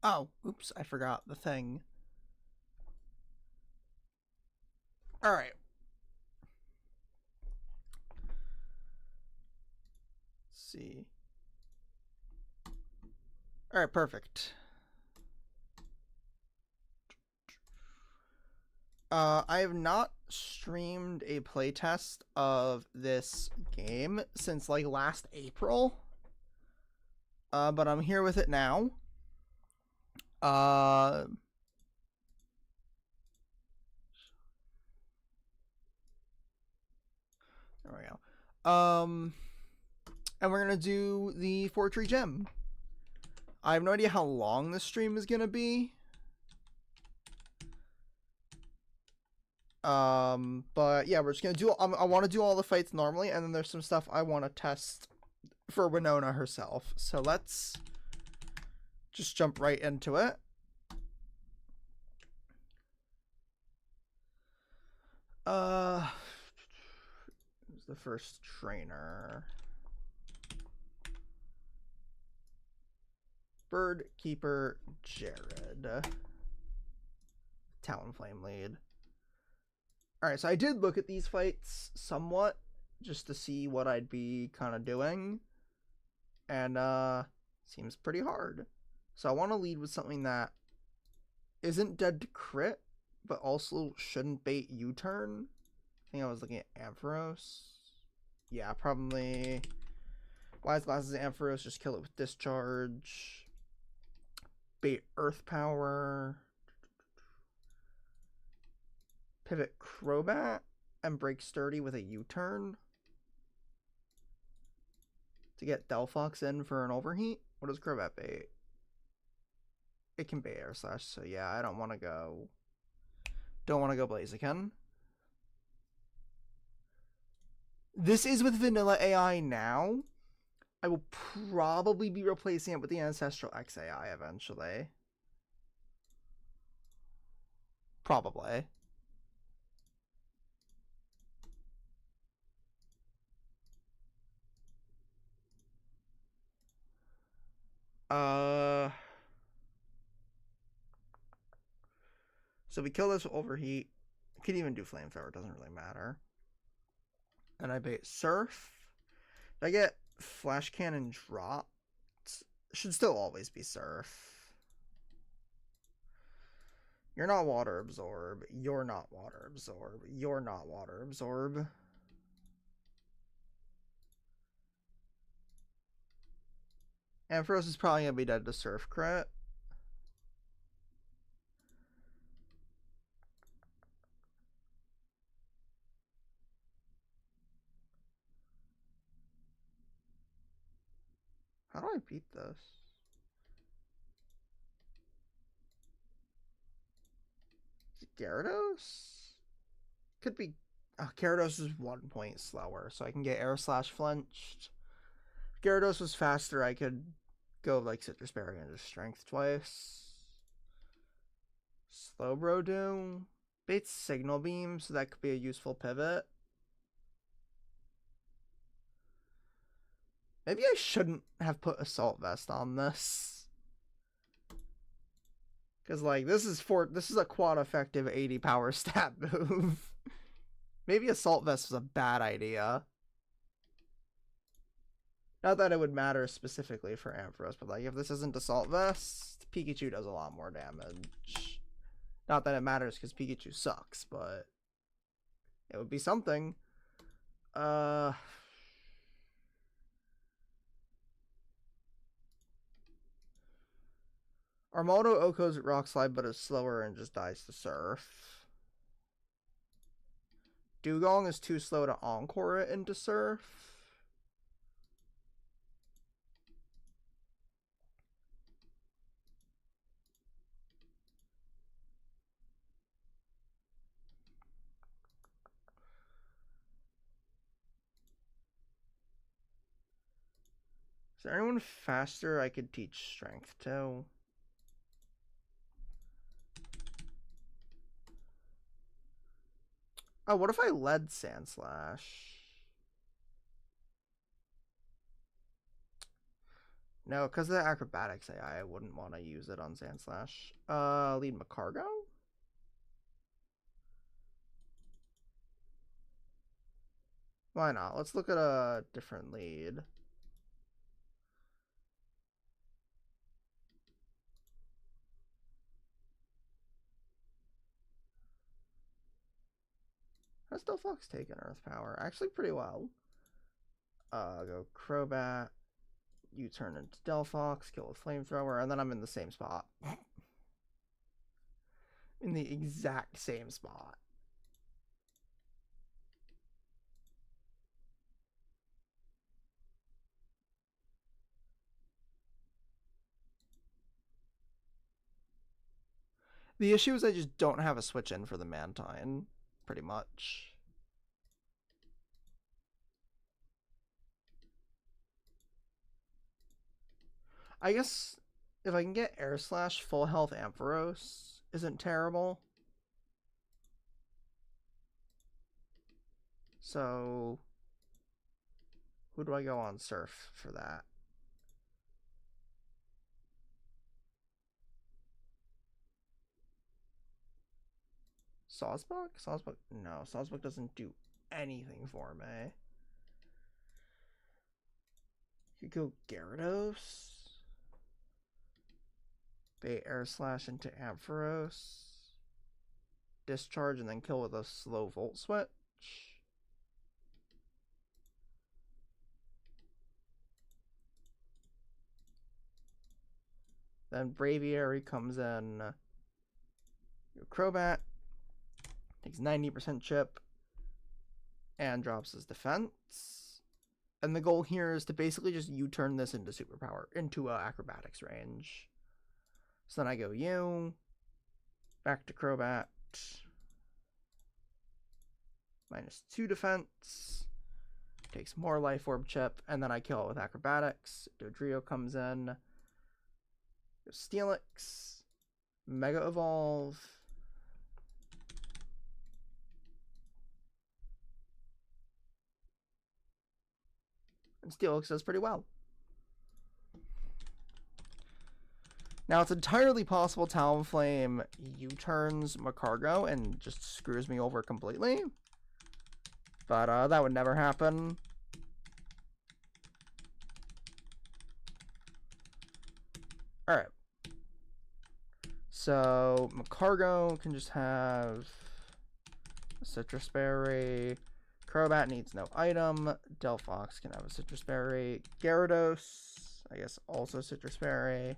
Oh, oops, I forgot the thing. Alright. See. Alright, perfect. I have not streamed a playtest of this game since like last April. But I'm here with it now. Uh there we go. And we're gonna do the 4-tree gem. I have no idea how long this stream is gonna be. But yeah, we're just gonna do. I want to do all the fights normally, and then there's some stuff I want to test for Winona herself. So let's just jump right into it. Who's the first trainer? Bird Keeper Jared. Talonflame lead. Alright, so I did look at these fights somewhat just to see what I'd be kind of doing. And seems pretty hard. So I want to lead with something that isn't dead to crit, but also shouldn't bait U-turn. I think I was looking at Ampharos. Yeah, probably Wise Glasses Ampharos, just kill it with Discharge. Bait Earth Power. Pivot Crobat and break Sturdy with a U-turn to get Delphox in for an overheat. What does Crobat bait? It can bait Air Slash, so yeah, I don't want to go. Don't want to go Blaziken. This is with vanilla AI now. I will probably be replacing it with the Ancestral X AI eventually. Probably. So we kill this overheat. Could even do Flamethrower, doesn't really matter. And I bait Surf. If I get Flash Cannon dropped, should still always be Surf. You're not Water Absorb. You're not Water Absorb. You're not Water Absorb. Ampharos is probably going to be dead to Surf crit. How do I beat this? Is it Gyarados? Could be. Oh, Gyarados is 1 point slower, so I can get Air Slash flinched. If Gyarados was faster, I could go like Citrus Berry and just Strength twice. Slowbro do. Bait's Signal Beam, so that could be a useful pivot. Maybe I shouldn't have put Assault Vest on this. Because, like, this is a quad effective 80 power stat move. Maybe Assault Vest was a bad idea. Not that it would matter specifically for Ampharos, but, like, if this isn't Assault Vest, Pikachu does a lot more damage. Not that it matters because Pikachu sucks, but it would be something. Armaldo Oko's Rock Slide, but is slower and just dies to Surf. Dugong is too slow to Encore it into Surf. Is there anyone faster I could teach Strength to? Oh, what if I led Sandslash? No, because of the acrobatics AI, I wouldn't want to use it on Sandslash. Lead Macargo? Why not? Let's look at a different lead. How's Delphox taking Earth Power? Actually, pretty well. Go Crobat. You turn into Delphox, kill with Flamethrower, and then I'm in the same spot. In the exact same spot. The issue is I just don't have a switch in for the Mantine, pretty much. I guess if I can get Air Slash full health Ampharos isn't terrible. So who do I go on Surf for that? Sawsbuck? Sawsbuck? No, Sawsbuck doesn't do anything for me. You could go Gyarados. Bait Air Slash into Ampharos. Discharge and then kill with a slow Volt Switch. Then Braviary comes in. Your Crobat takes 90% chip and drops his defense. And the goal here is to basically just U-turn this into superpower, into acrobatics range. So then I go U, back to Crobat, -2 defense, takes more Life Orb chip, and then I kill it with acrobatics. Dodrio comes in, Steelix, Mega Evolve, and Steelix does pretty well. Now, it's entirely possible Talonflame U-turns Macargo and just screws me over completely. But that would never happen. Alright. So, Macargo can just have a Citrus Berry. Crobat needs no item. Delphox can have a Citrus Berry. Gyarados, I guess, also Citrus Berry.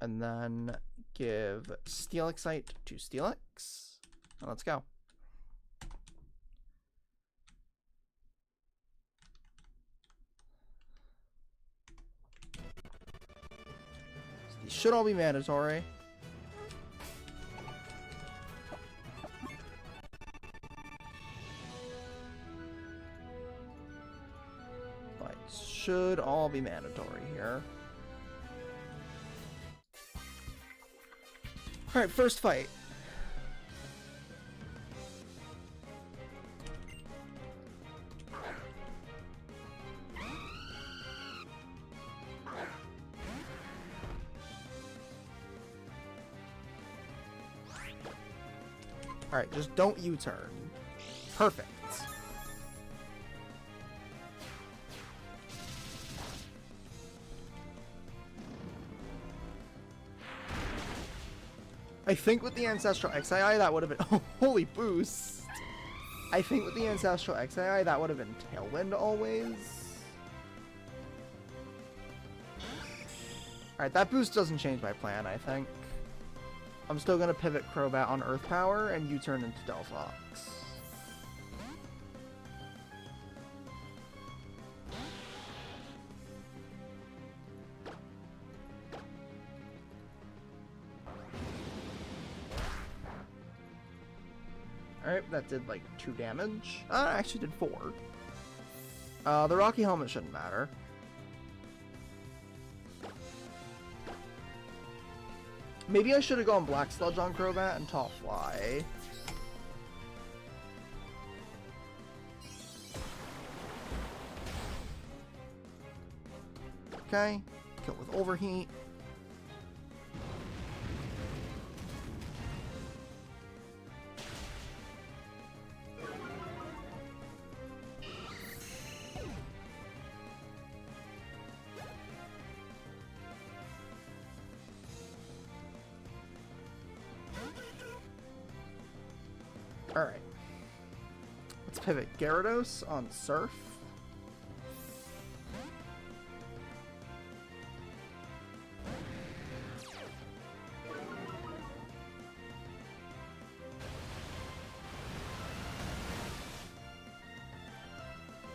And then give Steelixite to Steelix. And let's go. So these should all be mandatory. But should all be mandatory here. Alright, first fight. Alright, just don't U-turn. Perfect. I think with the Ancestral XII, that would have been... Oh, holy boost! I think with the Ancestral XII, that would have been Tailwind always. Alright, that boost doesn't change my plan, I think. I'm still going to pivot Crobat on Earth Power and U-turn into Delphox. Alright, that did like 2 damage. It actually did 4. The Rocky Helmet shouldn't matter. Maybe I should have gone Black Sludge on Crobat and Top Fly. Okay, kill with overheat. Alright. Let's pivot Gyarados on Surf.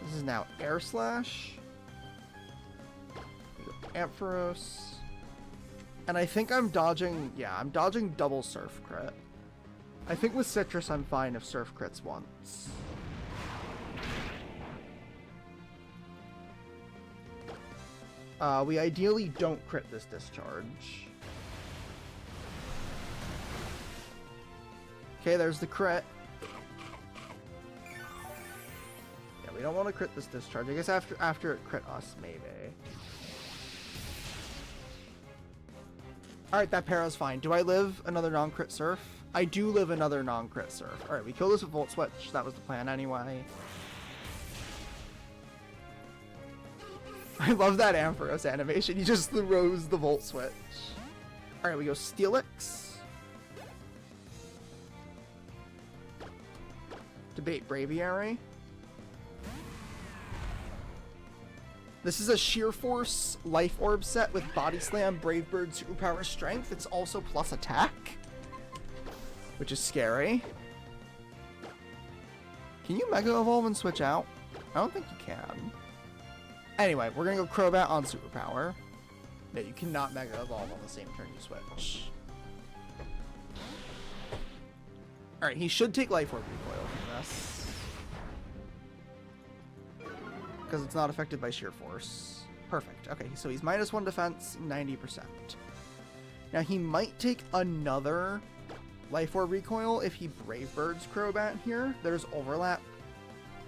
This is now Air Slash. Ampharos. And I think I'm dodging... Yeah, I'm dodging double Surf crit. I think with Citrus I'm fine if Surf crits once. We ideally don't crit this discharge. Okay, there's the crit. Yeah, we don't want to crit this discharge. I guess after it crit us, maybe. Alright, that para's fine. Do I live another non-crit Surf? I do live another non-crit Surf. Alright, we kill this with Volt Switch. That was the plan anyway. I love that Ampharos animation. He just throws the Volt Switch. Alright, we go Steelix. Debate Braviary. This is a Sheer Force Life Orb set with Body Slam, Brave Bird, Superpower, Strength. It's also plus attack, which is scary. Can you Mega Evolve and switch out? I don't think you can. Anyway, we're gonna go Crobat on Superpower. No, you cannot Mega Evolve on the same turn you switch. Alright, he should take Life Orb Recoil from this. Because it's not affected by Sheer Force. Perfect. Okay, so he's -1 defense, 90%. Now he might take another Life Orb Recoil if he Brave Birds Crobat here. There's overlap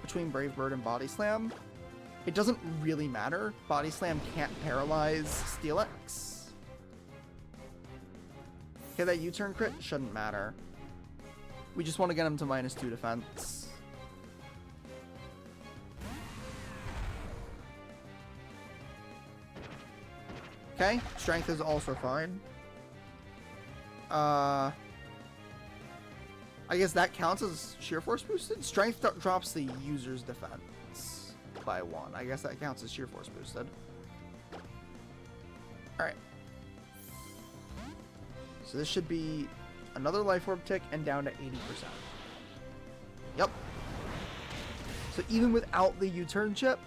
between Brave Bird and Body Slam. It doesn't really matter. Body Slam can't paralyze Steelix. Okay, that U-turn crit shouldn't matter. We just want to get him to -2 defense. Okay, Strength is also fine. I guess that counts as Sheer Force boosted. Strength drops the user's defense by 1. I guess that counts as Sheer Force boosted. Alright. So this should be another Life Orb tick and down to 80%. Yep. So even without the U-turn chip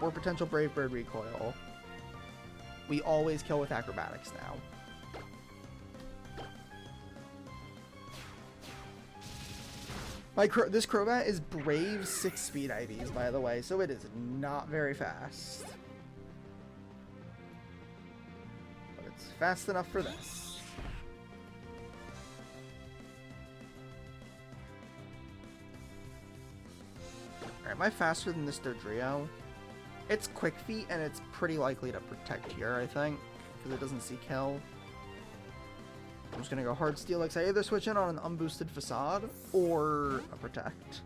or potential Brave Bird recoil, we always kill with Acrobatics now. This Crobat is Brave 6 speed IVs, by the way, so it is not very fast. But it's fast enough for this. Alright, am I faster than this Dodrio? It's Quick Feet, and it's pretty likely to protect here, I think, because it doesn't see kill. I'm just going to go hard Steelix. I either switch in on an unboosted Facade or a Protect.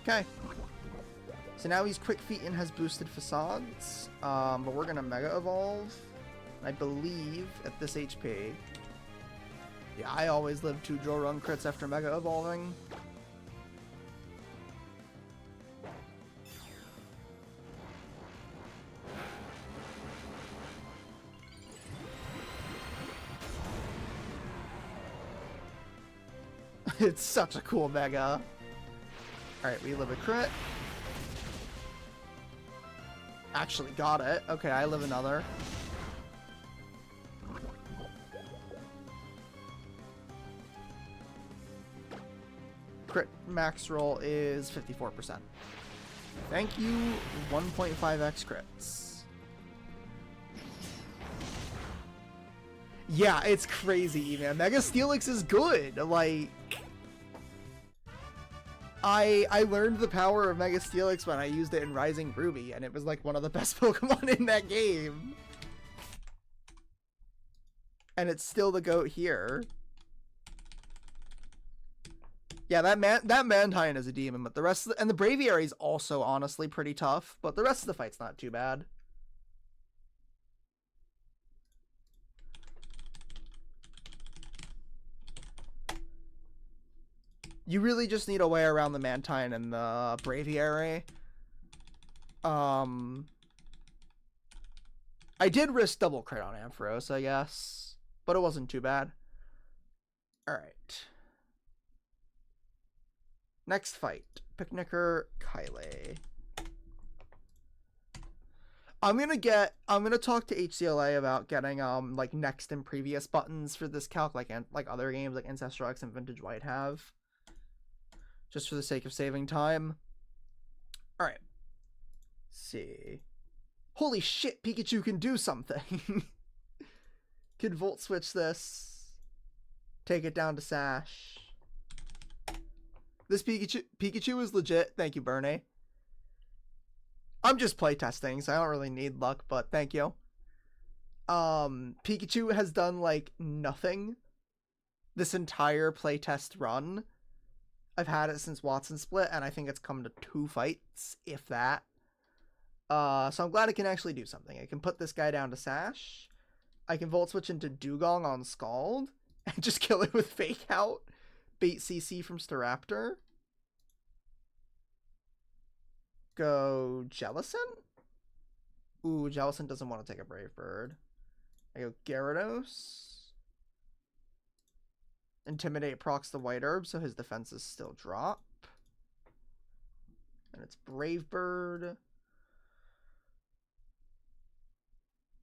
Okay. So now he's Quick Feet and has boosted Facades, but we're going to Mega Evolve. I believe at this HP. Yeah, I always live 2 Drill Run crits after Mega Evolving. It's such a cool Mega. Alright, we live a crit. Actually got it. Okay, I live another. Crit max roll is 54%. Thank you, 1.5x crits. Yeah, it's crazy, man. Mega Steelix is good. Like, I learned the power of Mega Steelix when I used it in Rising Ruby, and it was like one of the best Pokemon in that game. And it's still the GOAT here. Yeah, that Mantine is a demon, but the rest of the, and the Braviary is also honestly pretty tough, but the rest of the fight's not too bad. You really just need a way around the Mantine and the Braviary. I did risk double crit on Ampharos, I guess, but it wasn't too bad. Alright. Next fight. Picnicker Kyle. I'm gonna talk to HCLA about getting like next and previous buttons for this calc, like other games like Ancestral X and Vintage White have. Just for the sake of saving time. Alright. See. Holy shit, Pikachu can do something. Could Volt Switch this. Take it down to Sash. This Pikachu is legit. Thank you, Bernie. I'm just playtesting, so I don't really need luck, but thank you. Pikachu has done, like, nothing this entire playtest run. I've had it since Watson Split, and I think it's come to 2 fights, if that. So I'm glad it can actually do something. I can put this guy down to Sash. I can Volt Switch into Dugong on Scald, and just kill it with Fake Out. Bait CC from Staraptor. Go Jellicent? Ooh, Jellicent doesn't want to take a Brave Bird. I go Gyarados. Intimidate procs the White Herb, so his defenses still drop. And it's Brave Bird.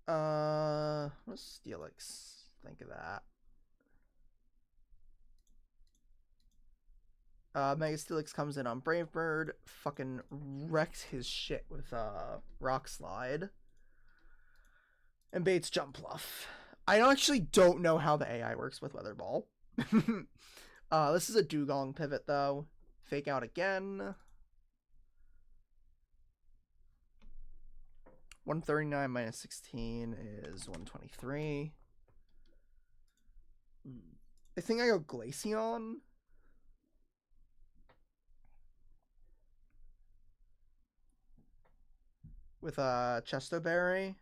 What's Steelix? Think of that. Mega Steelix comes in on Brave Bird, fucking wrecks his shit with Rock Slide, and baits Jump Bluff. I actually don't know how the AI works with Weather Ball. This is a Dugong pivot though. Fake Out again. 139 minus 16 is 123. I think I go Glaceon. With Chesto-Berry.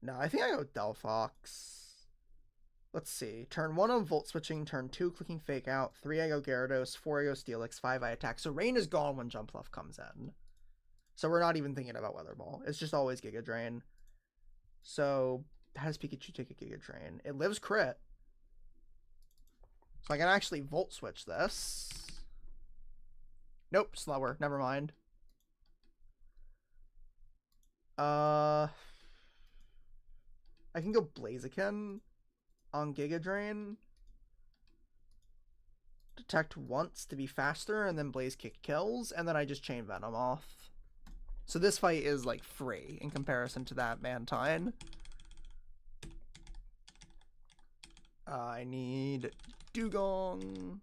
No, I think I go Delphox. Let's see. Turn 1 on Volt Switching, turn 2 clicking Fake Out, 3 I go Gyarados, 4 I go Steelix, 5 I attack. So Rain is gone when Jump Bluff comes in. So we're not even thinking about Weather Ball. It's just always Giga Drain. So how does Pikachu take a Giga Drain? It lives crit. So I can actually Volt Switch this. Nope, slower. Never mind. I can go Blaziken on Giga Drain. Detect once to be faster, and then Blaze Kick kills, and then I just Chain Venom off. So this fight is like free in comparison to that Mantine. I need Dugong,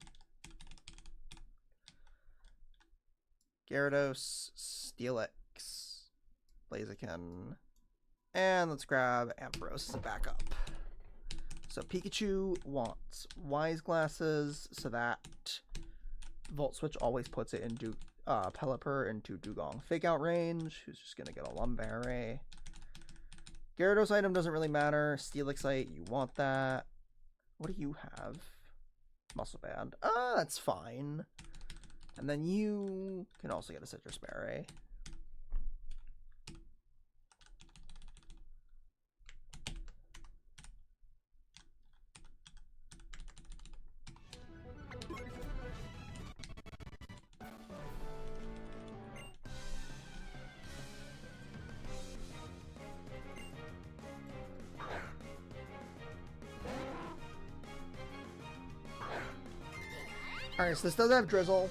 Gyarados, Steelix, Blaziken, and let's grab Ampharos as a backup. So Pikachu wants Wise Glasses, so that Volt Switch always puts it into Pelipper into Dugong Fake Out range, who's just gonna get a Lumberry. Gyarados item doesn't really matter. Steelixite, you want that. What do you have? Muscle Band. That's fine. And then you can also get a Citrus Berry. Alright, so this does have Drizzle,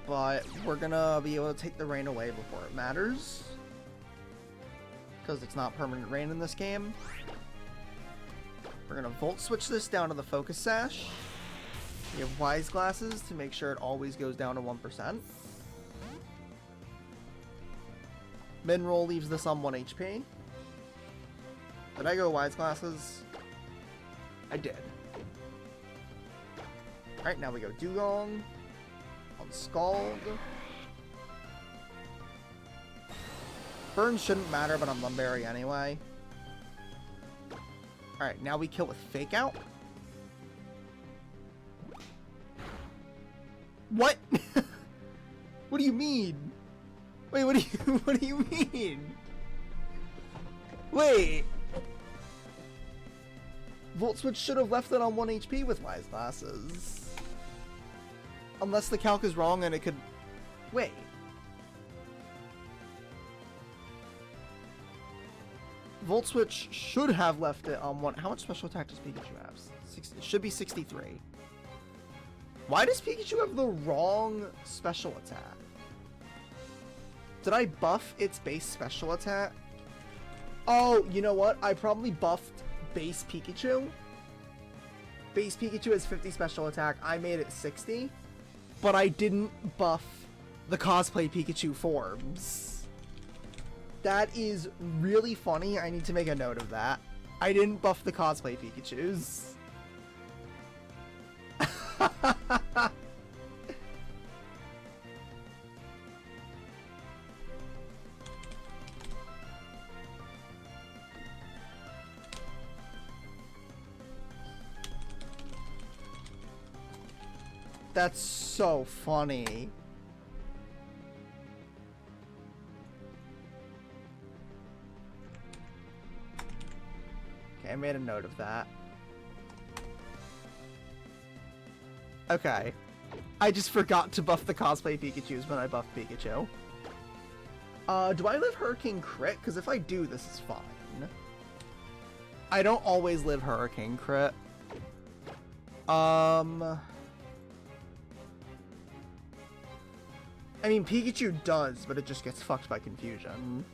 but we're gonna be able to take the rain away before it matters, because it's not permanent rain in this game. We're gonna Volt Switch this down to the Focus Sash. We have Wise Glasses to make sure it always goes down to 1%. Mineral leaves this on 1 HP. Did I go Wise Glasses? I did. Alright, now we go Dugong on Scald. Burn shouldn't matter, but I'm Lumberry anyway. Alright, now we kill with Fake Out. What? What do you mean? Wait, what do you mean? Wait. Volt Switch should have left it on 1 HP with Wise Glasses. Unless the calc is wrong and it could... Wait. Volt Switch should have left it on 1... How much special attack does Pikachu have? It should be 63. Why does Pikachu have the wrong special attack? Did I buff its base special attack? Oh, you know what? I probably buffed base Pikachu. Base Pikachu has 50 special attack. I made it 60. But I didn't buff the cosplay Pikachu forms. That is really funny. I need to make a note of that. I didn't buff the cosplay Pikachus. That's so funny. Okay, I made a note of that. Okay. I just forgot to buff the cosplay Pikachus when I buffed Pikachu. Do I live Hurricane Crit? Because if I do, this is fine. I don't always live Hurricane Crit. I mean, Pikachu does, but it just gets fucked by confusion.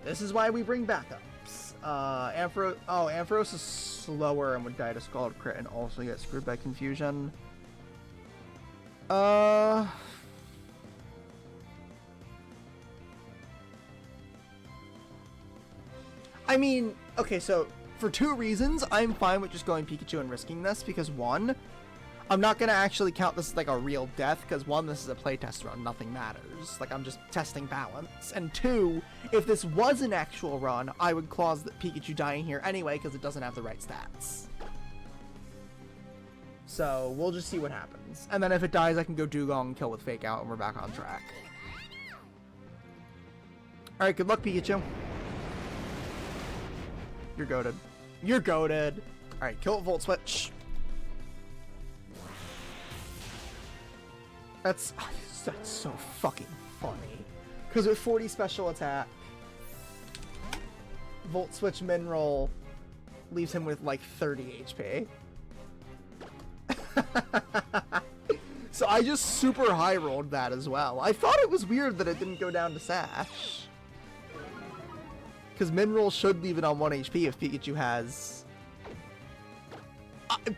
This is why we bring backups. Ampharos is slower and would die to Scald Crit and also get screwed by confusion. I mean, okay, so for 2 reasons, I'm fine with just going Pikachu and risking this, because 1, I'm not going to actually count this as like a real death, because 1, this is a playtest run, nothing matters. Like, I'm just testing balance. And 2, if this was an actual run, I would clause that Pikachu dying here anyway, because it doesn't have the right stats. So, we'll just see what happens. And then if it dies, I can go Dugong, kill with Fake Out, and we're back on track. Alright, good luck, Pikachu. You're goated. You're goated. Alright, kill it, Volt Switch. That's so fucking funny. Because with 40 special attack, Volt Switch Mineral leaves him with like 30 HP. So I just super high rolled that as well. I thought it was weird that it didn't go down to Sash. Because Mineral should leave it on 1 HP if Pikachu has...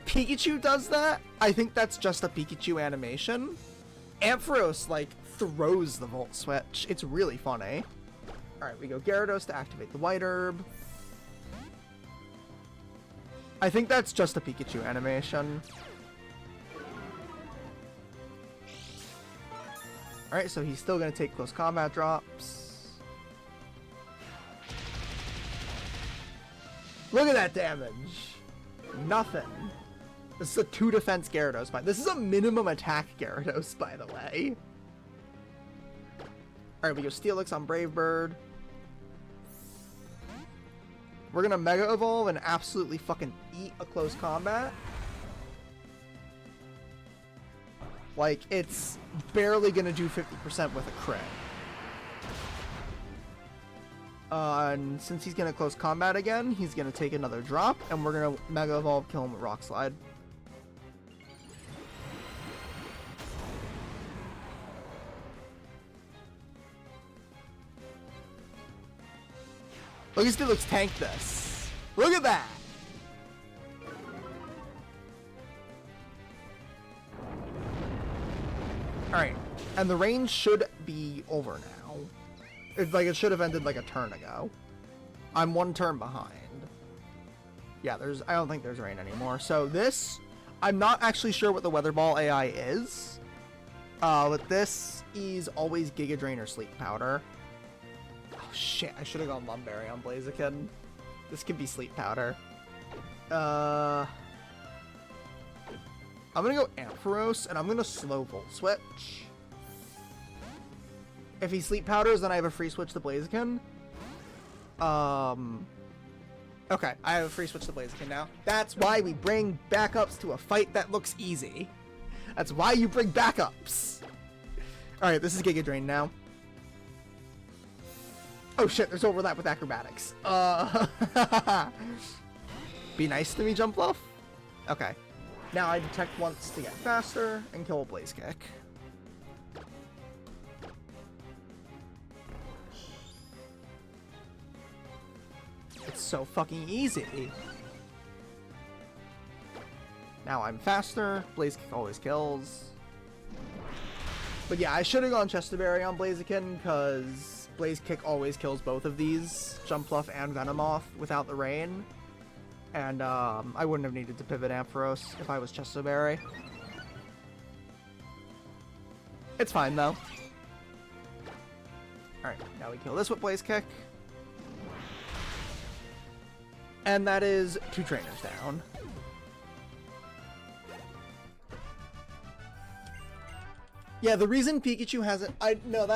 Pikachu does that? I think that's just a Pikachu animation. Ampharos, like, throws the Volt Switch. It's really funny. Alright, we go Gyarados to activate the White Herb. I think that's just a Pikachu animation. Alright, so he's still going to take close combat drops. Look at that damage. Nothing. This is a 2 defense Gyarados. This is a minimum attack Gyarados, by the way. Alright, we go Steelix on Brave Bird. We're gonna Mega Evolve and absolutely fucking eat a close combat. Like, it's barely gonna do 50% with a crit. And since he's gonna close combat again, he's gonna take another drop, and we're gonna Mega Evolve, kill him with Rock Slide. Look at Looks tank this. Look at that. Alright. And the range should be over now. It should have ended like a turn ago. I'm 1 turn behind. Yeah, I don't think there's rain anymore. So this, I'm not actually sure what the Weather Ball AI is. But this is always Giga Drain or Sleep Powder. Oh shit, I should have gone Lumberry on Blaziken. This could be Sleep Powder. I'm gonna go Ampharos, and I'm gonna slow Volt Switch. If he Sleep Powders, then I have a free switch to Blaziken. Okay, I have a free switch to Blaziken now. That's why we bring backups to a fight that looks easy. That's why you bring backups. Alright, this is Giga Drain now. Oh shit, there's overlap with Acrobatics. Be nice to me, Jumpluff. Okay. Now I detect once to get faster and kill a Blaze Kick. It's so fucking easy. Now I'm faster. Blaze Kick always kills. But yeah, I should have gone Chesterberry on Blaziken because Blaze Kick always kills both of these, Jumpluff and Venomoth, without the rain. And I wouldn't have needed to pivot Ampharos if I was Chesterberry. It's fine though. Alright, now we kill this with Blaze Kick. And that is 2 trainers down. Yeah, the reason Pikachu hasn't... No,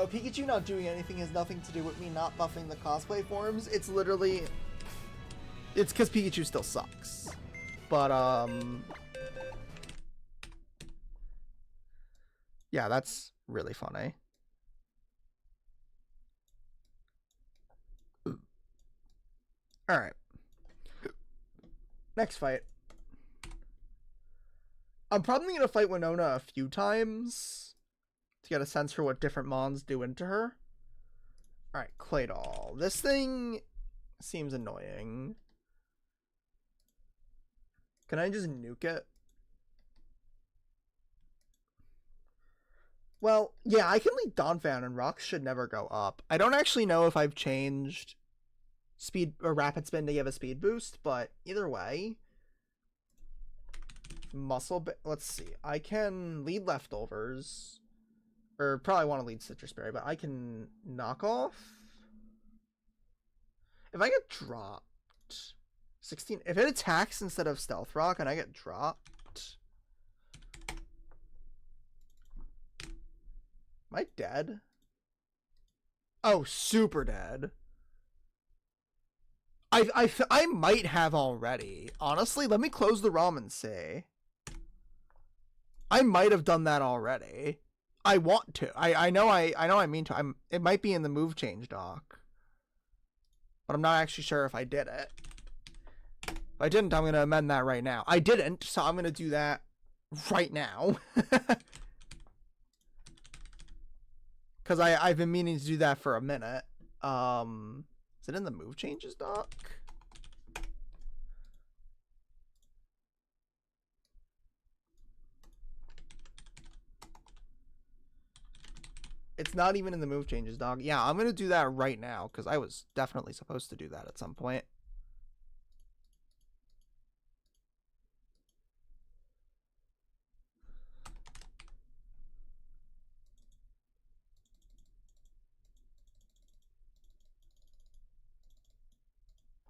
Pikachu not doing anything has nothing to do with me not buffing the cosplay forms. It's literally... It's because Pikachu still sucks. But, yeah, that's really funny. Alright. Next fight. I'm probably going to fight Winona a few times to get a sense for what different Mons do into her. Alright, Claydol. This thing seems annoying. Can I just nuke it? Well, yeah, I can lead Donphan and rocks should never go up. I don't actually know if I've changed speed or rapid spin to give a speed boost, but either way, let's see. I can lead Leftovers, or probably want to lead Citrus Berry, but I can knock off. If I get dropped, 16. If it attacks instead of Stealth Rock and I get dropped, am I dead? Oh, super dead. I might have already. Honestly, let me close the ROM and see. I might have done that already. I want to. I know I mean to. It might be in the move change doc. But I'm not actually sure if I did it. If I didn't, I'm going to amend that right now. I didn't, so I'm going to do that right now. Because I've been meaning to do that for a minute. Is it in the move changes doc? It's not even in the move changes doc. Yeah, I'm going to do that right now because I was definitely supposed to do that at some point.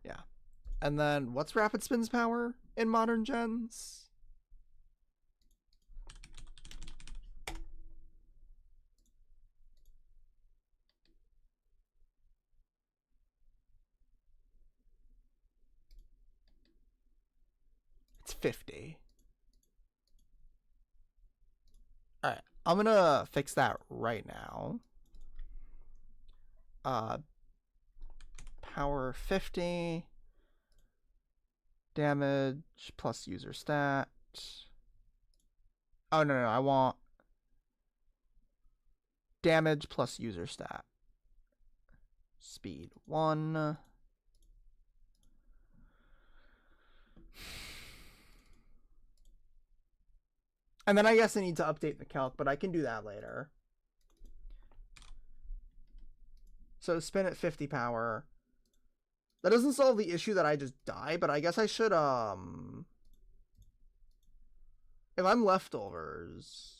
Yeah. And then what's Rapid Spin's power in modern gens? It's 50. Alright, I'm gonna fix that right now. Power 50. Damage plus user stat. Oh, no, I want damage plus user stat. Speed 1. And then I guess I need to update the calc, but I can do that later. So spin at 50 power. That doesn't solve the issue that I just die, but I guess I should, if I'm leftovers...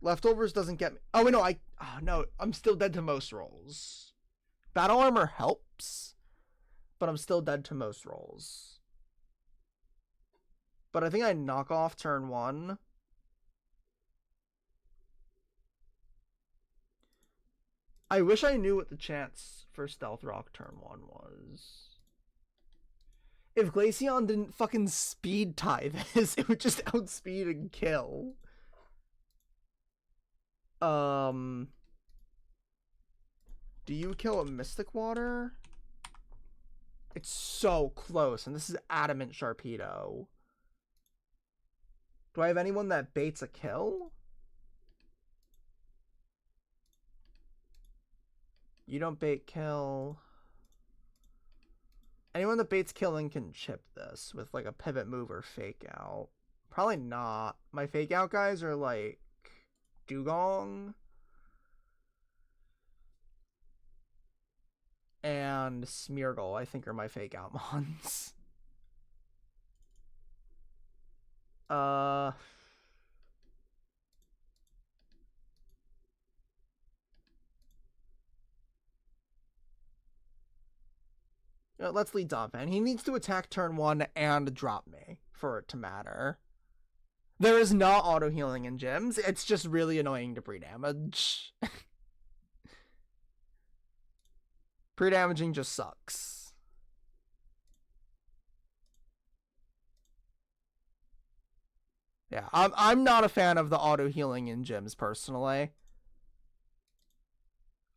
Leftovers doesn't get me... Oh, wait, no, no, I'm still dead to most rolls. Battle armor helps, but I'm still dead to most rolls. But I think I knock off turn 1. I wish I knew what the chance for Stealth Rock turn 1 was. If Glaceon didn't fucking speed tie this, it would just outspeed and kill. Do you kill a Mystic Water? It's so close, and this is Adamant Sharpedo. Do I have anyone that baits a kill? You don't bait kill. Anyone that baits killing can chip this with like a pivot move or fake out. Probably not. My fake out guys are like Dugong and Smeargle, I think, are my fake out mons. Let's lead Donphan. He needs to attack turn 1 and drop me for it to matter. There is not auto healing in gyms. It's just really annoying to pre-damage. Pre-damaging just sucks. Yeah, I'm not a fan of the auto healing in gyms personally.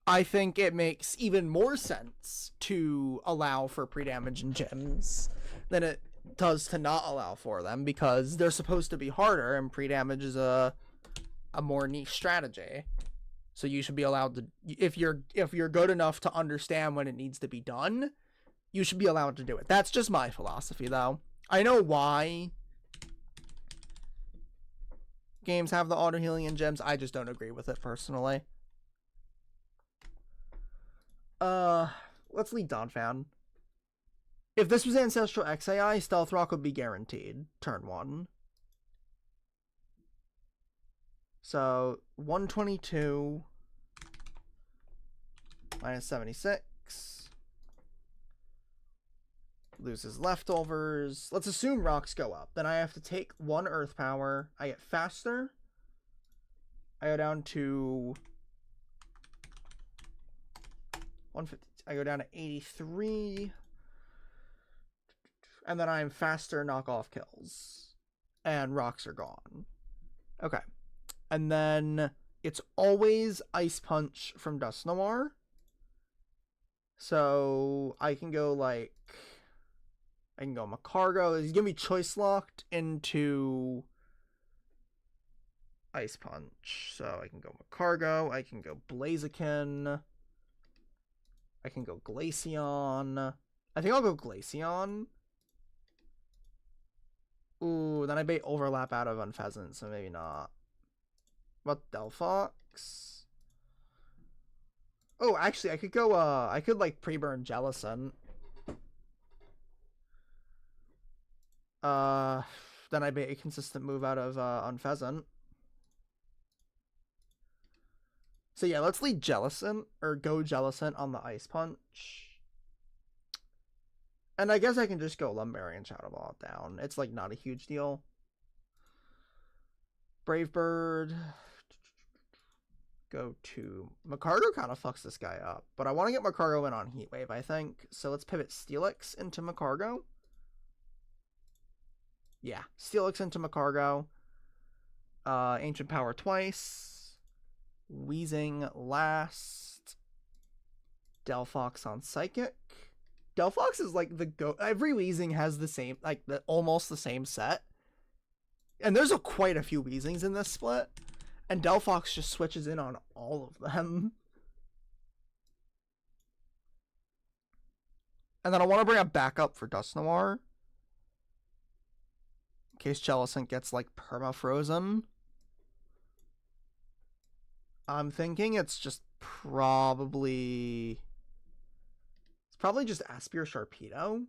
I think it makes even more sense to allow for pre-damage in gyms than it does to not allow for them, because they're supposed to be harder and pre-damage is a more niche strategy. So you should be allowed to, if you're good enough to understand when it needs to be done, you should be allowed to do it. That's just my philosophy though. I know why games have the auto healing in gyms. I just don't agree with it personally. Let's lead Donphan. If this was Ancestral XAI, Stealth Rock would be guaranteed turn 1. So 122 minus 76 loses leftovers. Let's assume rocks go up. Then I have to take 1 earth power. I get faster. I go down to 150. I go down to 83. And then I'm faster knockoff kills. And rocks are gone. Okay. And then it's always Ice Punch from Dust Noir. So I can go like... I can go Macargo. He's going to be choice locked into Ice Punch. So I can go Macargo. I can go Blaziken. I can go Glaceon. I think I'll go Glaceon. Ooh, then I bait Overlap out of Unpheasant, so maybe not. What, Delphox? Oh, actually, I could go, I could, like, pre-burn Jellicent. Then I bait a consistent move out of, Unpheasant. So yeah, let's lead Jellicent, or go Jellicent on the Ice Punch. And I guess I can just go Lumbering and Shadow Ball down. It's like not a huge deal. Brave Bird. Go to... Macargo kind of fucks this guy up. But I want to get Macargo in on Heat Wave, I think. So let's pivot Steelix into Macargo. Yeah, Steelix into Macargo. Ancient Power twice. Wheezing last. Delphox on Psychic. Delphox is like the every Weezing has the same, like almost the same set. And there's quite a few Weezings in this split. And Delphox just switches in on all of them. And then I want to bring a backup for Dust Noir. In case Jellicent gets, like, perma-frozen. I'm thinking it's just probably... It's probably just Aspir Sharpedo.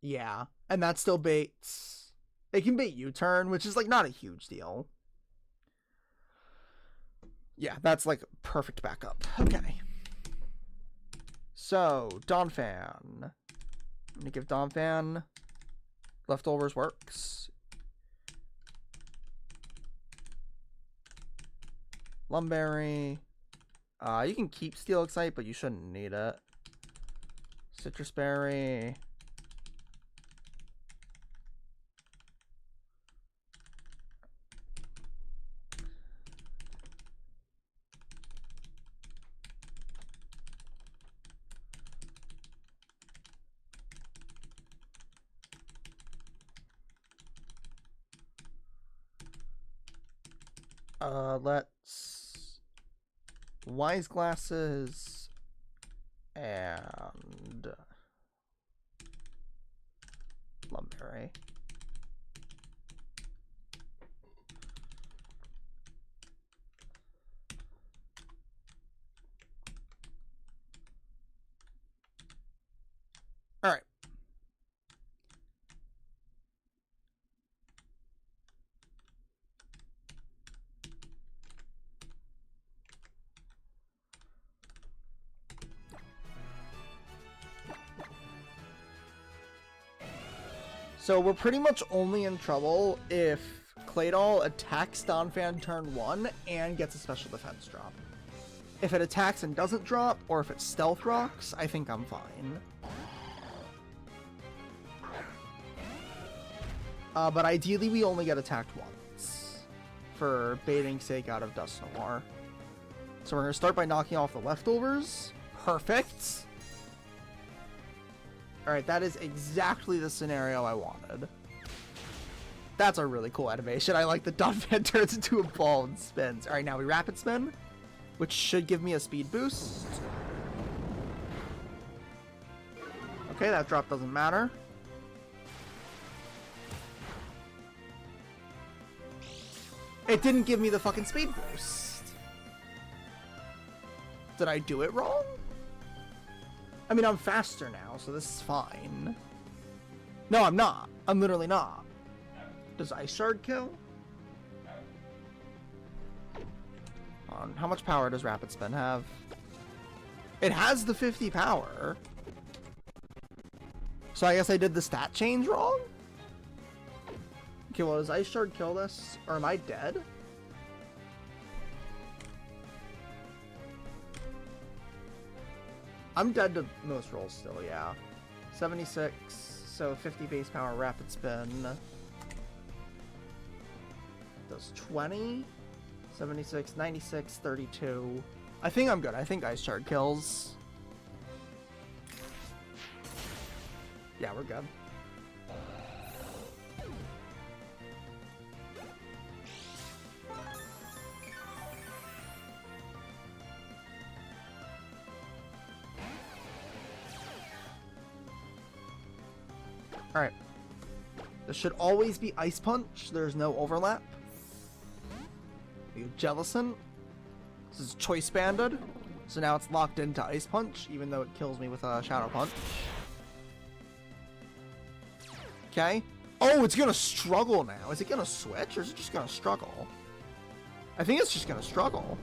Yeah, and that still baits. It can bait U-turn, which is like not a huge deal. Yeah, that's like perfect backup. Okay. So, Donphan. I'm gonna give Donphan Leftovers works. Lumberry. You can keep Steel Excite, but you shouldn't need it. Citrus Berry. Let's Wise Glasses and Lumberry. All right. So we're pretty much only in trouble if Claydol attacks Donphan turn 1 and gets a special defense drop. If it attacks and doesn't drop, or if it stealth rocks, I think I'm fine. But ideally we only get attacked once, for baiting sake out of Dust Noir. So we're going to start by knocking off the Leftovers. Perfect. Alright, that is exactly the scenario I wanted. That's a really cool animation. I like the Donphan turns into a ball and spins. Alright, now we Rapid Spin, which should give me a speed boost. Okay, that drop doesn't matter. It didn't give me the fucking speed boost. Did I do it wrong? I mean, I'm faster now, so this is fine. No, I'm not. I'm literally not. Does Ice Shard kill? How much power does Rapid Spin have? It has the 50 power. So I guess I did the stat change wrong? Okay, well, does Ice Shard kill this? Or am I dead? I'm dead to most rolls still, yeah. 76, so 50 base power, Rapid Spin. Does 20? 76, 96, 32. I think I'm good. I think Ice Shard kills. Yeah, we're good. Alright. This should always be Ice Punch. There's no overlap. We have Jellicent. This is Choice Banded. So now it's locked into Ice Punch, even though it kills me with a Shadow Punch. Okay. Oh, it's gonna struggle now. Is it gonna switch, or is it just gonna struggle? I think it's just gonna struggle.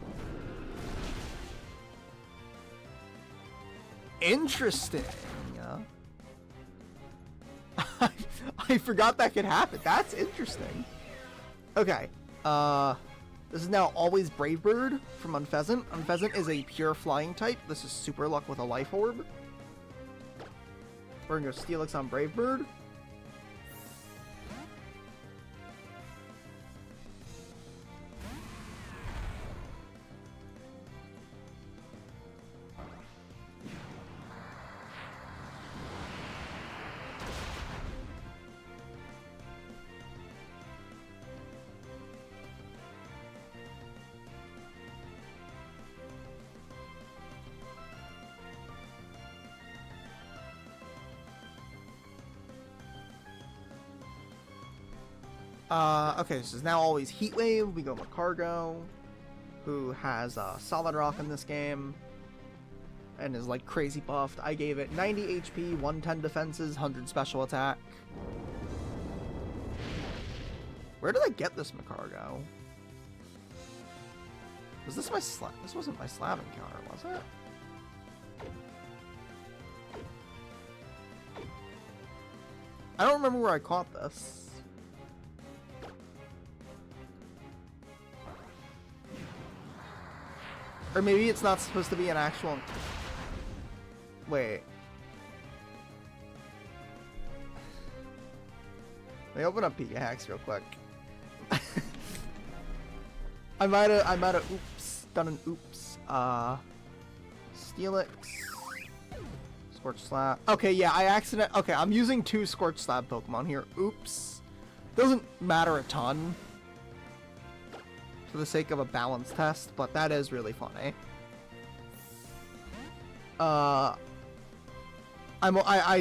Interesting. I forgot that could happen. That's interesting. Okay. This is now always Brave Bird from Unpheasant. Unpheasant is a pure flying type. This is Super Luck with a Life Orb. We're gonna go Steelix on Brave Bird. Okay, this is now always Heat Wave. We go Macargo, who has Solid Rock in this game, and is like crazy buffed. I gave it 90 HP, 110 defenses, 100 special attack. Where did I get this Macargo? Was this my slab? This wasn't my slab encounter, was it? I don't remember where I caught this. Or maybe it's not supposed to be an actual... Wait. Let me open up Pika Hacks real quick. I might have oops done an oops. Steelix, Scorch Slab. Okay, yeah, okay, I'm using 2 Scorch Slab Pokemon here. Oops. Doesn't matter a ton for the sake of a balance test, but that is really funny. I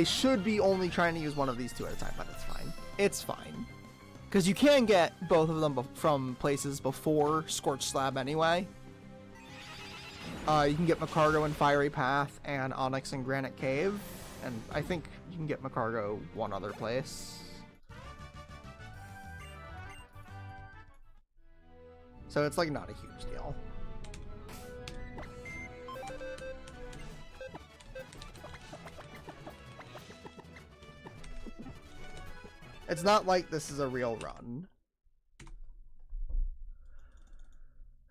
should be only trying to use one of these 2 at a time, but it's fine. It's fine. Because you can get both of them from places before Scorch Slab anyway. You can get Macargo in Fiery Path and Onyx in Granite Cave. And I think you can get Macargo one other place. So it's like not a huge deal. It's not like this is a real run.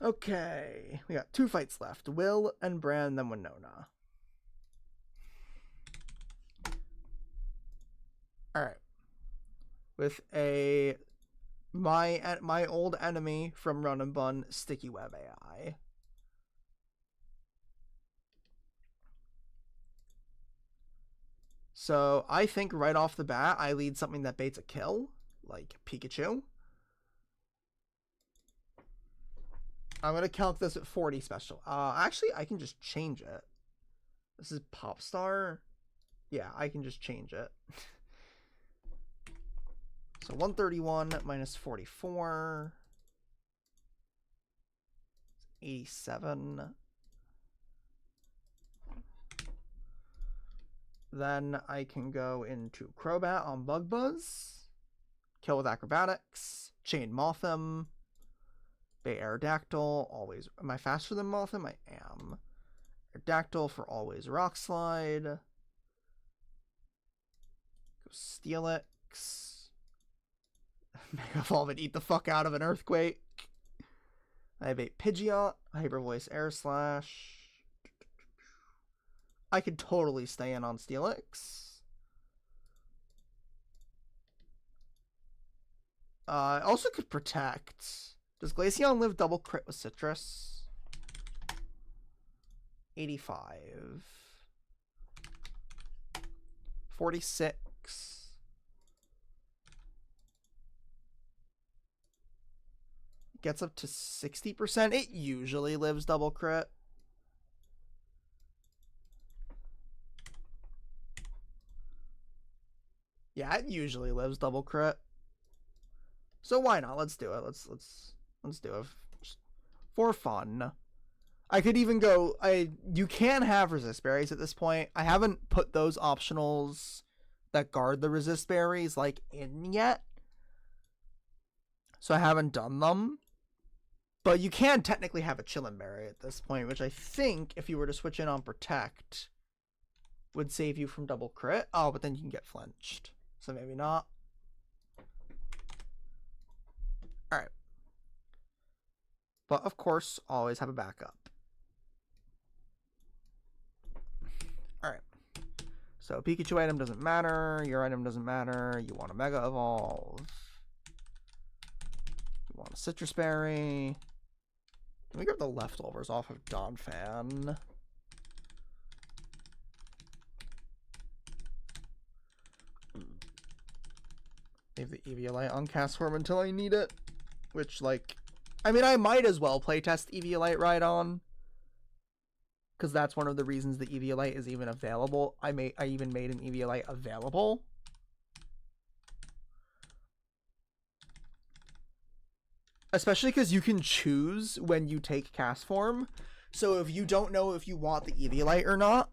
Okay, we got 2 fights left. Will and Bran, then Winona. Alright. With my old enemy from Run and Bun, Sticky Web AI. So I think right off the bat, I lead something that baits a kill, like Pikachu. I'm going to calc this at 40 special. Actually, I can just change it. This is Popstar. Yeah, I can just change it. So 131 minus 44. 87. Then I can go into Crobat on Bug Buzz, kill with Acrobatics, Chain Mothim, Bay Aerodactyl, always. Am I faster than Mothim? I am. Aerodactyl for always Rock Slide. Go Steelix. Mega Evolve and eat the fuck out of an Earthquake. I have a Pidgeot, Hyper Voice Air Slash. I could totally stay in on Steelix. I also could Protect. Does Glaceon live double crit with Citrus? 85. 46. Gets up to 60%. It usually lives double crit. Yeah, it usually lives double crit. So why not? Let's do it. Let's do it just for fun. I could even go. You can have resist berries at this point. I haven't put those optionals that guard the resist berries like in yet, so I haven't done them. But you can technically have a Chillin' Berry at this point, which I think if you were to switch in on Protect would save you from double crit. Oh, but then you can get flinched. So maybe not. Alright. But of course, always have a backup. Alright. So Pikachu item doesn't matter. Your item doesn't matter. You want a Mega Evolve. You want a Citrus Berry. Let me grab the leftovers off of Donphan. Leave the Eviolite on Castform until I need it. Which, like, I mean, I might as well playtest Eviolite Rhydon. Because that's one of the reasons the Eviolite is even available. I even made an Eviolite available. Especially because you can choose when you take cast form. So if you don't know if you want the Eviolite or not,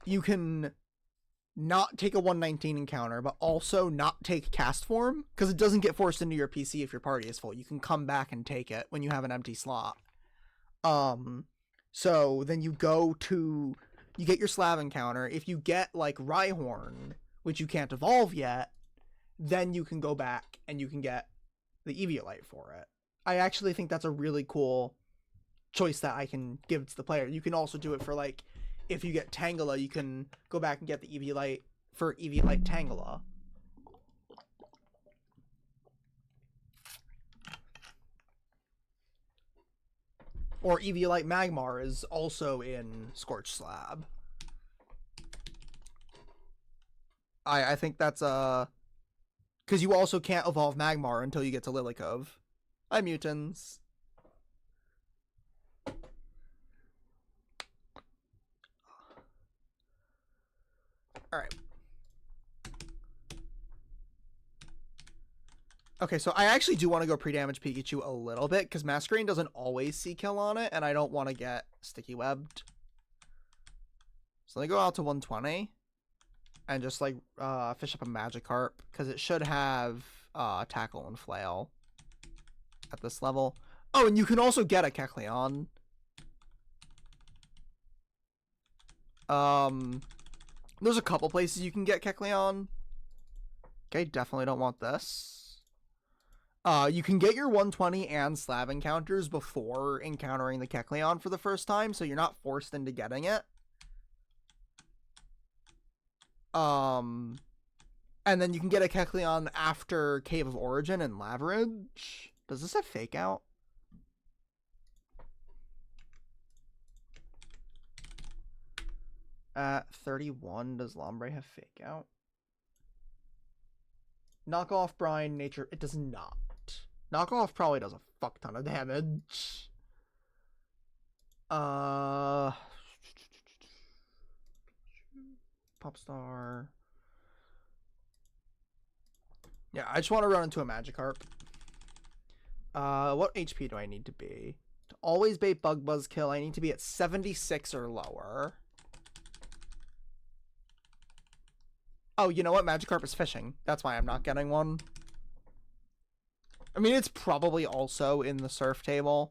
you can not take a 119 encounter, but also not take cast form, because it doesn't get forced into your PC if your party is full. You can come back and take it when you have an empty slot. So then you get your Slav encounter. If you get like Rhyhorn, which you can't evolve yet, then you can go back and you can get the Eviolite for it. I actually think that's a really cool choice that I can give to the player. You can also do it for like, if you get Tangela, you can go back and get the Eviolite for Eviolite Tangela. Or Eviolite Magmar is also in Scorched Slab. I think that's because you also can't evolve Magmar until you get to Lilycove. Hi, mutants. Alright. Okay, so I actually do want to go pre-damage Pikachu a little bit, because Masquerain doesn't always see kill on it, and I don't want to get sticky webbed. So let me go out to 120, and just like fish up a Magikarp, because it should have Tackle and Flail at this level. Oh, and you can also get a Kecleon. There's a couple places you can get Kecleon. Okay, definitely don't want this. You can get your 120 and Slav encounters before encountering the Kecleon for the first time, so you're not forced into getting it. And then you can get a Kecleon after Cave of Origin and Laveridge. Does this have Fake Out? At 31, does Lombre have Fake Out? Knockoff Brine Nature, it does not. Knockoff probably does a fuck ton of damage. Popstar. Yeah, I just want to run into a Magikarp. What HP do I need to be? To always bait Bug Buzz kill, I need to be at 76 or lower. Oh, you know what? Magikarp is fishing. That's why I'm not getting one. I mean, it's probably also in the surf table.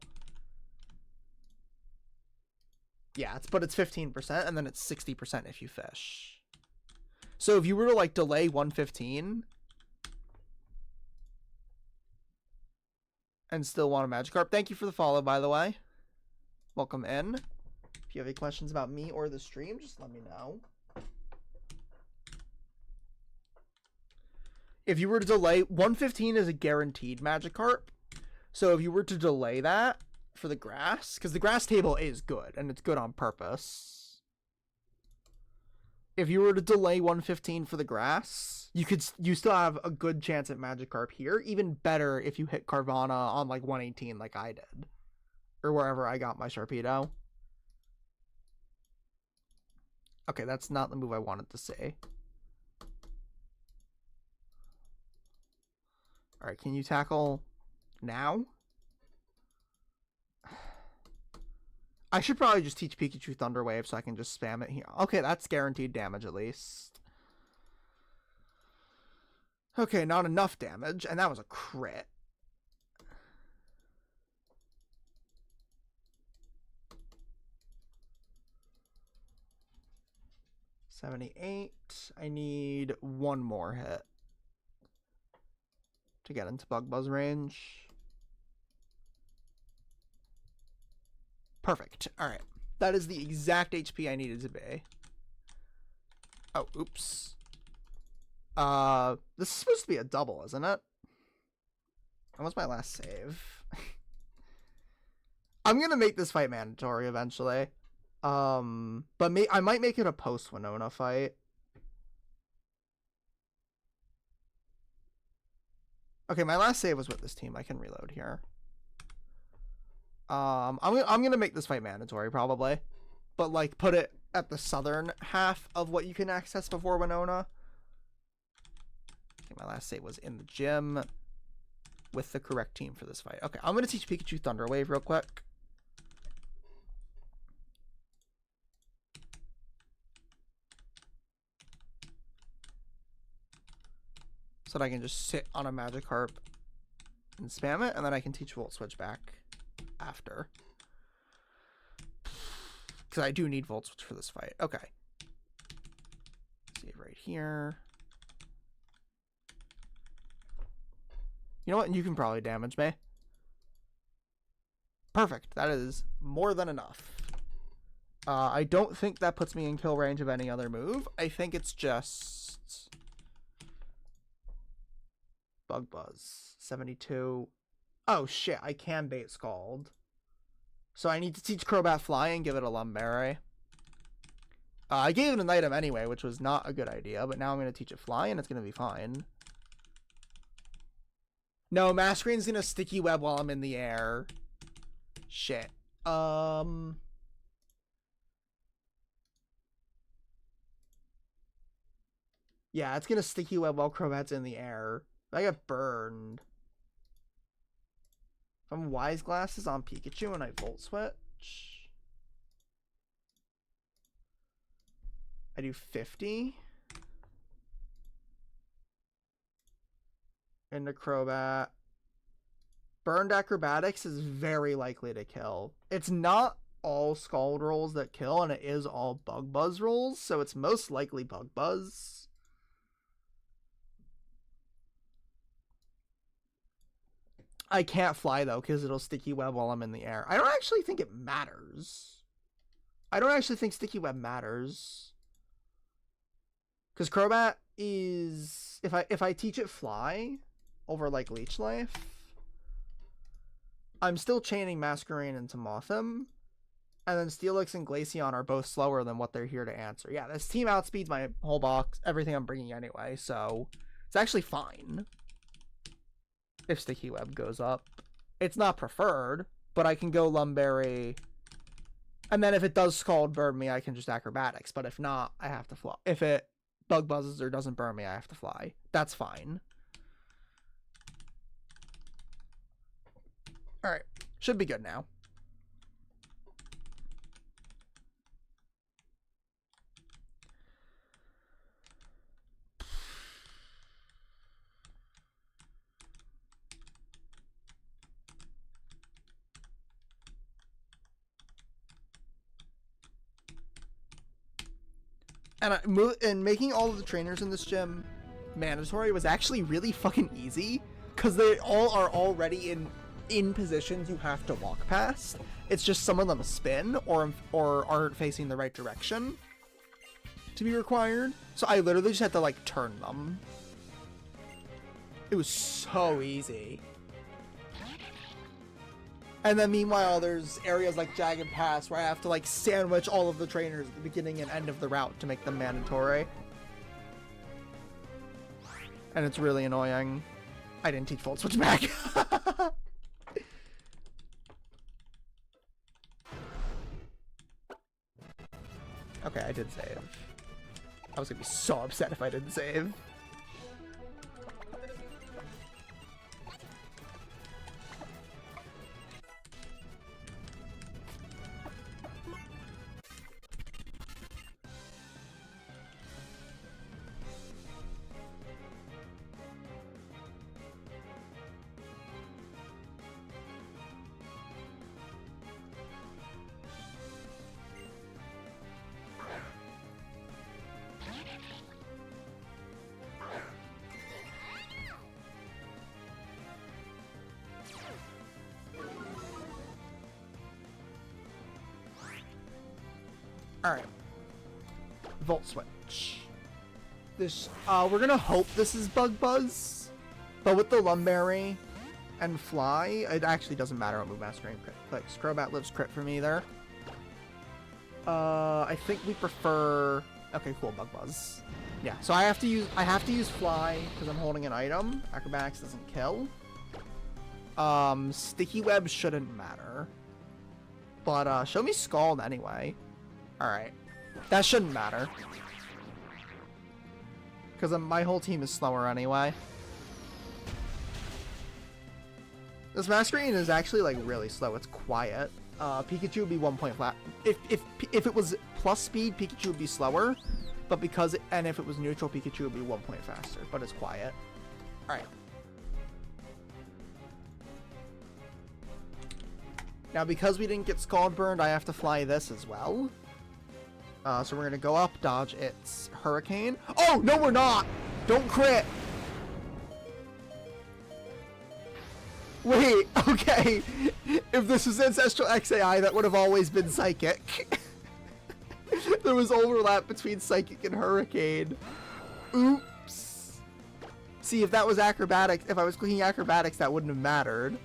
Yeah, but it's 15%, and then it's 60% if you fish. So if you were to, like, delay 115 and still want a Magikarp, thank you for the follow, by the way. Welcome in. If you have any questions about me or the stream, just let me know. If you were to delay, 115 is a guaranteed Magikarp. So if you were to delay that for the grass, because the grass table is good, and it's good on purpose. If you were to delay 115 for the grass, you still have a good chance at Magikarp here. Even better if you hit Carvana on like 118 like I did. Or wherever I got my Sharpedo. Okay, that's not the move I wanted to say. Alright, can you tackle now? I should probably just teach Pikachu Thunder Wave so I can just spam it here. Okay, that's guaranteed damage at least. Okay, not enough damage, and that was a crit. $78. I need one more hit to get into Bug Buzz range. Perfect. Alright. That is the exact HP I needed to be. Oh, oops. This is supposed to be a double, isn't it? That was my last save. I'm gonna make this fight mandatory eventually. But I might make it a post-Winona fight. Okay, my last save was with this team. I can reload here. I'm gonna make this fight mandatory probably, but like put it at the southern half of what you can access before Winona. Okay, my last save was in the gym. with the correct team for this fight. Okay, I'm going to teach Pikachu Thunder Wave real quick. So that I can just sit on a Magikarp and spam it, and then I can teach Volt Switch back after. Because I do need Volt Switch for this fight. Okay. See it right here. You know what? You can probably damage me. Perfect. That is more than enough. I don't think that puts me in kill range of any other move. I think it's just Bug Buzz. 72. Oh shit, I can bait Scald. So I need to teach Crobat Fly and give it a Lumberry. I gave it an item anyway, which was not a good idea, but now I'm going to teach it Fly and it's going to be fine. No, Masquerade's going to Sticky Web while I'm in the air. Shit. Yeah, it's going to Sticky Web while Crobat's in the air. I get burned. If I'm Wise Glasses on Pikachu and I Volt Switch, I do 50 into Crobat. Burned Acrobatics is very likely to kill. It's not all Scald rolls that kill, and it is all Bug Buzz rolls, so it's most likely Bug Buzz. I can't fly, though, because it'll Sticky Web while I'm in the air. I don't actually think it matters. I don't actually think Sticky Web matters. Because Crobat is... If I teach it Fly over, like, Leech Life, I'm still chaining Masquerain into Mothim. And then Steelix and Glaceon are both slower than what they're here to answer. Yeah, this team outspeeds my whole box, everything I'm bringing anyway, so it's actually fine. If Sticky Web goes up. It's not preferred, but I can go Lumberry. And then if it does Scald burn me, I can just Acrobatics. But if not, I have to fly. If it Bug Buzzes or doesn't burn me, I have to fly. That's fine. Alright. Should be good now. And making all of the trainers in this gym mandatory was actually really fucking easy, because they all are already in positions you have to walk past. It's just some of them spin or aren't facing the right direction to be required. So I literally just had to like turn them. It was so easy. And then meanwhile, there's areas like Jagged Pass where I have to like sandwich all of the trainers at the beginning and end of the route to make them mandatory. And it's really annoying. I didn't teach Volt Switch back. Okay, I did save. I was gonna be so upset if I didn't save. Alright. Volt Switch. This, we're gonna hope this is Bug Buzz. But with the Lumberry and Fly, it actually doesn't matter what move Masquerain clicks. Crobat lives crit for me there. I think we prefer... Okay, cool, Bug Buzz. Yeah, so I have to use Fly because I'm holding an item. Acrobatics doesn't kill. Sticky Web shouldn't matter. But, show me Scald anyway. Alright. That shouldn't matter. Because my whole team is slower anyway. This Masquerain is actually like really slow. It's quiet. Pikachu would be 1 point flat. If it was plus speed, Pikachu would be slower. But and if it was neutral, Pikachu would be 1 point faster. But it's quiet. All right. Now, because we didn't get Scald Burned, I have to fly this as well. So we're going to go up, dodge its Hurricane. Oh, no, we're not! Don't crit! Wait, okay. If this was Ancestral XAI, that would have always been Psychic. There was overlap between Psychic and Hurricane. Oops. See, if that was Acrobatics, if I was clicking Acrobatics, that wouldn't have mattered.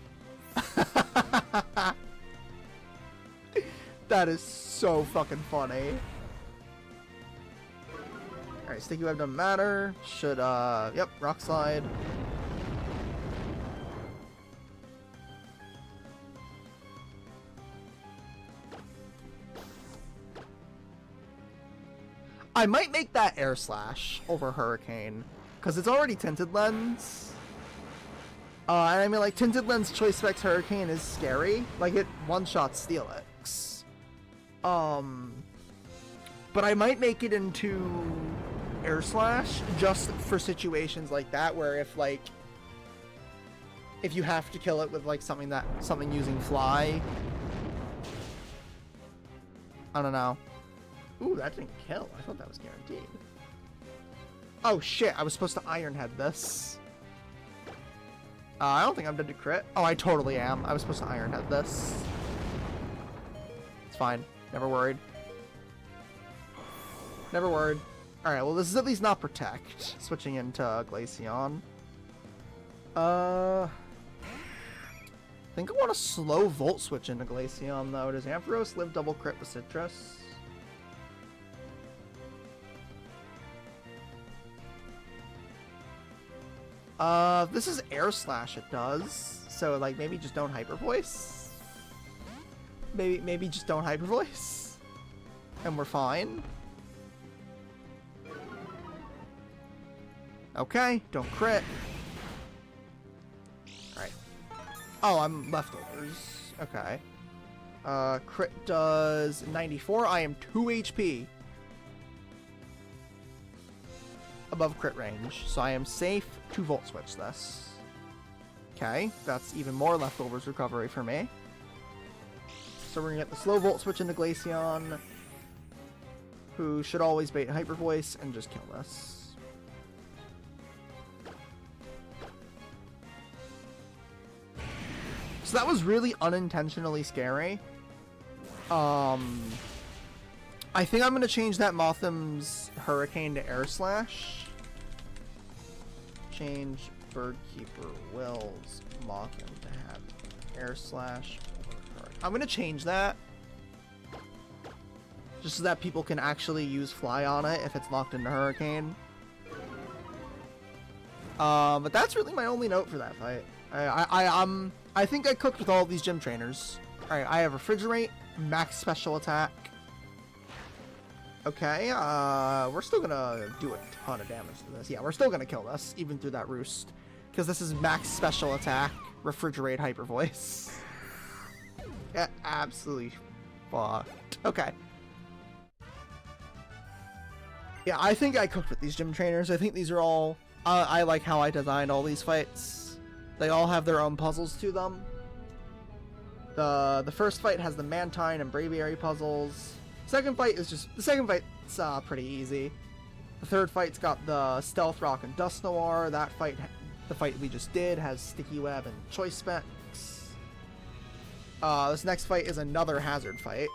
That is so fucking funny. Alright, Sticky Web doesn't matter. Should, yep, Rock Slide. I might make that Air Slash over Hurricane, because it's already Tinted Lens. And I mean, like, Tinted Lens Choice Specs Hurricane is scary. Like, it one-shots Steelix. But I might make it into Air Slash just for situations like that, where if you have to kill it with like something using Fly. I don't know. Ooh, that didn't kill. I thought that was guaranteed. Oh shit, I was supposed to Iron Head this. I don't think I'm dead to crit. Oh, I totally am. I was supposed to Iron Head this. It's fine. Never worried. Never worried. Alright, well this is at least not Protect. Switching into Glaceon. I think I want to slow Volt Switch into Glaceon though. Does Ampharos live double crit with Citrus? This is Air Slash, it does. So like maybe just don't Hyper Voice. Maybe just don't Hyper Voice. And we're fine. Okay, don't crit. Alright. Oh, I'm leftovers. Okay. Crit does 94. I am 2 HP above crit range, so I am safe to Volt Switch this. Okay, that's even more leftovers recovery for me. So we're gonna get the slow Volt Switch into Glaceon, who should always bait Hyper Voice and just kill this. So that was really unintentionally scary. I think I'm going to change that Motham's Hurricane to Air Slash. Change Birdkeeper Will's Motham to have Air Slash. I'm going to change that. Just so that people can actually use Fly on it if it's locked into Hurricane. But that's really my only note for that fight. I think I cooked with all these gym trainers. Alright, I have Refrigerate, max special attack. Okay, we're still gonna do a ton of damage to this. Yeah, we're still gonna kill this, even through that Roost. Because this is max special attack, Refrigerate, Hyper Voice. Yeah, absolutely fucked. Okay. Yeah, I think I cooked with these gym trainers. I think these are all... I like how I designed all these fights. They all have their own puzzles to them. The first fight has the Mantine and Braviary puzzles. The second fight's pretty easy. The third fight's got the Stealth Rock and Dust Noir. That fight, the fight we just did, has Sticky Web and Choice Specs. This next fight is another Hazard fight.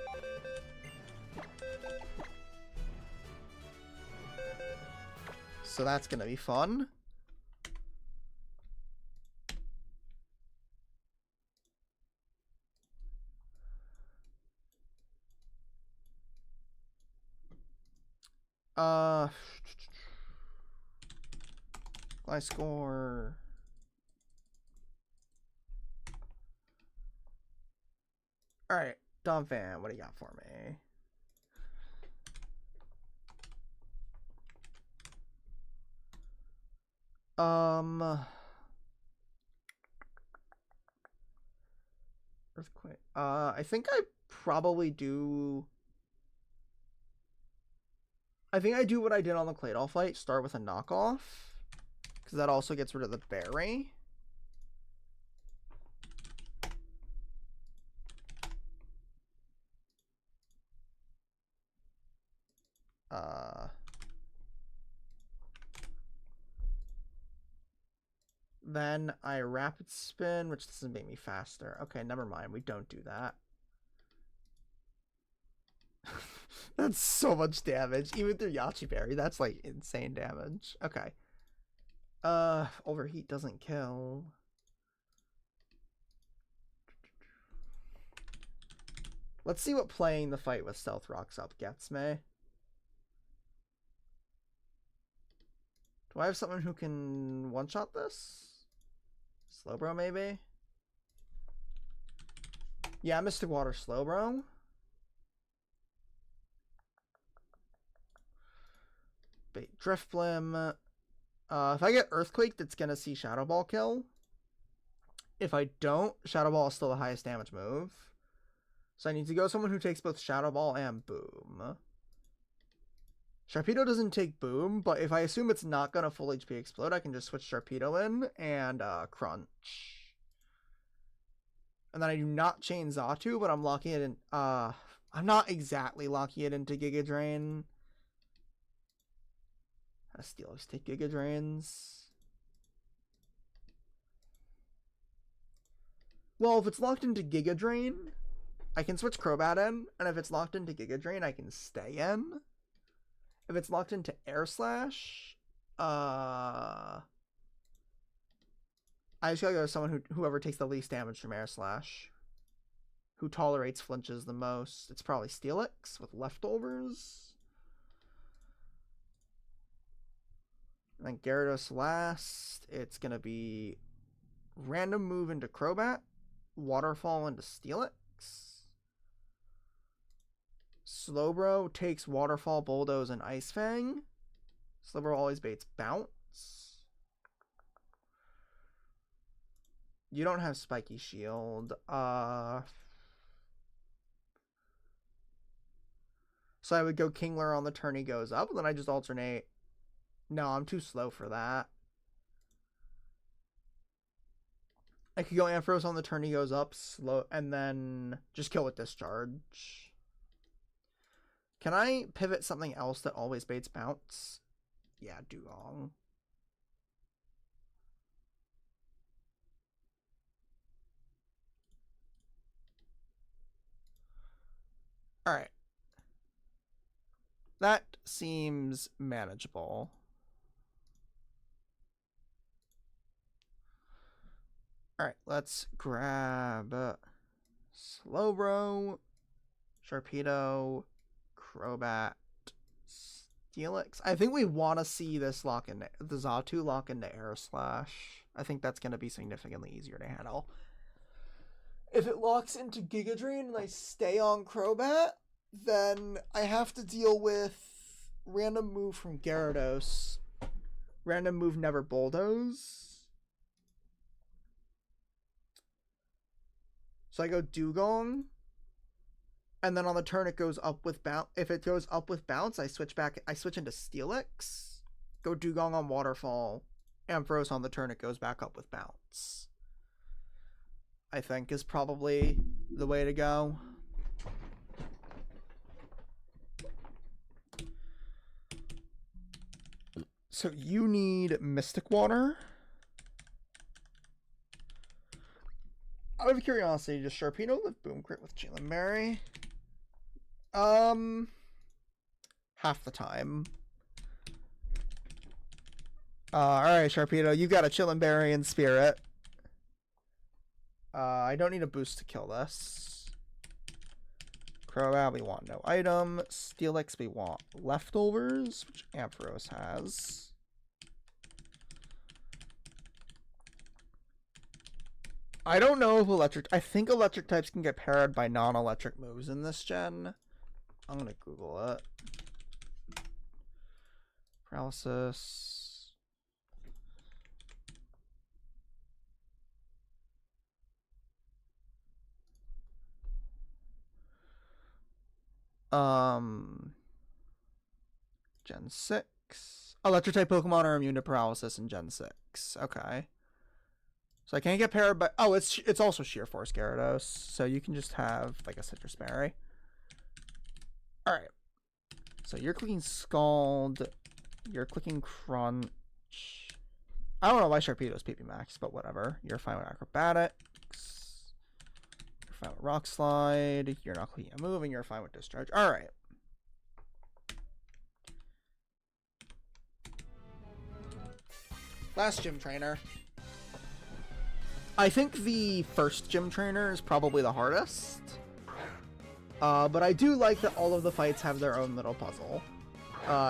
So that's gonna be fun. My score. Alright, Donphan, what do you got for me? Earthquake. I think I probably do. I think I do what I did on the Claydol fight. Start with a knockoff, because that also gets rid of the berry. Then I rapid spin, which doesn't make me faster. Okay, never mind. We don't do that. That's so much damage. Even through Yachi Berry, that's like insane damage. Okay. Overheat doesn't kill. Let's see what playing the fight with Stealth Rocks up gets me. Do I have someone who can one-shot this? Slowbro, maybe? Yeah, Mystic Water Slowbro. Bait Driftblim. If I get Earthquake, that's gonna see Shadow Ball kill. If I don't, Shadow Ball is still the highest damage move. So I need to go someone who takes both Shadow Ball and Boom. Sharpedo doesn't take Boom, but if I assume it's not gonna full HP explode, I can just switch Sharpedo in and Crunch. And then I do not chain Xatu, but I'm locking it in. I'm not exactly locking it into Giga Drain. Steelix take Giga Drains. Well, if it's locked into Giga Drain, I can switch Crobat in, and if it's locked into Giga Drain, I can stay in. If it's locked into Air Slash, I just gotta go to someone whoever takes the least damage from Air Slash. Who tolerates flinches the most. It's probably Steelix with leftovers. And then Gyarados last. It's gonna be random move into Crobat, Waterfall into Steelix. Slowbro takes Waterfall, Bulldoze, and Ice Fang. Slowbro always baits Bounce. You don't have Spiky Shield. So I would go Kingler on the turn he goes up, and then I just alternate. No, I'm too slow for that. I could go Ampharos on the turn he goes up, slow, and then just kill with Discharge. Can I pivot something else that always baits Bounce? Yeah, Dugong. Alright. That seems manageable. Alright, let's grab Slowbro, Sharpedo, Crobat, Steelix. I think we want to see this lock in the Xatu lock into Air Slash. I think that's going to be significantly easier to handle. If it locks into Giga Drain and I stay on Crobat, then I have to deal with random move from Gyarados. Random move never Bulldoze. So I go Dugong. And then on the turn it goes up with Bounce. If it goes up with Bounce, I switch into Steelix. Go Dugong on Waterfall. Ampharos on the turn it goes back up with Bounce. I think is probably the way to go. So you need Mystic Water. Out of curiosity, does Sharpedo live Boom Crit with Chillin' Berry? Half the time. Alright, Sharpedo, you've got a Chillin' Berry in Spirit. I don't need a boost to kill this. Crobat, we want no item. Steelix, we want leftovers, which Ampharos has. I don't know if electric... I think electric types can get paired by non-electric moves in this gen. I'm gonna Google it. Paralysis... Gen 6. Electric-type Pokemon are immune to paralysis in Gen 6. Okay. So I can't get paired, but oh, it's also Sheer Force Gyarados, so you can just have like a Citrus Berry. All right. So you're clicking Scald, you're clicking Crunch. I don't know why Sharpedo's PP Max, but whatever. You're fine with Acrobatics. You're fine with Rock Slide. You're not clicking a move, and you're fine with Discharge. All right. Last gym trainer. I think the first gym trainer is probably the hardest. But I do like that all of the fights have their own little puzzle.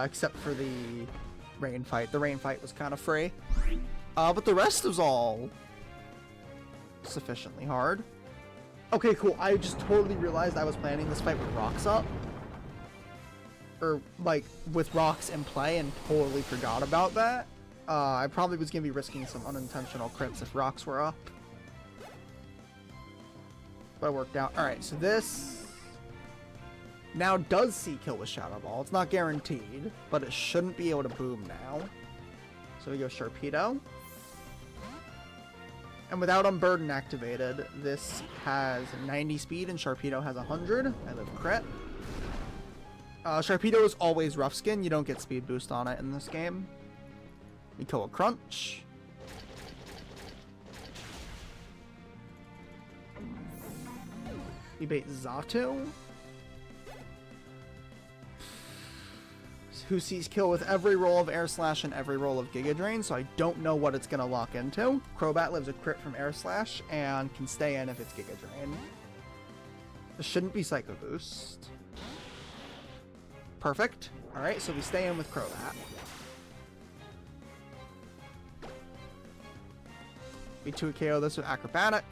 Except for the rain fight. The rain fight was kind of free. But the rest was all sufficiently hard. Okay, cool. I just totally realized I was planning this fight with rocks up. Or, like, with rocks in play and totally forgot about that. I probably was going to be risking some unintentional crits if rocks were up. But it worked out. Alright, so this now does see kill with Shadow Ball. It's not guaranteed, but it shouldn't be able to boom now. So we go Sharpedo. And without Unburden activated, this has 90 speed and Sharpedo has 100. I live crit. Sharpedo is always rough skin. You don't get speed boost on it in this game. We kill a Crunch. We bait Xatu, who sees kill with every roll of Air Slash and every roll of Giga Drain, so I don't know what it's going to lock into. Crobat lives a crit from Air Slash and can stay in if it's Giga Drain. This shouldn't be Psycho Boost. Perfect. Alright, so we stay in with Crobat. We 2-KO this with Acrobatics.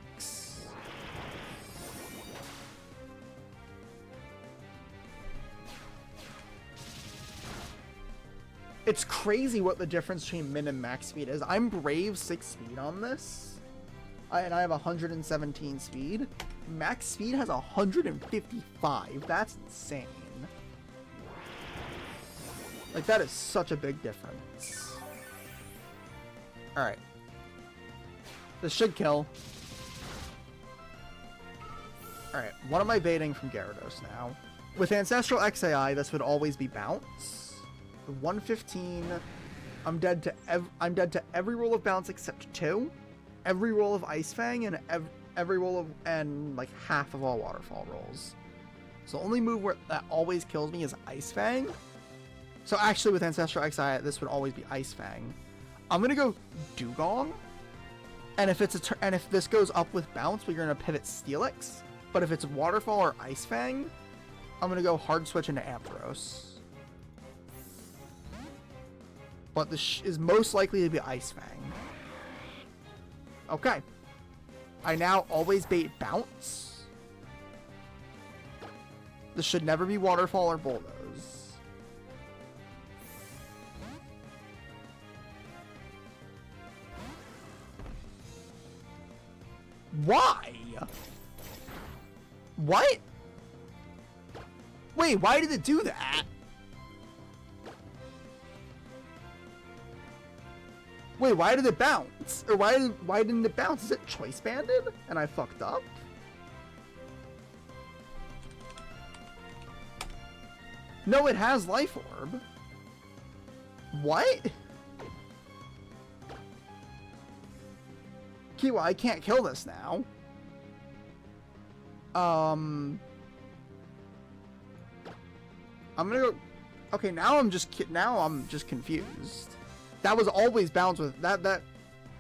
It's crazy what the difference between min and max speed is. I'm Brave 6 speed on this. And I have 117 speed. Max speed has 155. That's insane. Like, that is such a big difference. Alright. This should kill. Alright, what am I baiting from Gyarados now? With Ancestral XAI, this would always be Bounce. 115. I'm dead to every roll of Bounce except 2. Every roll of Ice Fang and every roll of like half of all Waterfall rolls. So the only move that always kills me is Ice Fang. So actually with Ancestral XI, this would always be Ice Fang. I'm gonna go Dugong. And if if this goes up with Bounce, we're gonna pivot Steelix. But if it's Waterfall or Ice Fang, I'm gonna go Hard Switch into Ampharos. But this is most likely to be Ice Fang. Okay. I now always bait Bounce. This should never be Waterfall or Bulldoze. Why? What? Wait, why did it do that? Wait, why did it bounce? Or why didn't it bounce? Is it choice banded? And I fucked up? No, it has Life Orb. What? Kiwa, I can't kill this now. I'm gonna go. Okay, now I'm just confused. That was always bounce with that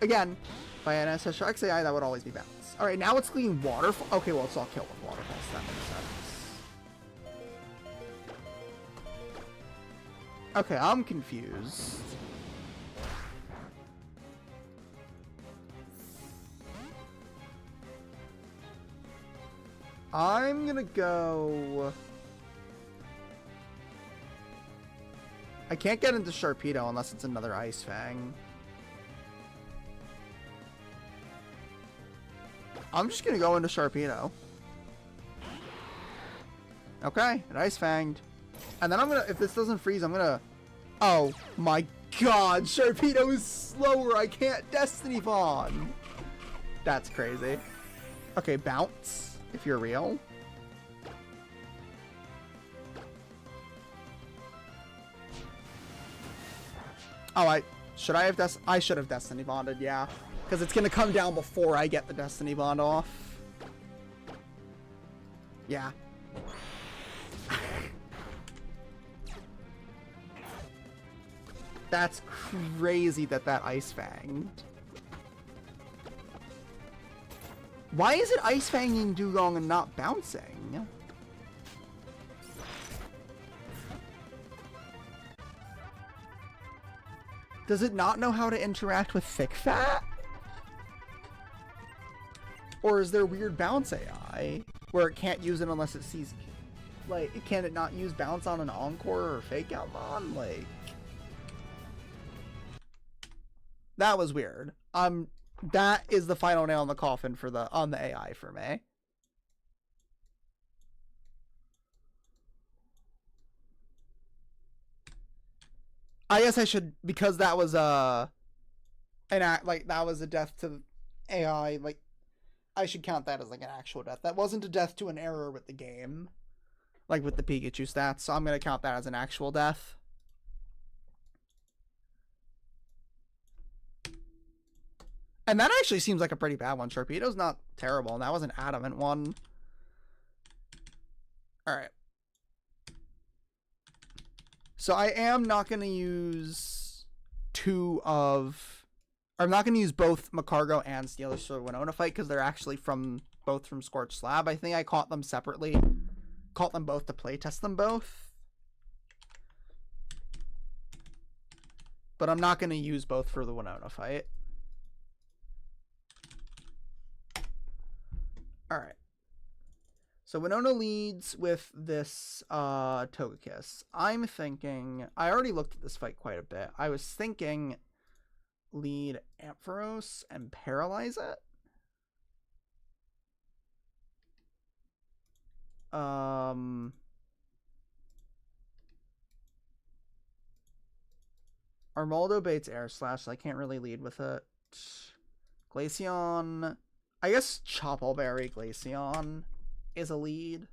again by an Ancestral XAI. That would always be bounce. All right, now it's clean Waterfall. Okay, well it's all kill with Waterfall. So that makes sense. Okay, I'm confused. I'm gonna go. I can't get into Sharpedo unless it's another Ice Fang. I'm just gonna go into Sharpedo. Okay, it Ice Fanged. And then I'm gonna, if this doesn't freeze, I'm gonna, oh my god, Sharpedo is slower. I can't Destiny Bond. That's crazy. Okay, bounce, if you're real. Oh, I should have Destiny Bonded, yeah. Because it's gonna come down before I get the Destiny Bond off. Yeah. That's crazy that Ice Fanged. Why is it Ice Fanging Dugong and not bouncing? Does it not know how to interact with Thick Fat? Or is there weird bounce AI where it can't use it unless it sees, like, can it not use bounce on an Encore or Fake Out Mon? Like, that was weird. That is the final nail in the coffin for on the AI for me. I guess I should, because that was that was a death to AI, like, I should count that as like an actual death. That wasn't a death to an error with the game, like with the Pikachu stats, so I'm gonna count that as an actual death. And that actually seems like a pretty bad one. Sharpedo's not terrible, and that was an adamant one. Alright. So I am not going to use I'm not going to use both Macargo and Steelers for the Winona fight, because they're actually both from Scorched Slab. I think I caught them separately. Caught them both to playtest them both. But I'm not going to use both for the Winona fight. Alright. So Winona leads with this Togekiss. I'm thinking, I already looked at this fight quite a bit. I was thinking lead Ampharos and paralyze it. Armaldo baits Air Slash, so I can't really lead with it. Glaceon, I guess Choppleberry Glaceon is a lead,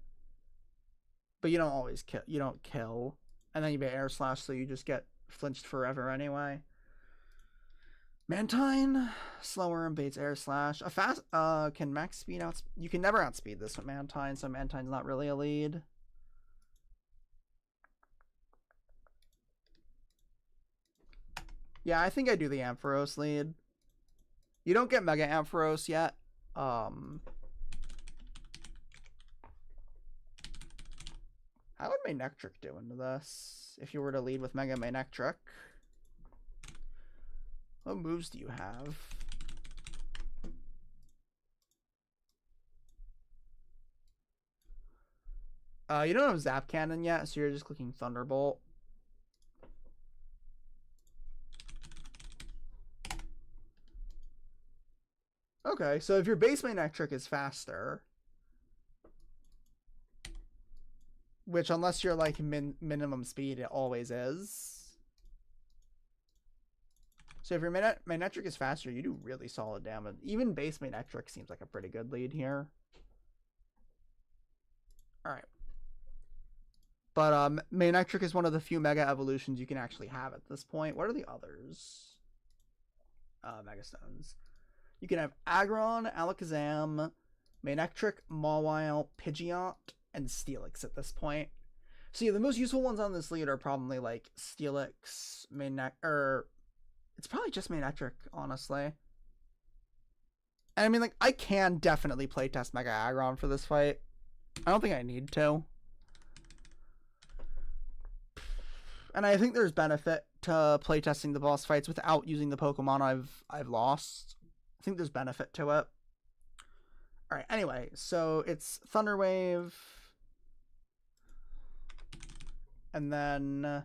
but you don't always kill. You don't kill, and then you bait Air Slash, so you just get flinched forever anyway. Mantine, slower and baits Air Slash. A fast can max speed out. You can never outspeed this with Mantine, so Mantine's not really a lead. Yeah, I think I do the Ampharos lead. You don't get Mega Ampharos yet. How would Manectric do into this if you were to lead with Mega Manectric? What moves do you have? You don't have Zap Cannon yet, so you're just clicking Thunderbolt. Okay, so if your base Manectric is faster, which unless you're like minimum speed, it always is. So if your Manectric is faster, you do really solid damage. Even base Manectric seems like a pretty good lead here. Alright. But Manectric is one of the few Mega Evolutions you can actually have at this point. What are the others? Mega Stones. You can have Aggron, Alakazam, Manectric, Mawile, Pidgeot, and Steelix at this point. So yeah, the most useful ones on this lead are probably like Steelix, it's probably just Manectric, honestly. And I mean, like, I can definitely playtest Mega Aggron for this fight. I don't think I need to. And I think there's benefit to playtesting the boss fights without using the Pokemon I've lost. I think there's benefit to it. Alright, anyway, so it's Thunder Wave. And then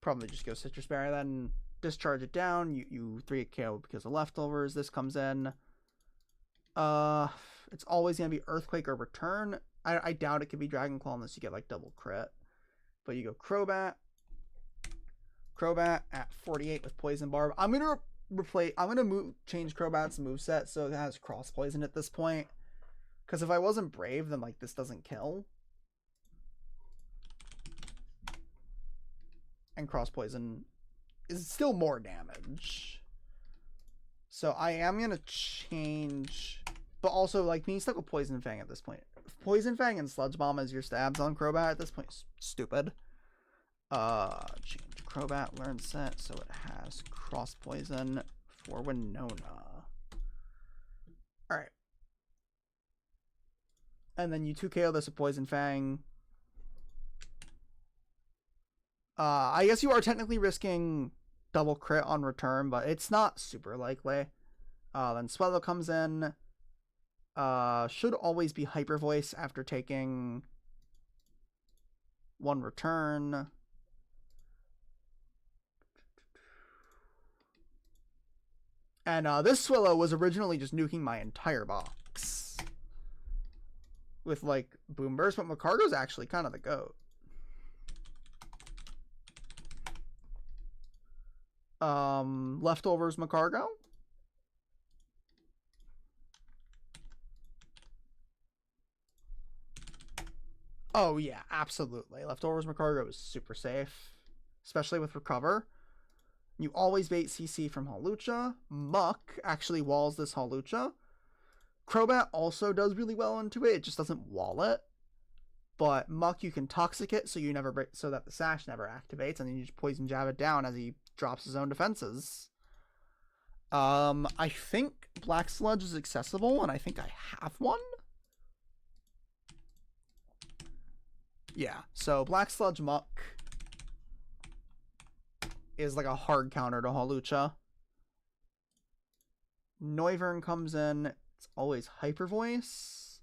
probably just go Citrus Berry, then discharge it down. You 3 KO because of leftovers. This comes in. It's always going to be Earthquake or Return. I doubt it could be Dragon Claw unless you get like double crit. But you go Crobat. Crobat at 48 with Poison Barb. I'm going to change Crobat's moveset so it has Cross Poison at this point. Because if I wasn't Brave, then like this doesn't kill. And Cross Poison is still more damage. So I am going to change... But also, like, being stuck with Poison Fang at this point. Poison Fang and Sludge Bomb as your stabs on Crobat at this point is stupid. Change Crobat learn set so it has Cross Poison for Winona. Alright. And then you 2KO this with Poison Fang. I guess you are technically risking double crit on return, but it's not super likely. Then Swellow comes in. Should always be Hyper Voice after taking one return. And this Swellow was originally just nuking my entire box with like Boom Burst, but Macargo's actually kind of the GOAT. Leftovers Macargo. Oh yeah, absolutely. Leftovers Macargo is super safe, especially with Recover. You always bait CC from Hawlucha. Muck actually walls this Hawlucha. Crobat also does really well into it. It just doesn't wall it. But Muck you can Toxic it so you never break, so that the Sash never activates, and then you just Poison Jab it down as he drops his own defenses. I think Black Sludge is accessible, and I think I have one. Yeah, so Black Sludge Muck is like a hard counter to Hawlucha. Noivern comes in. It's always Hyper Voice.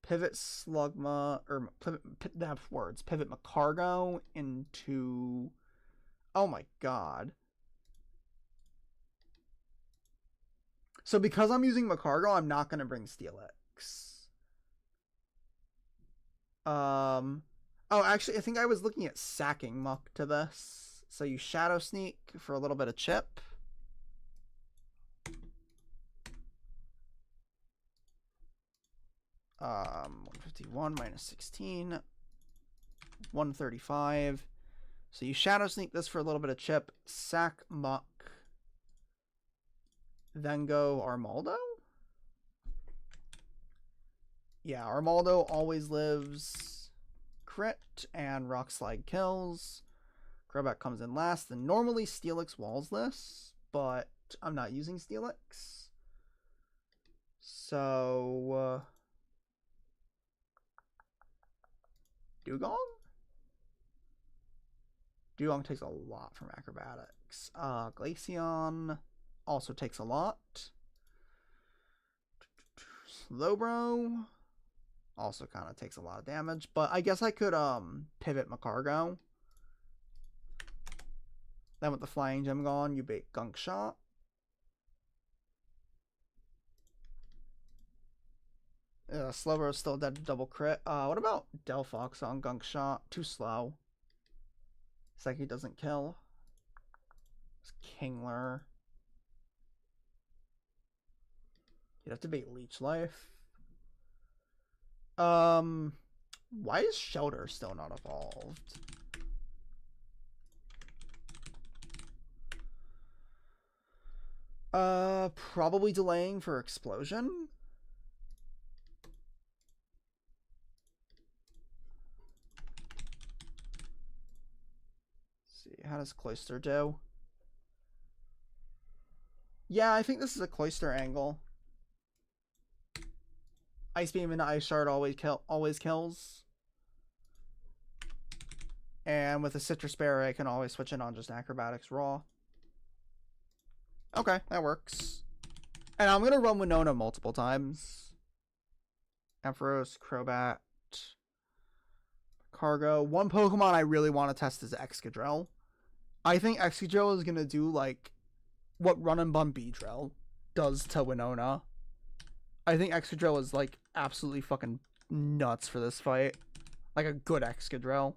Pivot Slugma, or Pivot Macargo into... Oh my god. So because I'm using Macargo, I'm not going to bring Steelix. Oh, actually, I think I was looking at sacking Muck to this. So you Shadow Sneak for a little bit of chip. Um, 151 minus 16. 135. So you Shadow Sneak this for a little bit of chip. Sack Muck. Then go Armaldo? Yeah, Armaldo always lives crit and Rock Slide kills. Crobat comes in last. Then normally Steelix walls this, but I'm not using Steelix. So... Dugong? Dugong takes a lot from Acrobatics. Glaceon also takes a lot. Slowbro also kind of takes a lot of damage, but I guess I could pivot Macargo. Then with the Flying Gem gone, you bait Gunk Shot. Slowbro's still dead to double crit. What about Delphox on Gunk Shot? Too slow. Psyche doesn't kill. It's Kingler. You'd have to bait Leech Life. Why is Shelter still not evolved? Probably delaying for Explosion. Let's see, how does Cloyster do? Yeah, I think this is a Cloyster angle. Ice Beam and Ice Shard always kills. And with a Citrus Berry, I can always switch in on just Acrobatics raw. Okay, that works. And I'm going to run Winona multiple times. Ampharos, Crobat, Cargo. One Pokemon I really want to test is Excadrill. I think Excadrill is going to do like what Run and Bun Beedrill does to Winona. I think Excadrill is like absolutely fucking nuts for this fight. Like a good Excadrill.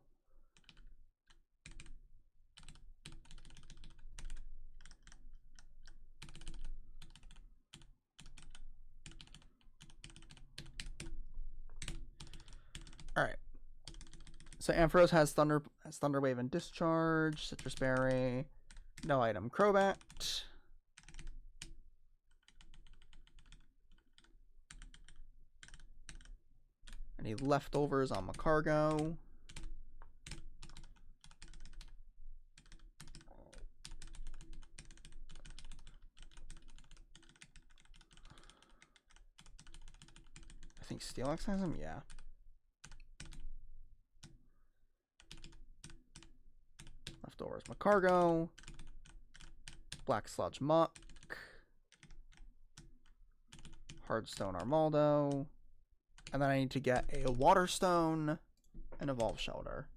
Alright. So Ampharos has Thunder Wave and Discharge, Citrus Berry, no item Crobat. Any leftovers on Macargo. I think Steelix has him, yeah. Leftovers Macargo. Black Sludge Muck. Hardstone Armaldo. And then I need to get a Water Stone and Evolve Shelter.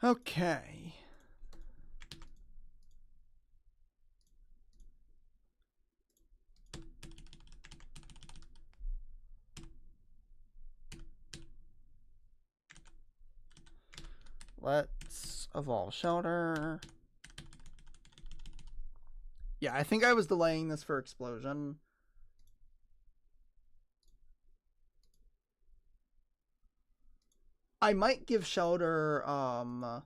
Okay. Let's Evolve Shelter. Yeah, I think I was delaying this for Explosion. I might give Shelter, I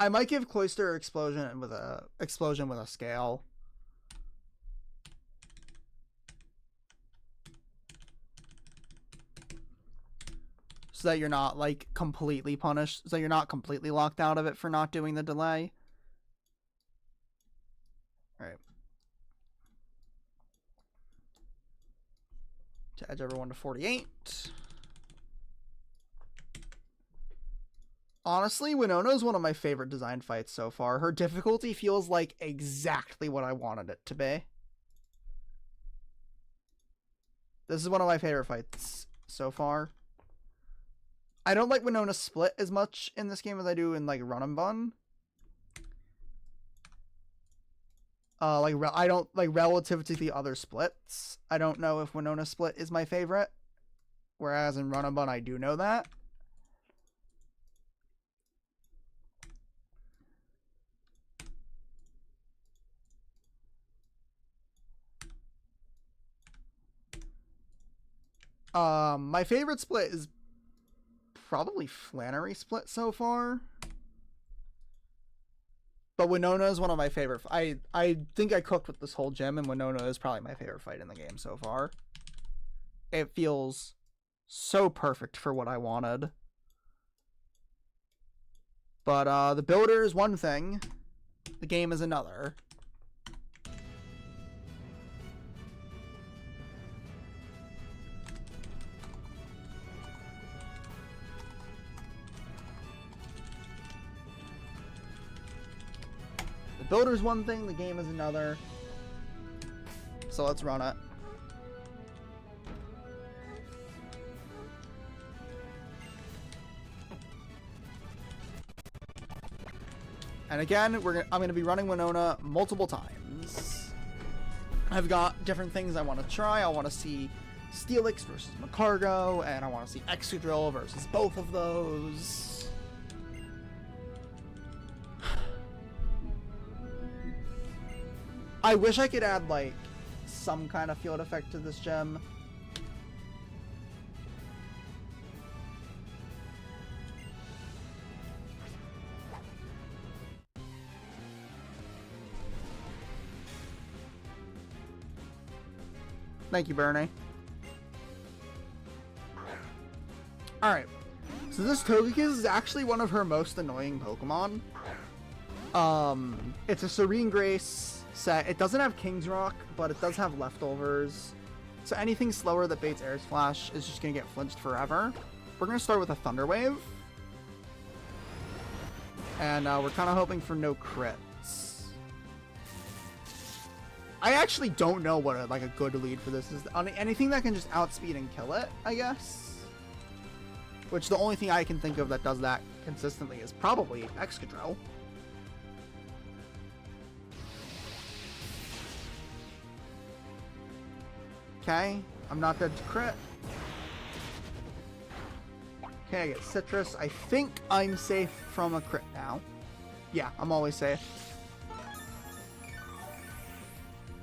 might give Cloyster Explosion with a Scale. So that you're not, like, completely punished. So you're not completely locked out of it for not doing the delay. Alright. To edge everyone to 48. Honestly, Winona is one of my favorite design fights so far. Her difficulty feels like exactly what I wanted it to be. This is one of my favorite fights so far. I don't like Winona Split as much in this game as I do in, like, Run and Bun. I don't, like, relative to the other splits, I don't know if Winona Split is my favorite. Whereas in Run and Bun, I do know that. My favorite split is probably Flannery Split so far. But Winona is one of my favorite. I think I cooked with this whole gym, and Winona is probably my favorite fight in the game so far. It feels so perfect for what I wanted. But the builder is one thing. The game is another. Builder's one thing, the game is another. So let's run it. And again, I'm gonna be running Winona multiple times. I've got different things I want to try. I want to see Steelix versus Macargo, and I want to see Excadrill versus both of those. I wish I could add, like, some kind of field effect to this gem. Thank you, Bernie. Alright. So this Togekiss is actually one of her most annoying Pokemon. It's a Serene Grace set. It doesn't have King's Rock, but it does have leftovers. So anything slower that baits Air's Flash is just going to get flinched forever. We're going to start with a Thunder Wave. And we're kind of hoping for no crits. I actually don't know what a good lead for this is. Anything that can just outspeed and kill it, I guess. Which the only thing I can think of that does that consistently is probably Excadrill. Okay, I'm not dead to crit. Okay, I get Citrus. I think I'm safe from a crit now. Yeah, I'm always safe.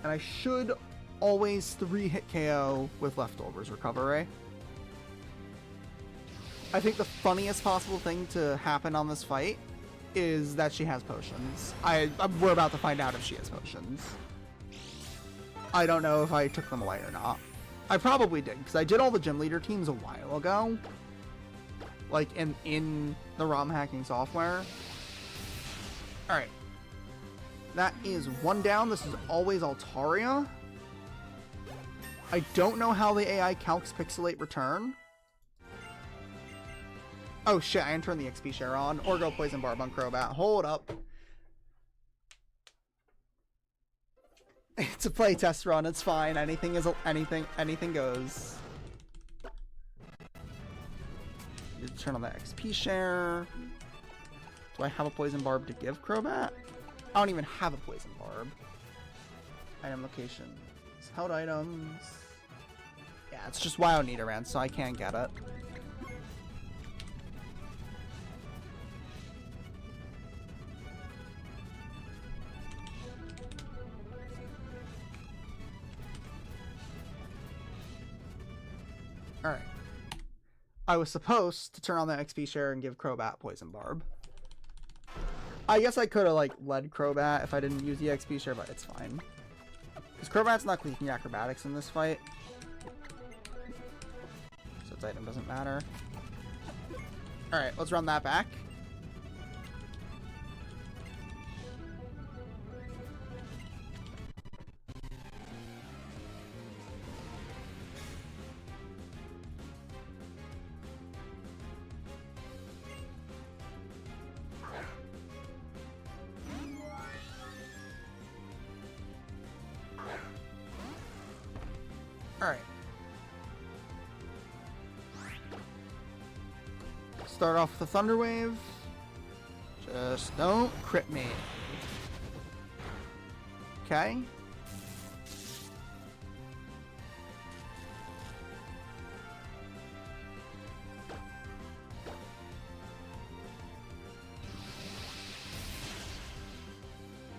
And I should always 3-hit KO with Leftovers Recovery. I think the funniest possible thing to happen on this fight is that she has potions. We're about to find out if she has potions. I don't know if I took them away or not. I probably did, because I did all the gym leader teams a while ago. Like, in the ROM hacking software. Alright. That is one down. This is always Altaria. I don't know how the AI calcs Pixelate Return. Oh shit, I didn't turn the XP share on. Or go Poison Barb on Crobat. Hold up. It's a playtest run, it's fine. Anything goes. Turn on the XP share. Do I have a Poison Barb to give Crobat? I don't even have a Poison Barb. Item locations. Held items. Yeah, it's just Wild Nidoran, so I can't get it. Alright. I was supposed to turn on the XP share and give Crobat Poison Barb. I guess I could have, like, led Crobat if I didn't use the XP share, but it's fine. Because Crobat's not clicking acrobatics in this fight. So its item doesn't matter. Alright, let's run that back. Alright. Start off with a Thunder Wave. Just don't crit me. Okay.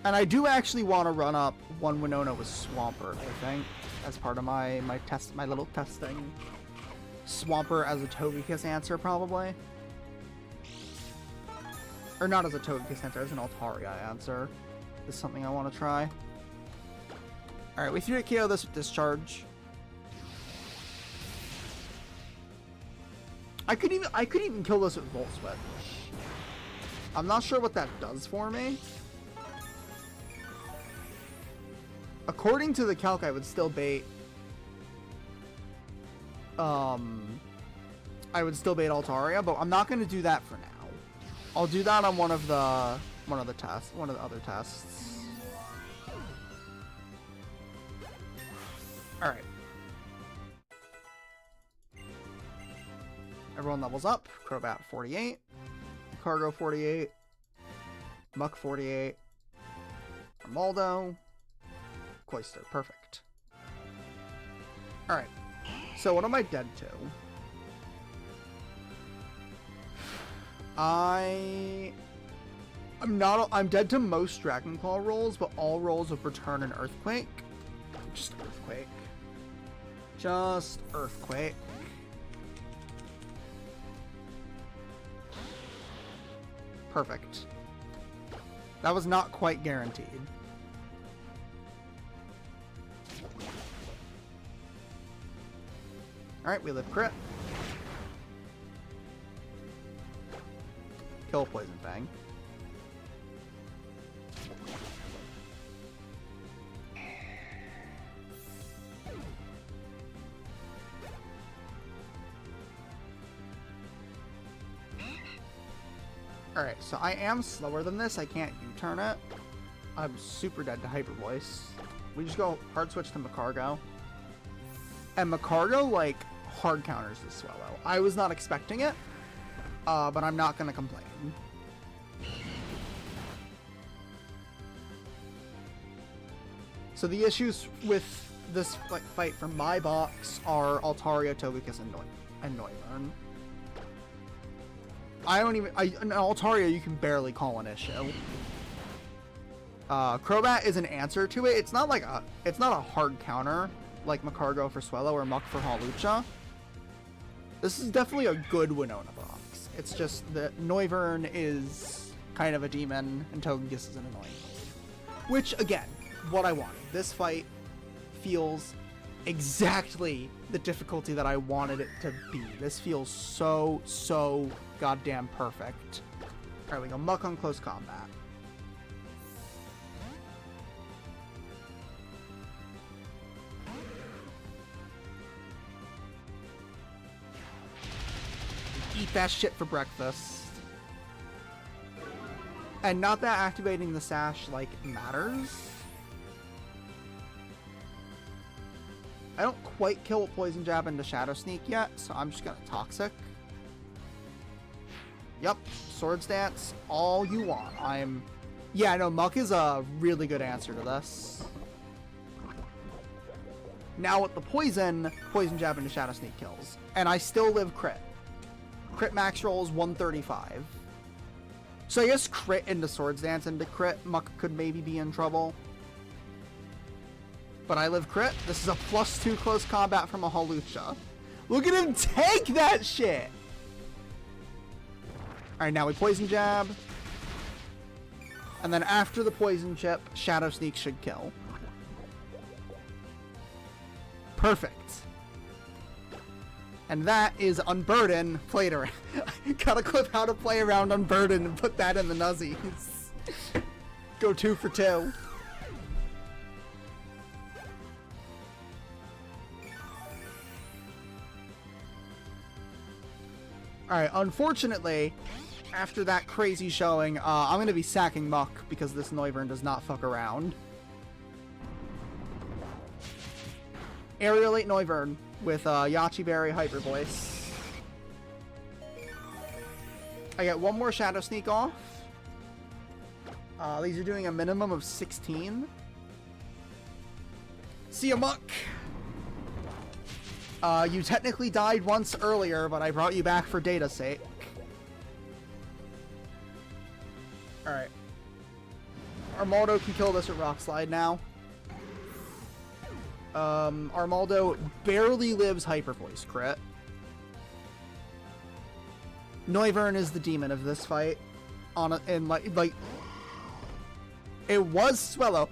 And I do actually want to run up one Winona with Swampert, I think, as part of my little testing. Swampert as a Togekiss answer, probably. Or not as a Togekiss answer, as an Altaria answer. Is something I want to try. Alright, we 3 KO this with Discharge. I could even kill this with Volt Switch. I'm not sure what that does for me. According to the calc, I would still bait. I would still bait Altaria, but I'm not going to do that for now. I'll do that on one of the other tests. All right. Everyone levels up. Crobat 48, Cargo 48, Muck 48, Armaldo. Cloyster, perfect. Alright, so what am I dead to? I'm dead to most Dragon Claw rolls, but all rolls of Return and Earthquake. Just Earthquake. Just Earthquake. Perfect. That was not quite guaranteed. Alright, we live crit. Kill Poison Fang. Alright, so I am slower than this. I can't U-turn it. I'm super dead to Hyper Voice. We just go hard switch to Macargo. And Macargo, like, hard counters the Swellow. I was not expecting it, but I'm not going to complain. So the issues with this fight from my box are Altaria, Togekiss, and Noivern. I don't even... an Altaria you can barely call an issue. Crobat is an answer to it. It's not like a... It's not a hard counter like Macargo for Swellow or Muck for Hawlucha. This is definitely a good Winona box. It's just that Noivern is kind of a demon and Togekiss is an annoying. Which, again, what I wanted. This fight feels exactly the difficulty that I wanted it to be. This feels so goddamn perfect. Alright, we go Muck on close combat. Eat that shit for breakfast. And not that activating the sash, like, matters. I don't quite kill a Poison Jab into Shadow Sneak yet, so I'm just gonna Toxic. Yep, Swords Dance, all you want. Yeah, no, Muck is a really good answer to this. Now with the Poison Jab into Shadow Sneak kills. And I still live crit. Crit max roll is 135. So I guess crit into Swords Dance into crit, Muck could maybe be in trouble. But I live crit. This is a +2 close combat from a Hawlucha. Look at him take that shit! Alright, now we Poison Jab. And then after the Poison Chip, Shadow Sneak should kill. Perfect. And that is Unburden played around. Gotta clip how to play around Unburden and put that in the Nuzzies. Go 2 for 2. Alright, unfortunately, after that crazy showing, I'm going to be sacking Muck because this Noivern does not fuck around. Aerialate Noivern with Yachi Berry Hyper Voice. I get one more Shadow Sneak off. These are doing a minimum of 16. See ya, Muck! You technically died once earlier, but I brought you back for data's sake. Alright. Armaldo can kill this with Rock Slide now. Armaldo barely lives Hyper Voice crit. Noivern is the demon of this fight. It was Swellow.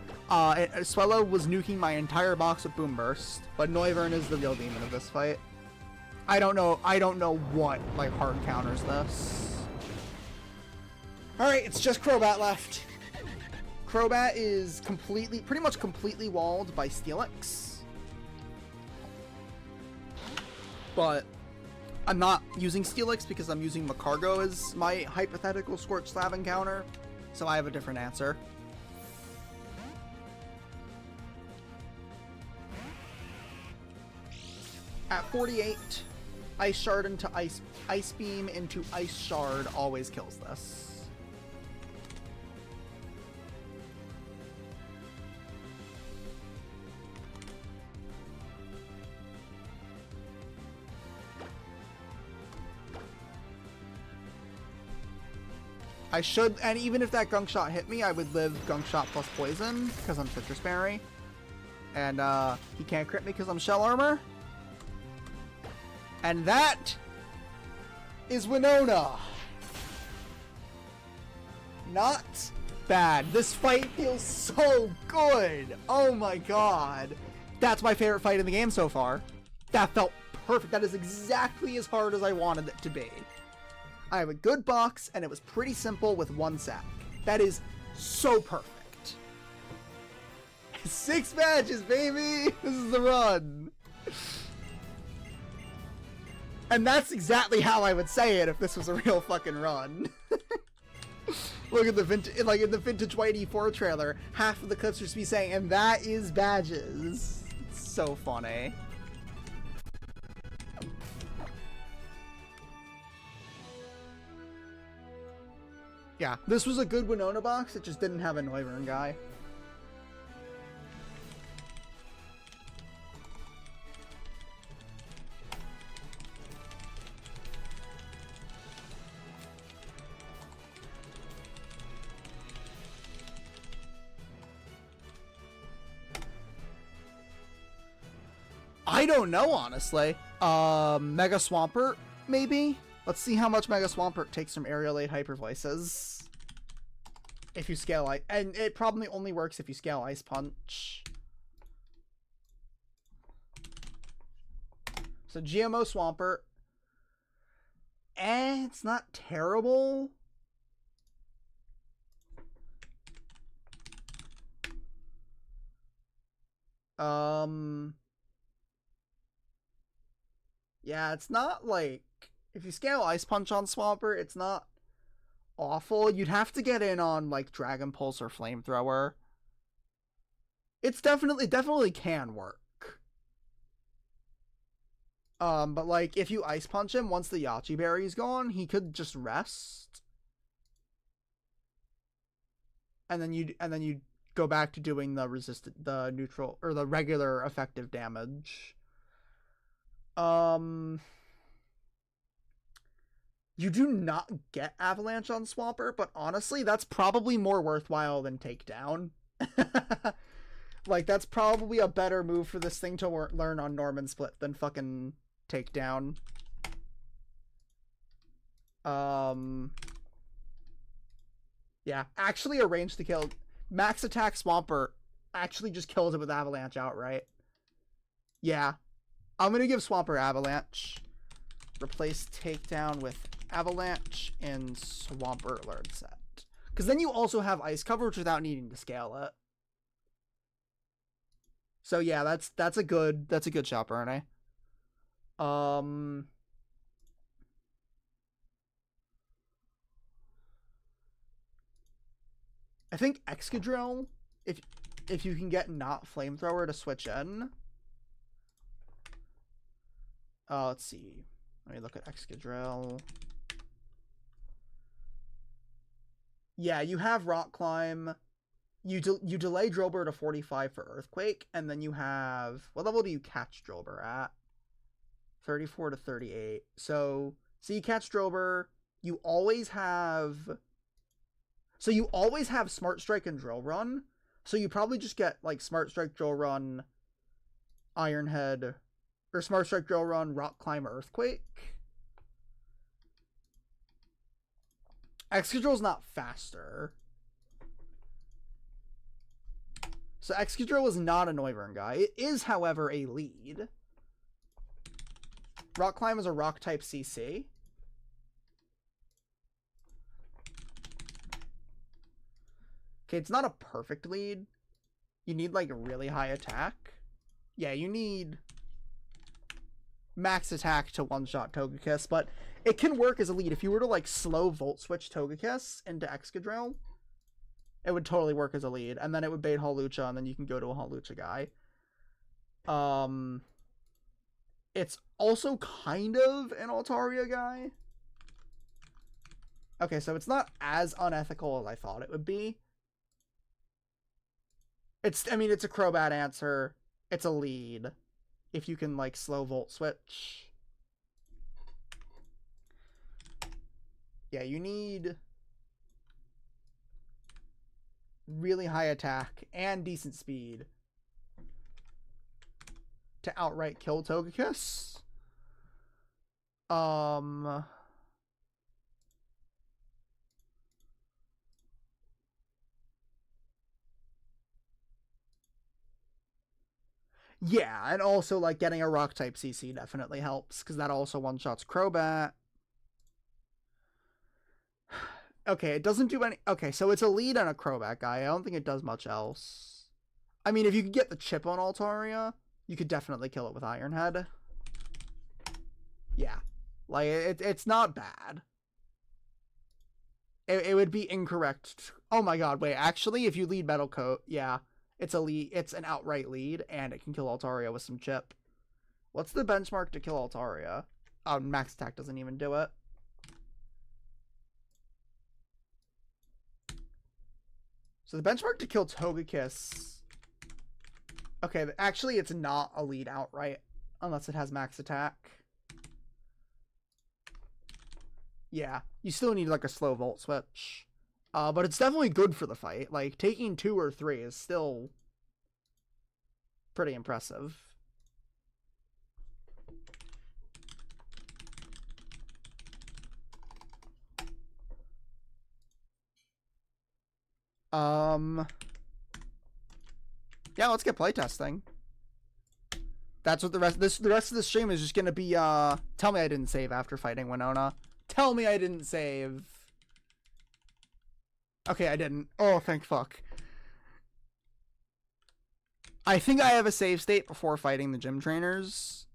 Swellow was nuking my entire box with Boom Burst, but Noivern is the real demon of this fight. I don't know what, like, hard counters this. Alright, it's just Crobat left. Crobat is pretty much completely walled by Steelix. But I'm not using Steelix because I'm using Macargo as my hypothetical Scorch Slab encounter, so I have a different answer. At 48, Ice Shard into Ice Beam into Ice Shard always kills this. I should, and even if that Gunk Shot hit me, I would live Gunk Shot plus Poison, because I'm Citrus Berry. And, he can't crit me because I'm Shell Armor. And that is Winona. Not bad. This fight feels so good. Oh my god. That's my favorite fight in the game so far. That felt perfect. That is exactly as hard as I wanted it to be. I have a good box, and it was pretty simple with one sack. That is so perfect. 6 matches, baby! This is the run. And that's exactly how I would say it if this was a real fucking run. Look at the vintage, like in the vintage Whitey 4 trailer, half of the clips are just me saying, and that is badges. It's so funny. Yeah, this was a good Winona box, it just didn't have a Noivern guy. I don't know, honestly. Mega Swampert, maybe? Let's see how much Mega Swampert takes from Aerial 8 Hyper Voices. If you scale Ice... And it probably only works if you scale Ice Punch. So GMO Swampert. It's not terrible. Yeah, it's not like... If you scale Ice Punch on Swampert, it's not awful. You'd have to get in on, like, Dragon Pulse or Flamethrower. It's definitely can work. But, like, if you Ice Punch him, once the Yachi Berry's gone, he could just rest. And then you go back to doing the neutral, or the regular effective damage. You do not get Avalanche on Swampert, but honestly, that's probably more worthwhile than Takedown. Like, that's probably a better move for this thing to learn on Norman Split than fucking Takedown. Yeah, actually arrange to kill. Max attack Swampert actually just kills it with Avalanche outright. Yeah. I'm going to give Swampert Avalanche. Replace Takedown with Avalanche in Swampert Learn Set. Because then you also have Ice Coverage without needing to scale it. So yeah, that's a good shot, Bernie. I think Excadrill, if you can get not Flamethrower to switch in. Let's see. Let me look at Excadrill. Yeah, you have Rock Climb. You delay Drillbur to 45 for Earthquake, and then you have... What level do you catch Drillbur at? 34 to 38. So you catch Drillbur. You always have... So you always have Smart Strike and Drill Run. So you probably just get, like, Smart Strike, Drill Run, Iron Head... Or Smart Strike, Drill Run, Rock Climb, Earthquake. Excadrill's not faster. So Excadrill is not a Noivern guy. It is, however, a lead. Rock Climb is a Rock-type CC. Okay, it's not a perfect lead. You need, like, a really high attack. Yeah, you need... max attack to one-shot Togekiss, but it can work as a lead. If you were to, like, slow Volt Switch Togekiss into Excadrill, it would totally work as a lead, and then it would bait Hawlucha, and then you can go to a Hawlucha guy. It's also kind of an Altaria guy. Okay, so it's not as unethical as I thought it would be. I mean, it's a Crobat answer. It's a lead. If you can, like, slow Volt Switch. Yeah, you need really high attack and decent speed to outright kill Togekiss. Yeah, and also, like, getting a Rock-type CC definitely helps, because that also one-shots Crobat. Okay, it doesn't do any... Okay, so it's a lead and a Crobat guy. I don't think it does much else. I mean, if you could get the chip on Altaria, you could definitely kill it with Iron Head. Yeah. Like, it's not bad. It would be incorrect. Oh my god, wait, actually, if you lead Metal Coat, yeah. It's a lead. It's an outright lead, and it can kill Altaria with some chip. What's the benchmark to kill Altaria? Oh, max attack doesn't even do it. So the benchmark to kill Togekiss... Okay, actually, it's not a lead outright, unless it has max attack. Yeah, you still need like a slow volt switch. But it's definitely good for the fight. Like, taking 2 or 3 is still pretty impressive. Yeah, let's get playtesting. That's what the rest of the stream is just gonna be. Tell me I didn't save after fighting Winona. Tell me I didn't save. Okay, I didn't. Oh, thank fuck. I think I have a save state before fighting the gym trainers.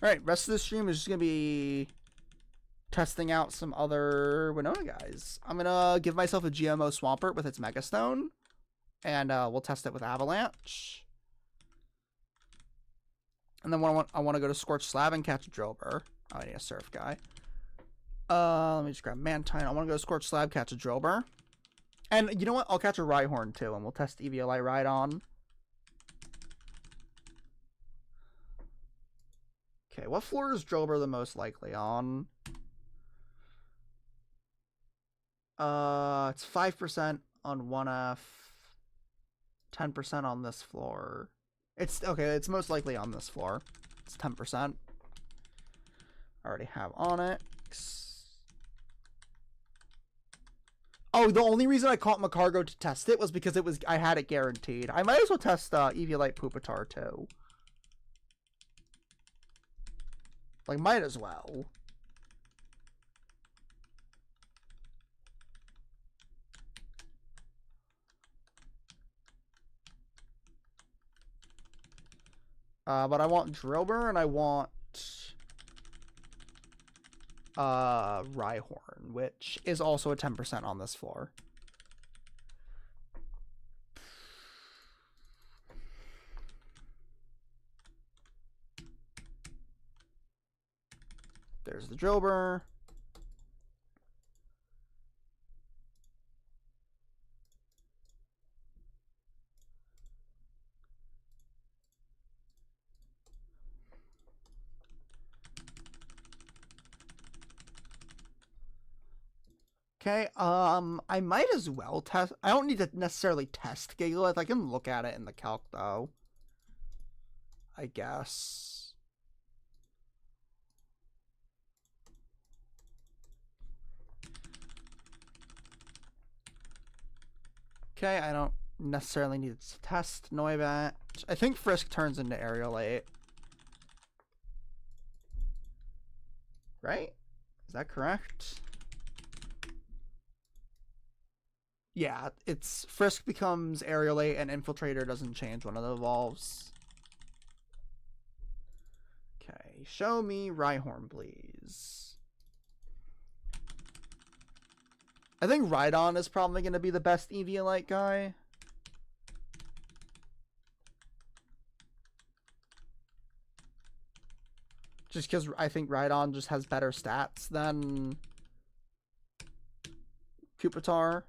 Alright, rest of the stream is just gonna be testing out some other Winona guys. I'm gonna give myself a GMO Swampert with its Mega Stone. And we'll test it with Avalanche. And then I want to go to Scorched Slab and catch a Drillbur. Oh, I need a Surf guy. Let me just grab Mantine. I want to go to Scorched Slab, catch a Drillbur. And you know what? I'll catch a Rhyhorn too, and we'll test Eviolite Rhydon. Okay, what floor is Drillbur the most likely on? It's 5% on 1F. 10% on this floor. It's okay, it's most likely on this floor. It's 10%. I already have Onyx. Oh, the only reason I caught Macargo to test it was because I had it guaranteed. I might as well test Eviolite Pupitar too. Like, might as well. But I want Drillbur and I want Rhyhorn, which is also a 10% on this floor. There's the Drillbur. Okay, I might as well test. I don't need to necessarily test Gigalith. I can look at it in the calc, though. I guess. Okay, I don't necessarily need to test Noibat. I think Frisk turns into Aerialate. Right? Is that correct? Yeah, it's Frisk becomes Aerialate and Infiltrator doesn't change when it evolves. Okay, show me Rhyhorn, please. I think Rhydon is probably going to be the best Eviolite guy. Just because I think Rhydon just has better stats than Pupitar.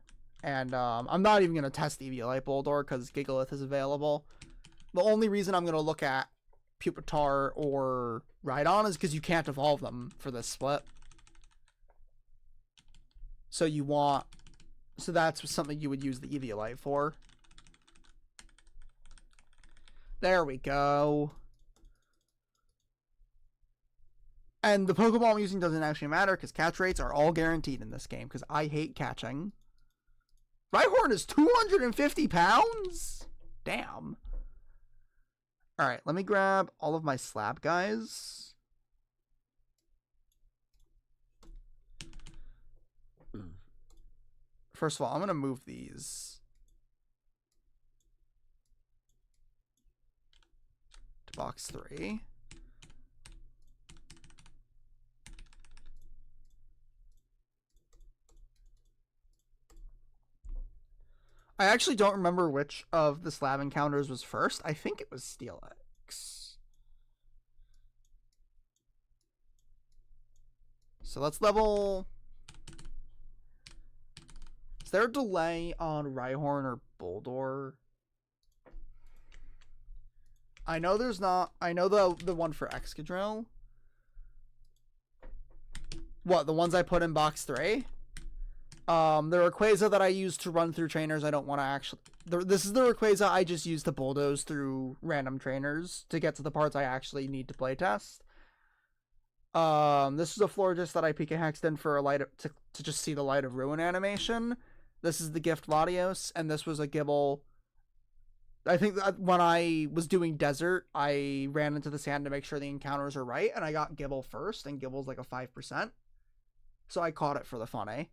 And I'm not even going to test Eviolite Boldore because Gigalith is available. The only reason I'm going to look at Pupitar or Rhydon is because you can't evolve them for this split. So that's something you would use the Eviolite for. There we go. And the Pokeball I'm using doesn't actually matter because catch rates are all guaranteed in this game because I hate catching. Rhyhorn is 250 pounds? Damn. Alright, let me grab all of my slab guys. First of all, I'm going to move these to box 3. I actually don't remember which of the slab encounters was first. I think it was Steelix. So let's level... Is there a delay on Rhyhorn or Boldor? I know there's not. I know the one for Excadrill. What, the ones I put in box 3? The Rayquaza that I use to run through trainers I don't want to actually... This is the Rayquaza I just use to bulldoze through random trainers to get to the parts I actually need to playtest. This is a Florges that I Pika Hexed in for a light of, to just see the Light of Ruin animation. This is the Gift Latios, and this was a Gible. I think that when I was doing Desert, I ran into the sand to make sure the encounters are right, and I got Gible first, and Gible's like a 5%. So I caught it for the fun, eh?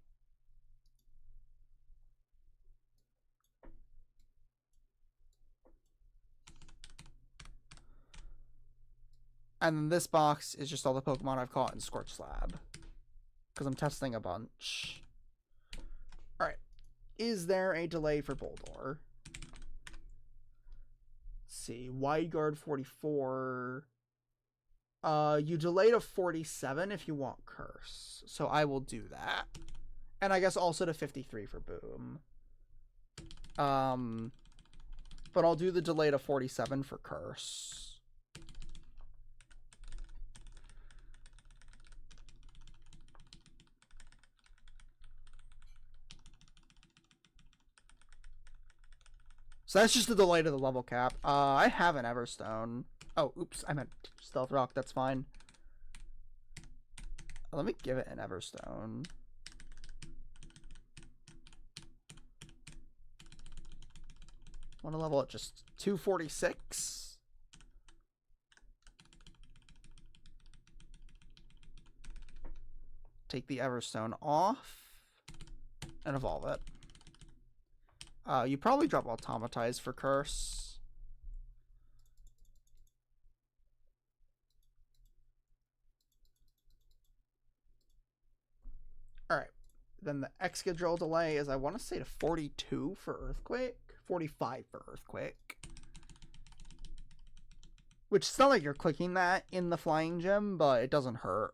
And then this box is just all the Pokemon I've caught in Scorch Slab. Because I'm testing a bunch. Alright. Is there a delay for Boldor? Let's see. Wide Guard 44. You delay to 47 if you want Curse. So I will do that. And I guess also to 53 for Boom. But I'll do the delay to 47 for Curse. So that's just the delay to the level cap. I have an Everstone. Oh, oops, I meant Stealth Rock, that's fine. Let me give it an Everstone. Want to level it just 246. Take the Everstone off and evolve it. You probably drop Automatize for Curse. Alright. Then the Excadrill delay is, I want to say, to 42 for Earthquake. 45 for Earthquake. Which, it's not like you're clicking that in the Flying Gym, but it doesn't hurt.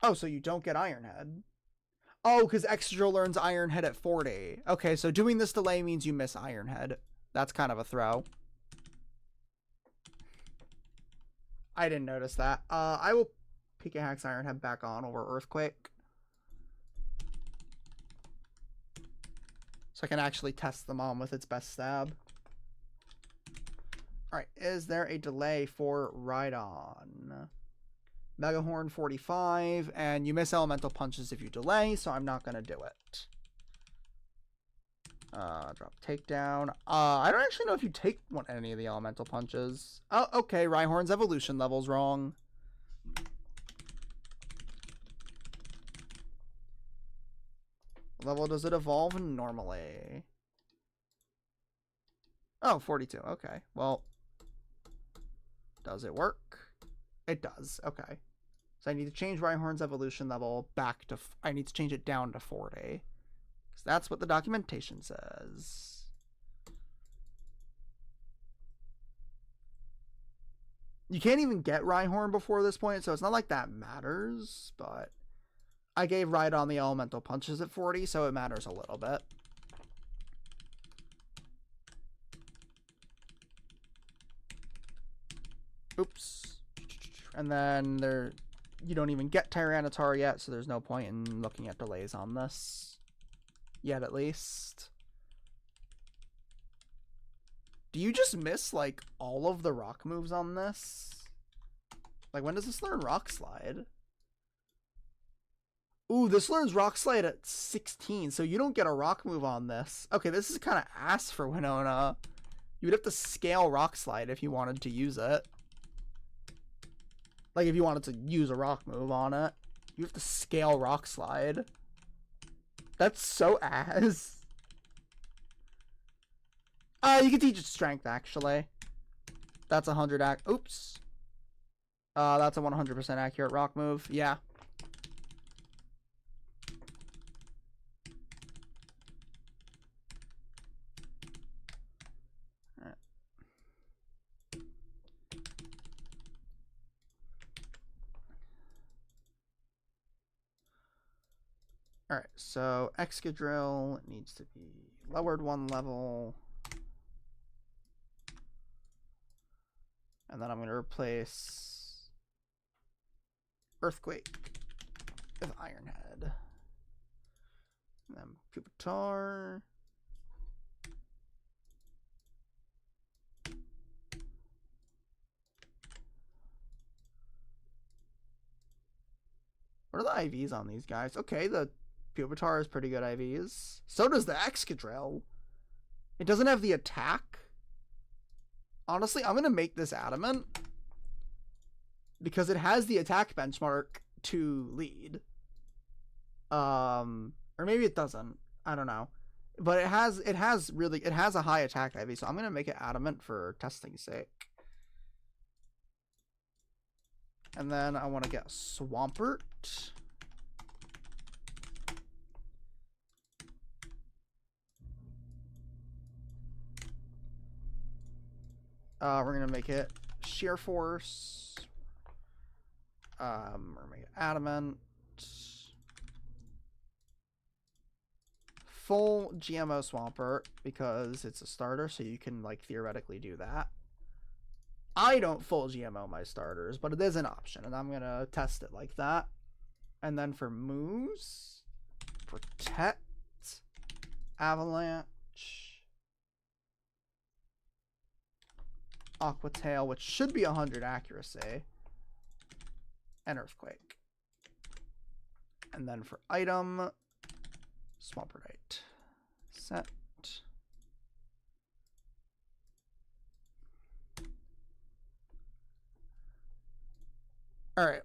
Oh, so you don't get Iron Head. Oh, because Excadrill learns Iron Head at 40. Okay, so doing this delay means you miss Iron Head. That's kind of a throw. I didn't notice that. I will Pika Hex Iron Head back on over Earthquake. So I can actually test the Mom with its best stab. Alright, is there a delay for Rhydon? Megahorn 45, and you miss Elemental Punches if you delay, so I'm not going to do it. Drop Takedown. I don't actually know if you take any of the Elemental Punches. Oh, okay, Rhyhorn's evolution level's wrong. What level does it evolve normally? Oh, 42, okay. Well, does it work? It does, okay. So I need to change Rhyhorn's evolution level back to... I need to change it down to 40. Because that's what the documentation says. You can't even get Rhyhorn before this point, so it's not like that matters. But I gave Rhydon the elemental punches at 40, so it matters a little bit. Oops. And then there... You don't even get Tyranitar yet, so there's no point in looking at delays on this. Yet, at least. Do you just miss, like, all of the rock moves on this? Like, when does this learn Rock Slide? Ooh, this learns Rock Slide at 16, so you don't get a rock move on this. Okay, this is kind of ass for Winona. You would have to scale Rock Slide if you wanted to use it. Like, if you wanted to use a rock move on it, you have to scale Rock Slide. That's so ass. You can teach it Strength, actually. That's 100 Oops. That's a 100% accurate rock move. Yeah. Alright, so Excadrill needs to be lowered 1 level. And then I'm going to replace Earthquake with Ironhead. And then Pupitar. What are the IVs on these guys? Okay, the Pupitar has pretty good IVs. So does the Excadrill. It doesn't have the attack. Honestly, I'm going to make this adamant because it has the attack benchmark to lead. Or maybe it doesn't. I don't know. But it has a high attack IV, so I'm going to make it adamant for testing's sake. And then I want to get Swampert. We're going to make it Sheer Force. We're going to make it Adamant. Full GMO Swampert, because it's a starter, so you can, like, theoretically do that. I don't full GMO my starters, but it is an option, and I'm going to test it like that. And then for moves, Protect, Avalanche, Aqua Tail, which should be 100 accuracy, and Earthquake. And then for item, Swampert. Set. All right.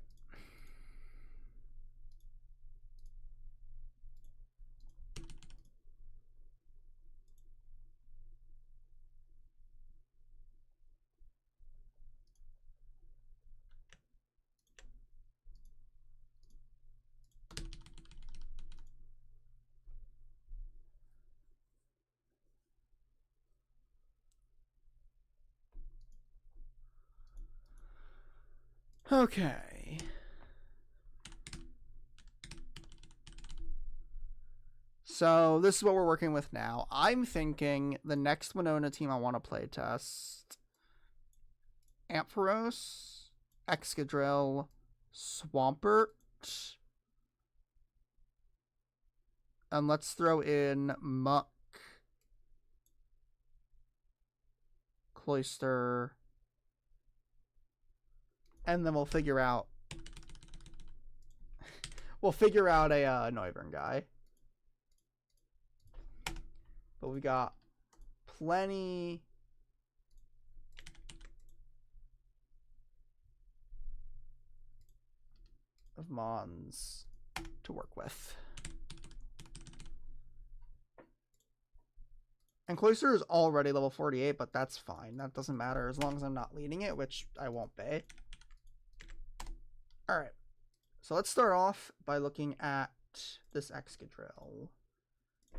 Okay. So this is what we're working with now. I'm thinking the next Winona team I want to play test: Ampharos, Excadrill, Swampert, and let's throw in Muck, Cloyster, and then we'll figure out a Noivern guy. But we got plenty of Mons to work with. And Cloyster is already level 48, but that's fine. That doesn't matter as long as I'm not leading it, which I won't be. Alright, so let's start off by looking at this Excadrill.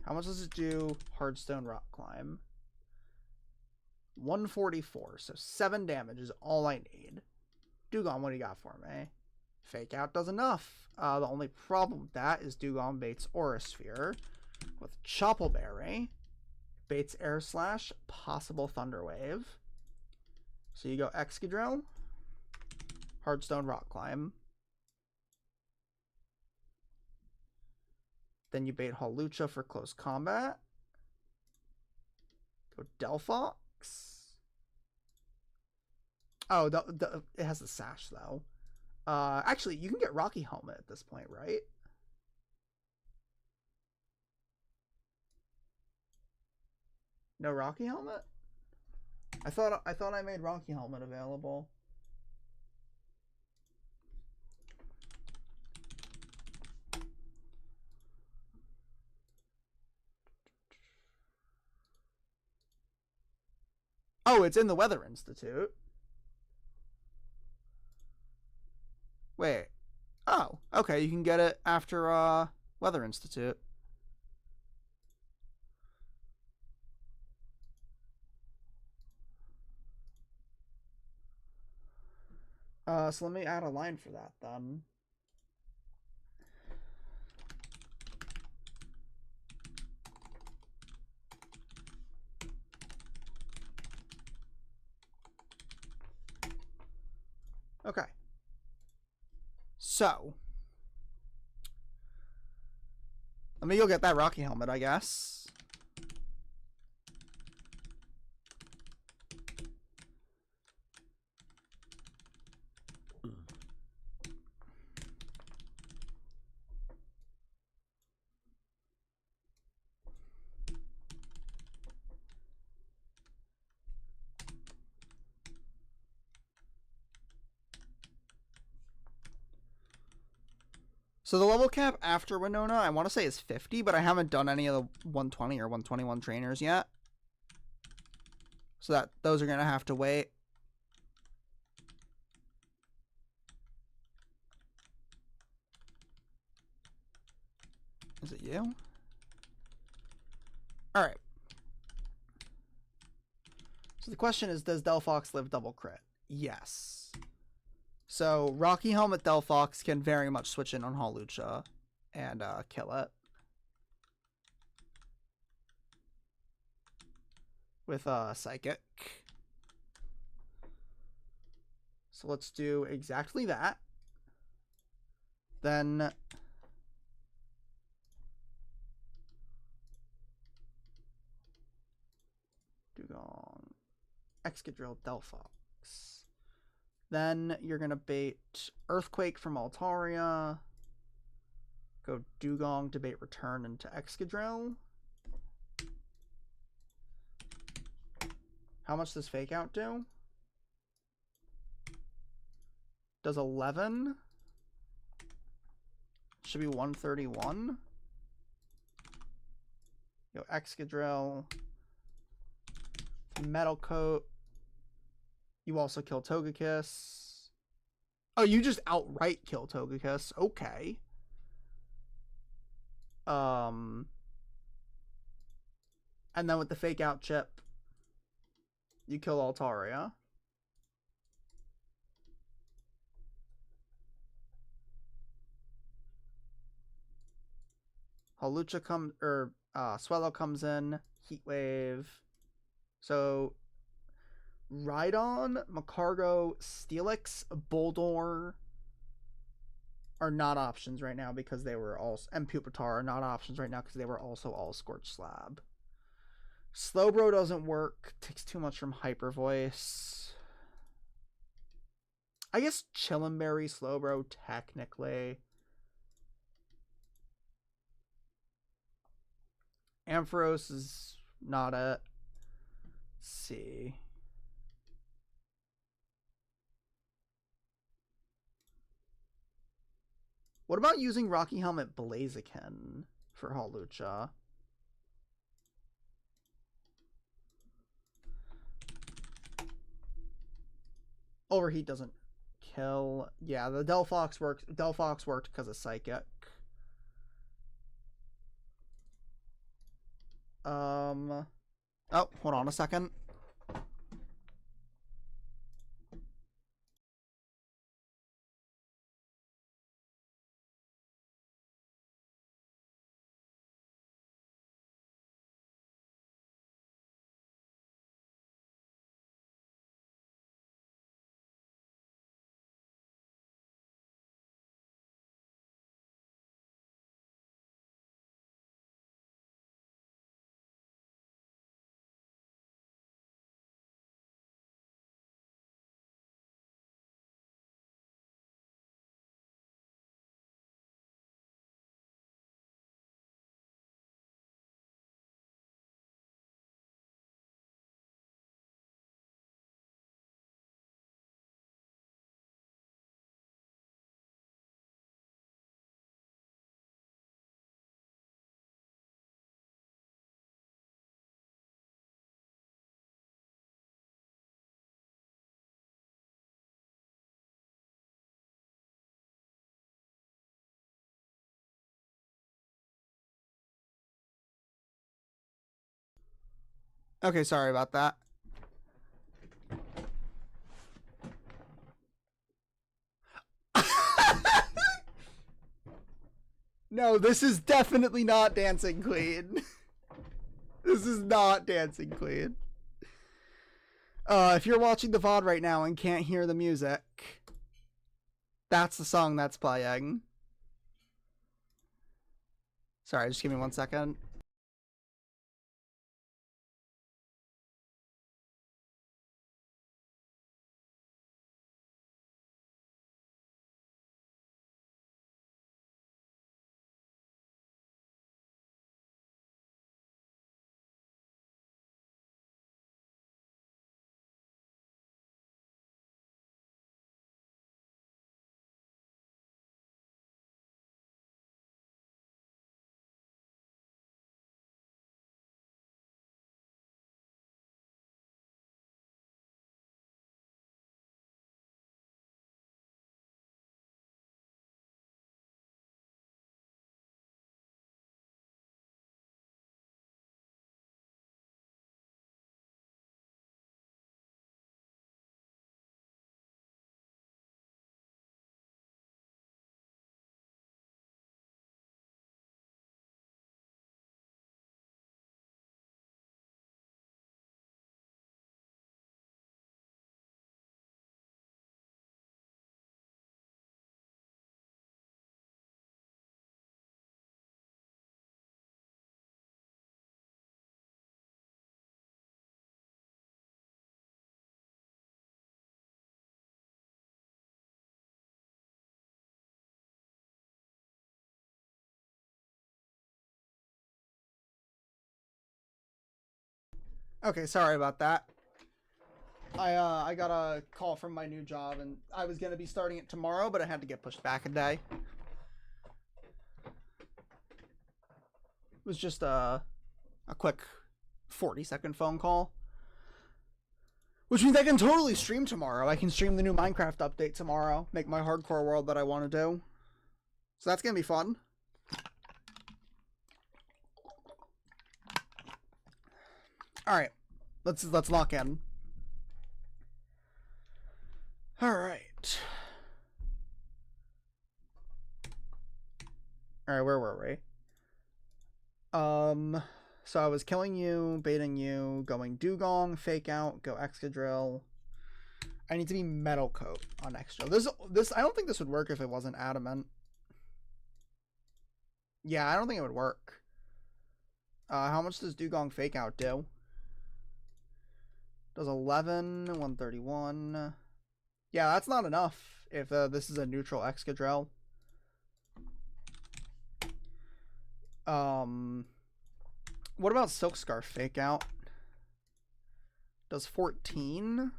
How much does it do? Hardstone Rock Climb. 144, so 7 damage is all I need. Dugong, what do you got for me? Fake Out does enough. The only problem with that is Dugong baits Aura Sphere with Choppleberry. Baits Air Slash, possible Thunder Wave. So you go Excadrill, Hardstone Rock Climb. Then you bait Hawlucha for close combat. Go Delphox. Oh, it has the Sash, though. Actually, you can get Rocky Helmet at this point, right? No Rocky Helmet? I thought I made Rocky Helmet available. Oh, it's in the Weather Institute. Wait. Oh, okay. You can get it after Weather Institute. So let me add a line for that then. Okay. So, let me go get that Rocky helmet, I guess. So the level cap after Winona, I want to say is 50, but I haven't done any of the 120 or 121 trainers yet. So that those are going to have to wait. Is it you? Alright. So the question is, does Delphox live double crit? Yes. So Rocky Helmet Delphox can very much switch in on Hawlucha and kill it. With Psychic. So let's do exactly that. Then Dugong, Excadrill, Delphox. Then you're going to bait Earthquake from Altaria. Go Dugong to bait Return into Excadrill. How much does Fake Out do? Does 11. Should be 131. Go Excadrill. Metal Coat. You also kill Togekiss. Oh, you just outright kill Togekiss. Okay. And then with the Fake Out chip, you kill Altaria. Hawlucha comes, or Swellow comes in. Heat Wave. So Rhydon, Macargo, Steelix, Boldore are not options right now because they were all, and Pupitar are not options right now because they were also all Scorch Slab. Slowbro doesn't work. Takes too much from Hyper Voice. I guess Chillenberry, Slowbro, technically. Ampharos is not it. Let's see. What about using Rocky Helmet Blaziken for Hawlucha? Overheat doesn't kill. Yeah, the Delphox works. Delphox worked because of Psychic. Oh, hold on a second. Okay, sorry about that. No, this is definitely not Dancing Queen. This is not Dancing Queen. If you're watching the VOD right now and can't hear the music, that's the song that's playing. Sorry, just give me 1 second. Okay, sorry about that. I got a call from my new job, and I was gonna be starting it tomorrow, but it had to get pushed back a day. It was just a quick 40-second phone call, which means I can totally stream tomorrow. I can stream the new Minecraft update tomorrow, make my hardcore world that I want to do. So that's gonna be fun. All right, let's lock in. All right. All right, where were we? So I was killing you, baiting you, going dugong, fake out, go excadrill. I need to be metal coat on extra. This I don't think this would work if it wasn't adamant. Yeah, I don't think it would work. How much does dugong fake out do? Does 11, 131. Yeah, that's not enough if this is a neutral excadrill. What about silk scarf fake out? Does 14.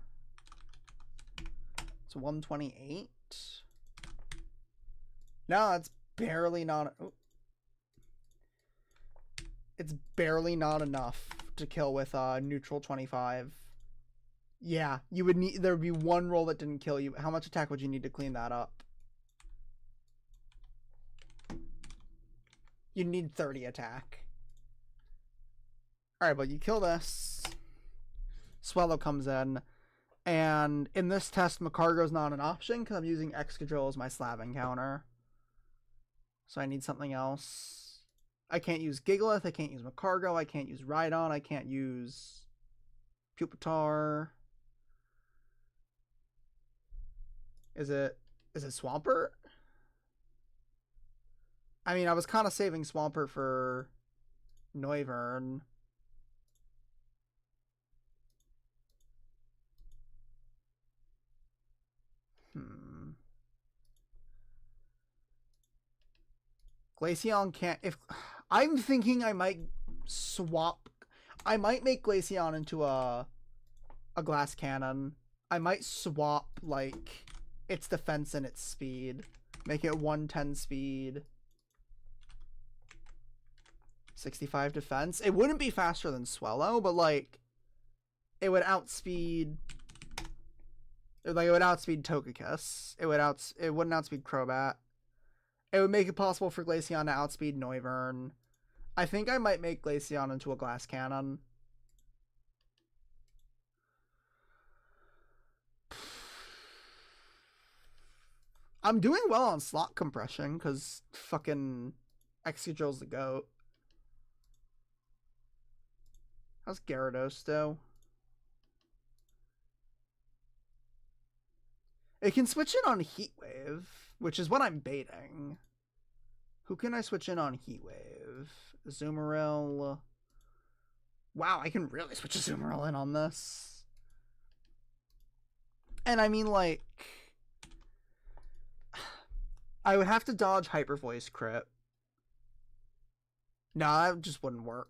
It's 128. No, it's barely not. Oh. It's barely not enough to kill with neutral 25. Yeah, you would need. There would be one roll that didn't kill you. How much attack would you need to clean that up? You need 30 attack. Alright, but you kill this. Swallow comes in. And in this test, Macargo's not an option because I'm using Excadrill as my slab encounter. So I need something else. I can't use Gigalith, I can't use Macargo, I can't use Rhydon, I can't use Pupitar. Is it Swampert? I mean, I was kind of saving Swampert for Noivern. Glaceon can't. If I'm thinking, I might swap. I might make Glaceon into a glass cannon. I might swap like its defense and its speed. Make it 110 speed. 65 defense. It wouldn't be faster than Swellow, but like it would outspeed. Like it would outspeed Togekiss. It wouldn't outspeed Crobat. It would make it possible for Glaceon to outspeed Noivern. I think I might make Glaceon into a glass cannon. I'm doing well on slot compression because fucking Excadrill's the goat. How's Gyarados do? It can switch in on Heat Wave, which is what I'm baiting. Who can I switch in on Heat Wave? Azumarill. Wow, I can really switch Azumarill in on this. And I mean, like, I would have to dodge Hyper Voice crit. Nah, that just wouldn't work.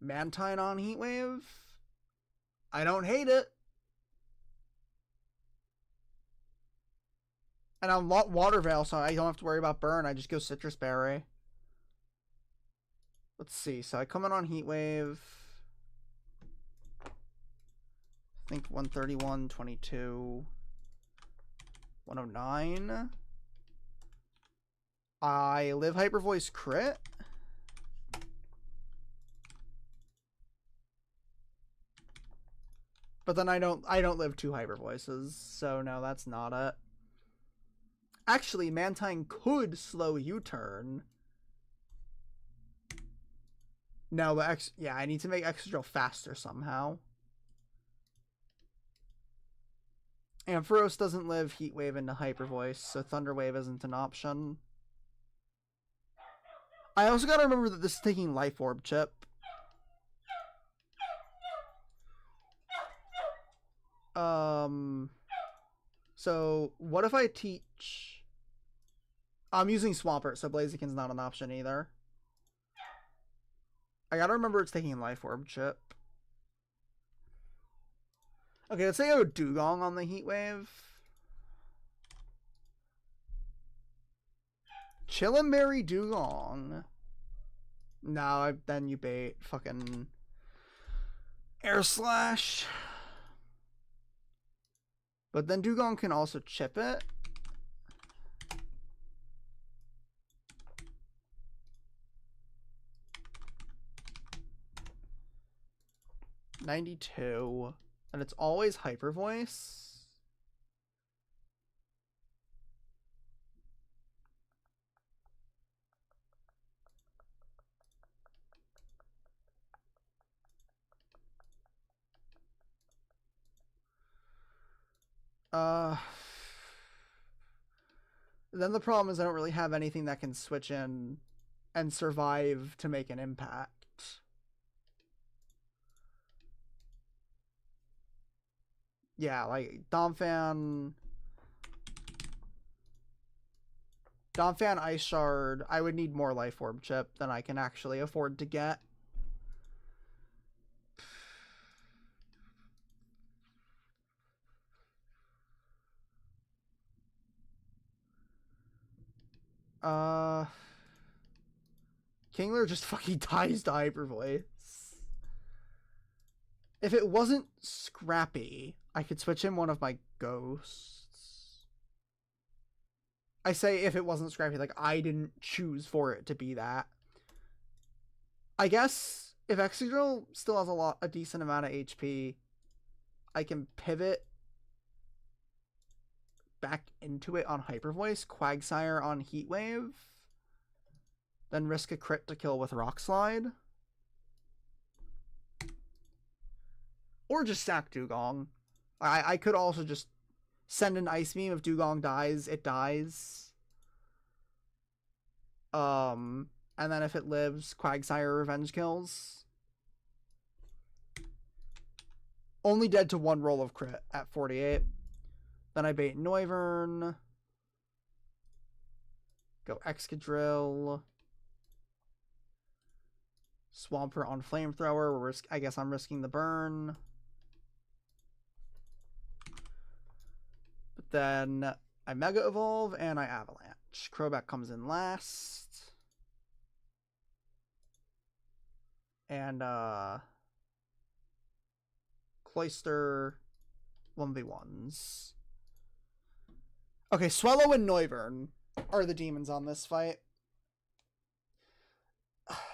Mantine on Heat Wave? I don't hate it. And I'm Water Veil, so I don't have to worry about burn. I just go Citrus Berry. Let's see. So I come in on Heat Wave. I think 131, 22, 109. I live Hyper Voice crit. But then I don't live 2 Hyper Voices, so no, that's not it. Actually, Mantine could slow U-turn. No, but yeah, I need to make Excadrill faster somehow. Ampharos doesn't live Heat Wave into Hyper Voice, so Thunder Wave isn't an option. I also gotta remember that this is taking Life Orb Chip. So what if I teach... I'm using Swampert, so Blaziken's not an option either. I gotta remember it's taking Life Orb Chip. Okay, let's say I go Dugong on the Heat Wave. Chillenberry Dugong. No, then you bait fucking Air Slash. But then Dugong can also chip it. $92. And it's always Hyper Voice. Then the problem is I don't really have anything that can switch in and survive to make an impact. Yeah, like Domfan, Ice Shard, I would need more Life Orb Chip than I can actually afford to get. Kingler just fucking dies to Hyper Voice. If it wasn't Scrappy, I could switch in one of my ghosts. I say if it wasn't Scrappy, like I didn't choose for it to be that. I guess if Excadrill still has a decent amount of HP, I can pivot back into it on Hyper Voice, Quagsire on Heat Wave, then risk a crit to kill with Rock Slide. Or just sack Dugong. I could also just send an Ice Beam. If Dugong dies, it dies. And then if it lives, Quagsire Revenge kills. Only dead to 1 roll of crit at 48. Then I bait Noivern. Go Excadrill. Swampert on Flamethrower. I guess I'm risking the burn. But then I Mega Evolve and I Avalanche. Crobat comes in last. And Cloyster 1v1s. Okay, Swellow and Noivern are the demons on this fight.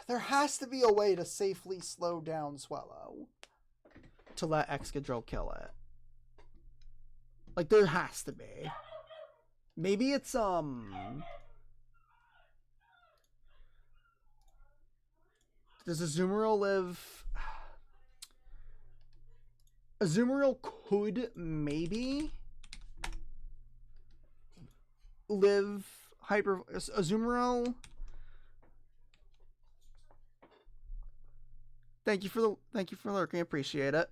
There has to be a way to safely slow down Swellow to let Excadrill kill it. Like, there has to be. Maybe it's, does Azumarill live... Azumarill could maybe live hyper... Azumarill... Thank you for lurking. Appreciate it.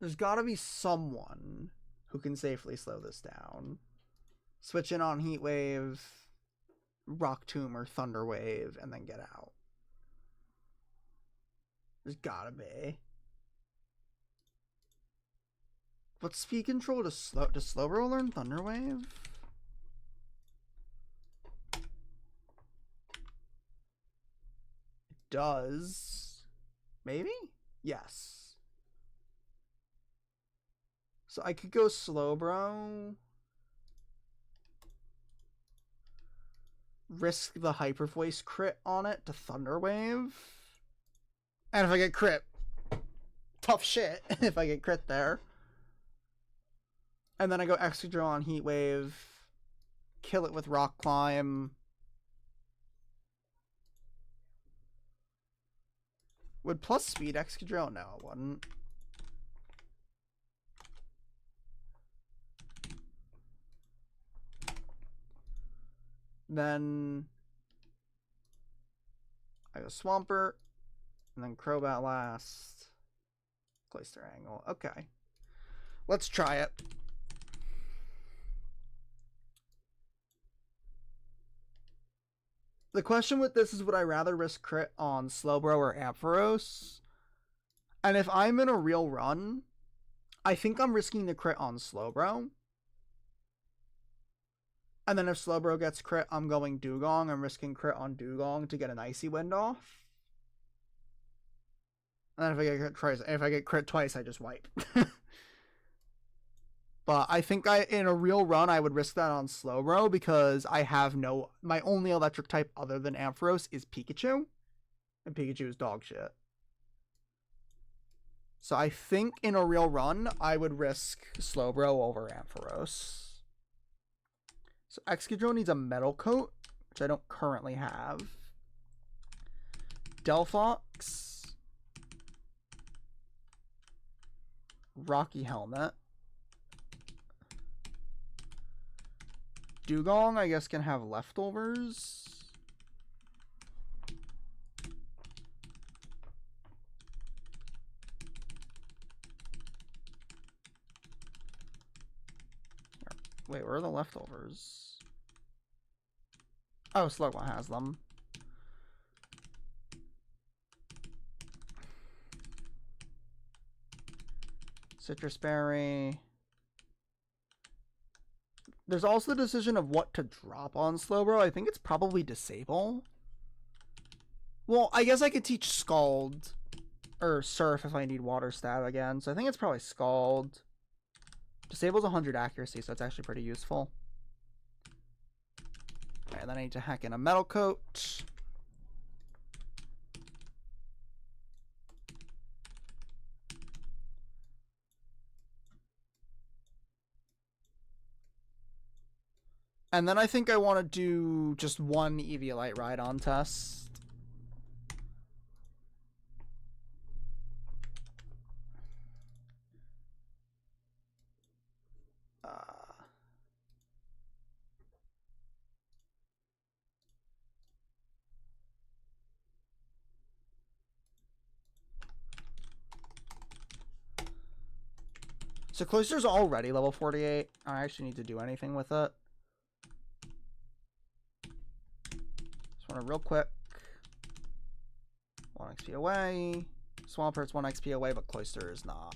There's gotta be someone who can safely slow this down. Switch in on Heat Wave, Rock Tomb, or Thunder Wave, and then get out. There's gotta be. What speed control does Slowbro learn Thunder Wave? It does. Maybe? Yes. So I could go Slowbro. Risk the Hyper Voice crit on it to Thunder Wave. And if I get crit, tough shit if I get crit there. And then I go Excadrill on Heat Wave, kill it with Rock Climb. Would plus speed Excadrill? No, it wouldn't. Then I go Swampert, and then Crobat last. Cloyster Angle. Okay. Let's try it. The question with this is, would I rather risk crit on Slowbro or Ampharos? And if I'm in a real run, I think I'm risking the crit on Slowbro. And then if Slowbro gets crit, I'm going Dugong. I'm risking crit on Dugong to get an Icy Wind off. And then if I get crit twice, I just wipe. But I think in a real run, I would risk that on Slowbro because I have my only electric type other than Ampharos is Pikachu. And Pikachu is dog shit. So I think in a real run, I would risk Slowbro over Ampharos. So Excadrill needs a Metal Coat, which I don't currently have. Delphox. Rocky Helmet. Dugong, I guess, can have leftovers. Wait, where are the leftovers? Oh, Slugma has them. Citrus Berry. There's also the decision of what to drop on Slowbro. I think it's probably Disable. Well, I guess I could teach Scald or Surf if I need Water Stab again. So I think it's probably Scald. Disable's 100 accuracy, so it's actually pretty useful. Alright, then I need to hack in a Metal Coat. And then I think I want to do just one Eviolite Rhydon test. So Cloyster's already level 48. I actually need to do anything with it. Just want to real quick. 1 XP away. Swampert's 1 XP away, but Cloyster is not.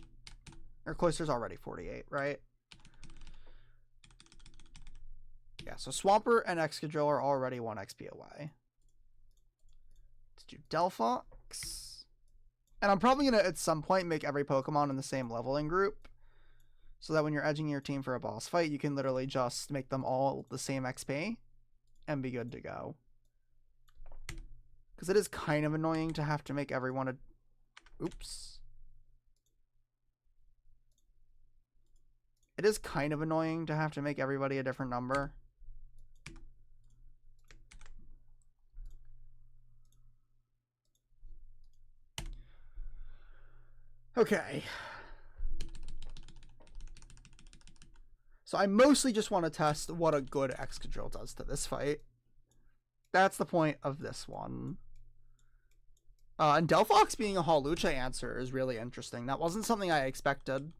Or Cloyster's already 48, right? Yeah, so Swampert and Excadrill are already 1 XP away. Let's do Delphox. And I'm probably going to, at some point, make every Pokemon in the same leveling group. So that when you're edging your team for a boss fight, you can literally just make them all the same XP and be good to go. Because it is kind of annoying to have to make everyone a... Oops. It is kind of annoying to have to make everybody a different number. Okay. So I mostly just want to test what a good Excadrill does to this fight. That's the point of this one. And Delphox being a Hawlucha answer is really interesting. That wasn't something I expected.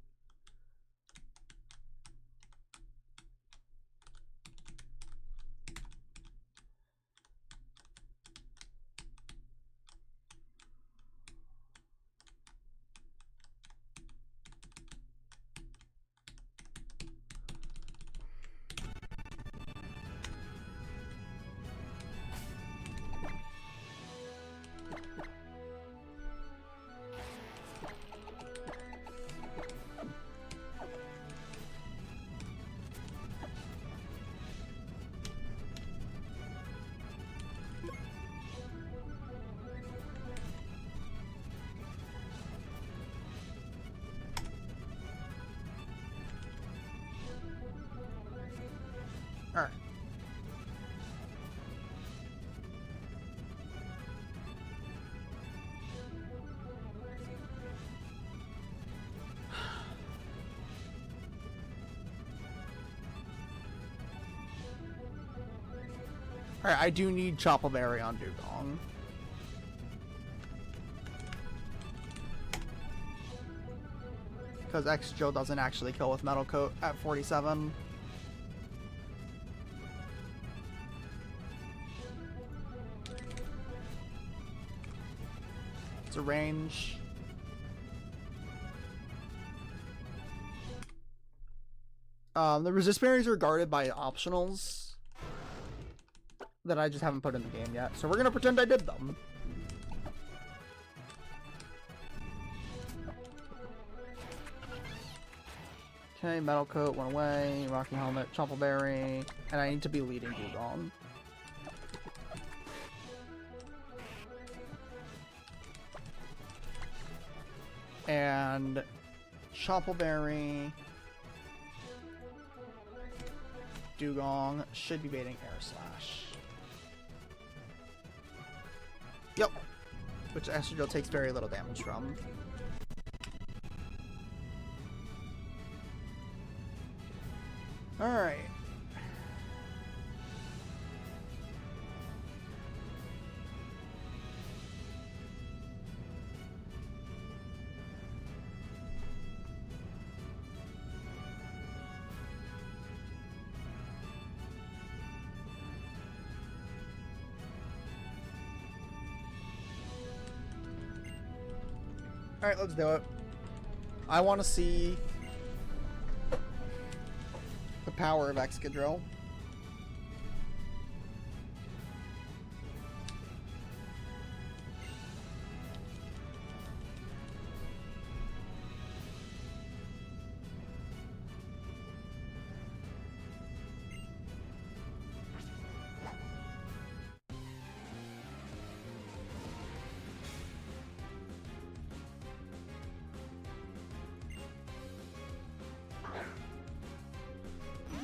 Alright. Alright, I do need Choppleberry on Dugong. Because Excadrill doesn't actually kill with Metal Coat at 47. It's a range. The resist berries are guarded by optionals that I just haven't put in the game yet. So we're gonna pretend I did them. Okay, Metal Coat went away, Rocky Helmet, Choppleberry, and I need to be leading Dugong. And Choppleberry, Dugong should be baiting Air Slash. Yep. Which Excadrill takes very little damage from. Alright. Alright, let's do it. I want to see the power of Excadrill.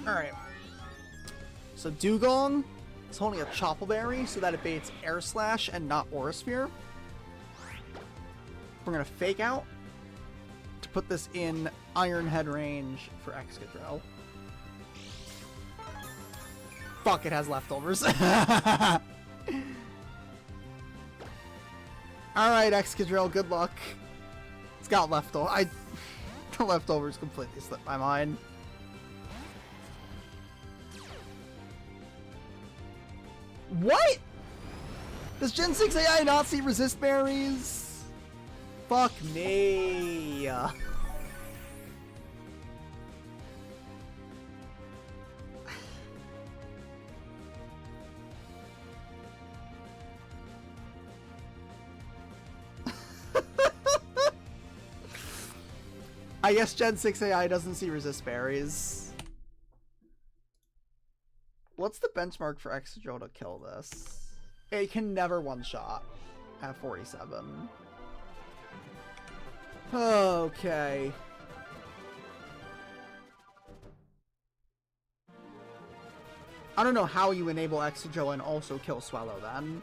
Alright. So Dugong is holding a Choppleberry so that it baits Air Slash and not Aura Sphere. We're going to Fake Out to put this in Iron Head range for Excadrill. Fuck, it has leftovers. Alright, Excadrill, good luck. It's got leftovers. The leftovers completely slipped my mind. What? Does Gen 6 AI not see resist berries? Fuck me. I guess Gen 6 AI doesn't see resist berries. What's the benchmark for Excadrill to kill this? It can never one-shot at 47. Okay. I don't know how you enable Excadrill and also kill Swallow then.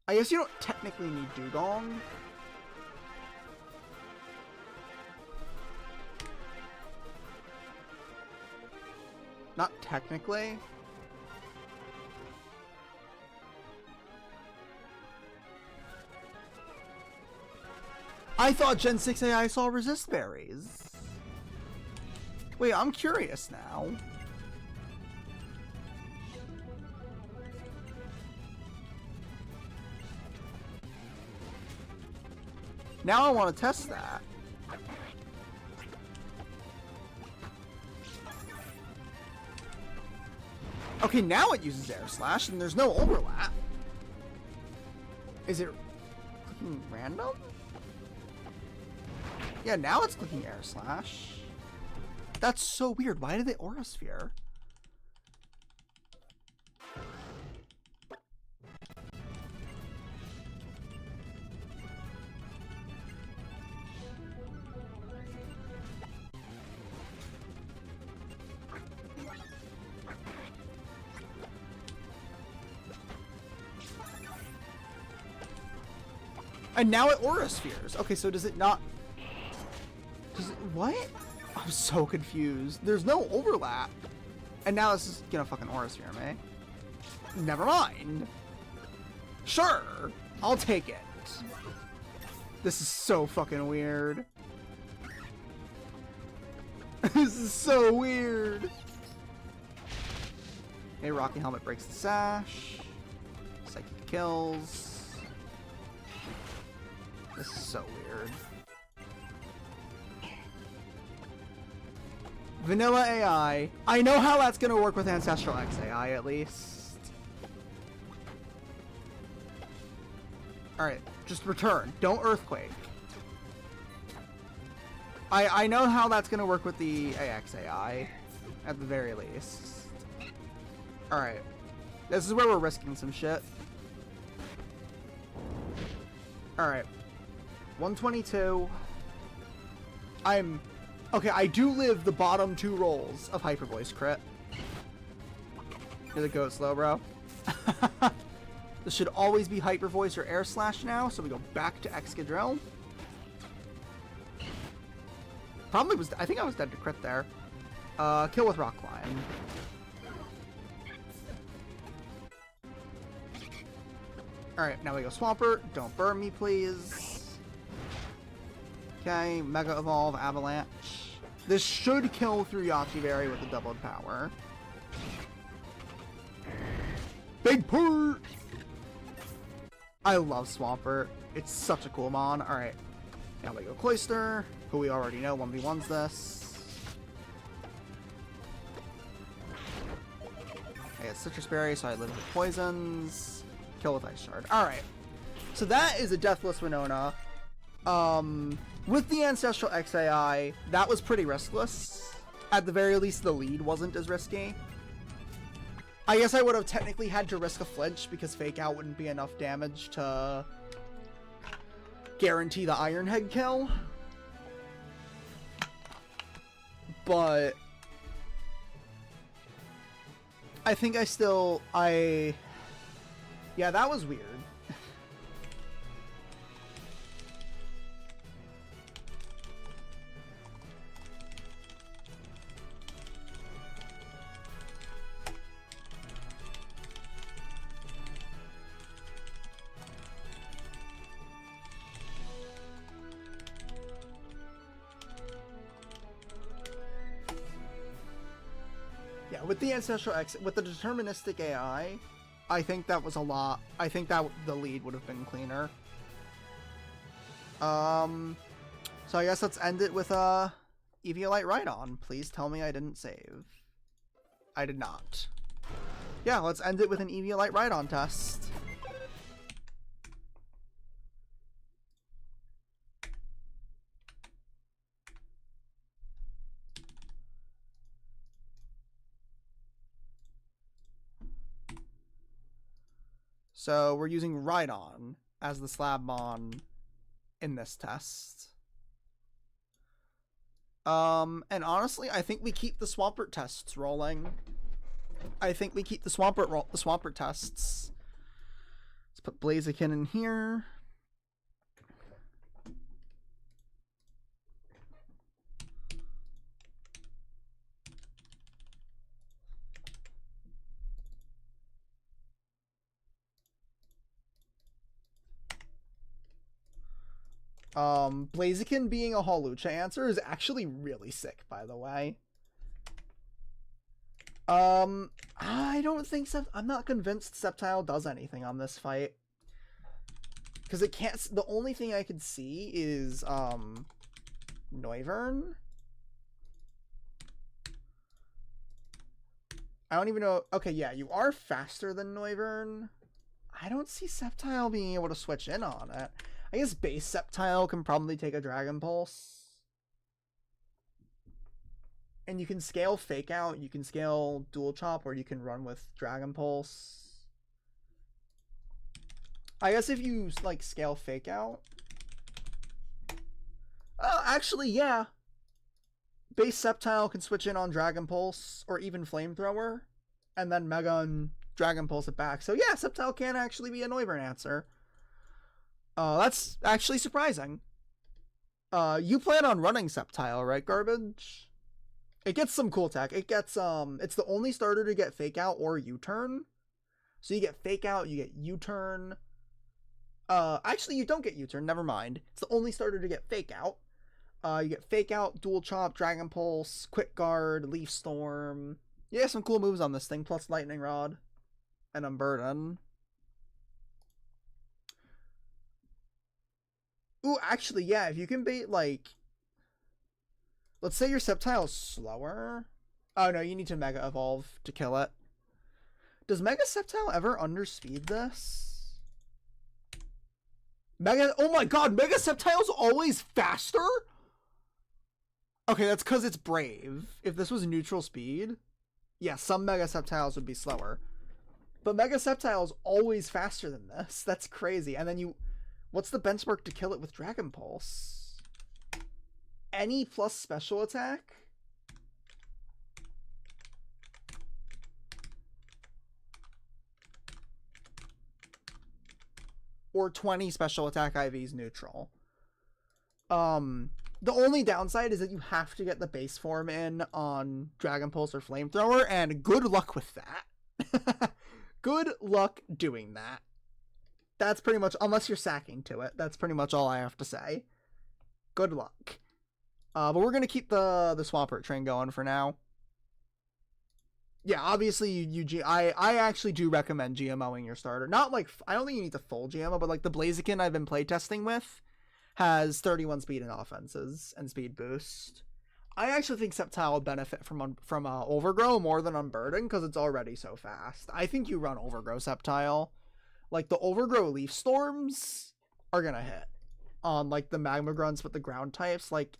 I guess you don't technically need Dugong. Not technically. I thought Gen 6 AI saw resist berries. Wait, I'm curious now. Now I want to test that. Okay, now it uses Air Slash and there's no overlap. Is it clicking random? Yeah, now it's clicking Air Slash. That's so weird. Why did they Aura Sphere? And now it Aura Spheres. Okay, so does it not... Does it... What? I'm so confused. There's no overlap. And now this is gonna fucking Aura Sphere me. Never mind. Sure. I'll take it. This is so fucking weird. This is so weird. Okay, Rocky Helmet breaks the sash. Psychic kills. This is so weird. Vanilla AI. I know how that's gonna work with Ancestral X AI at least. Alright, just return. Don't Earthquake. I know how that's gonna work with the AX AI, at the very least. Alright. This is where we're risking some shit. Alright. 122. Okay, I do live the bottom 2 rolls of Hyper Voice crit. You're the goat slow, bro. This should always be Hyper Voice or Air Slash now, so we go back to Excadrill. Probably was... I think I was dead to crit there. Kill with Rock Climb. Alright, now we go Swampert. Don't burn me, please. Okay, Mega Evolve, Avalanche. This should kill through Yachiberry with the doubled power. Big Port! I love Swampert. It's such a cool mon. Alright, now we go Cloyster, who we already know 1v1's this. Okay, it's Citrus Berry, so I live with poisons. Kill with Ice Shard. Alright, so that is a Deathless Winona. With the Ancestral XAI, that was pretty riskless. At the very least, the lead wasn't as risky. I guess I would have technically had to risk a flinch because Fake Out wouldn't be enough damage to guarantee the Iron Head kill. But I think yeah, that was weird. With the Ancestral X, with the Deterministic AI, I think that was a lot. I think that the lead would have been cleaner. So I guess let's end it with Eviolite Rhydon. Please tell me I didn't save. I did not. Yeah, let's end it with an Eviolite Rhydon test. So we're using Rhydon as the slab mon in this test. And honestly, I think we keep the Swampert tests rolling. I think we keep the Swampert tests. Let's put Blaziken in here. Blaziken being a Hawlucha answer is actually really sick, by the way. I don't think I'm not convinced Sceptile does anything on this fight. Because it can't, the only thing I could see is, Noivern. I don't even know, okay, yeah, you are faster than Noivern. I don't see Sceptile being able to switch in on it. I guess base Sceptile can probably take a Dragon Pulse. And you can scale Fake Out, you can scale Dual Chop, or you can run with Dragon Pulse. I guess if you, like, scale Fake Out... actually, yeah. Base Sceptile can switch in on Dragon Pulse, or even Flamethrower, and then Mega and Dragon Pulse it back. So yeah, Sceptile can actually be a Noivern answer. That's actually surprising. You plan on running Sceptile, right, Garbage? It gets some cool tech. It gets, it's the only starter to get Fake Out or U-Turn. So you get Fake Out, you get U-Turn. Actually, you don't get U-Turn, never mind. It's the only starter to get Fake Out. You get Fake Out, Dual Chop, Dragon Pulse, Quick Guard, Leaf Storm. Yeah, some cool moves on this thing, plus Lightning Rod and Unburden. Ooh, actually, yeah, if you can bait, like... Let's say your Sceptile's slower. Oh, no, you need to Mega Evolve to kill it. Does Mega Sceptile ever underspeed this? Oh my god, Mega Sceptile's always faster? Okay, that's because it's Brave. If this was neutral speed, yeah, some Mega Sceptiles would be slower. But Mega Sceptile is always faster than this. That's crazy. And then you... What's the benchmark to kill it with Dragon Pulse? Any plus special attack? Or 20 special attack IVs neutral. The only downside is that you have to get the base form in on Dragon Pulse or Flamethrower, and good luck with that. Good luck doing that. That's pretty much, unless you're sacking to it, that's pretty much all I have to say. Good luck. But we're going to keep the Swampert train going for now. Yeah, obviously, I actually do recommend GMOing your starter. Not like, I don't think you need to full GMO, but like the Blaziken I've been playtesting with has 31 speed and offenses and speed boost. I actually think Sceptile will benefit from Overgrow more than Unburden because it's already so fast. I think you run Overgrow Sceptile. Like, the Overgrow Leaf Storms are gonna hit on, like, the Magma Grunts with the ground types. Like,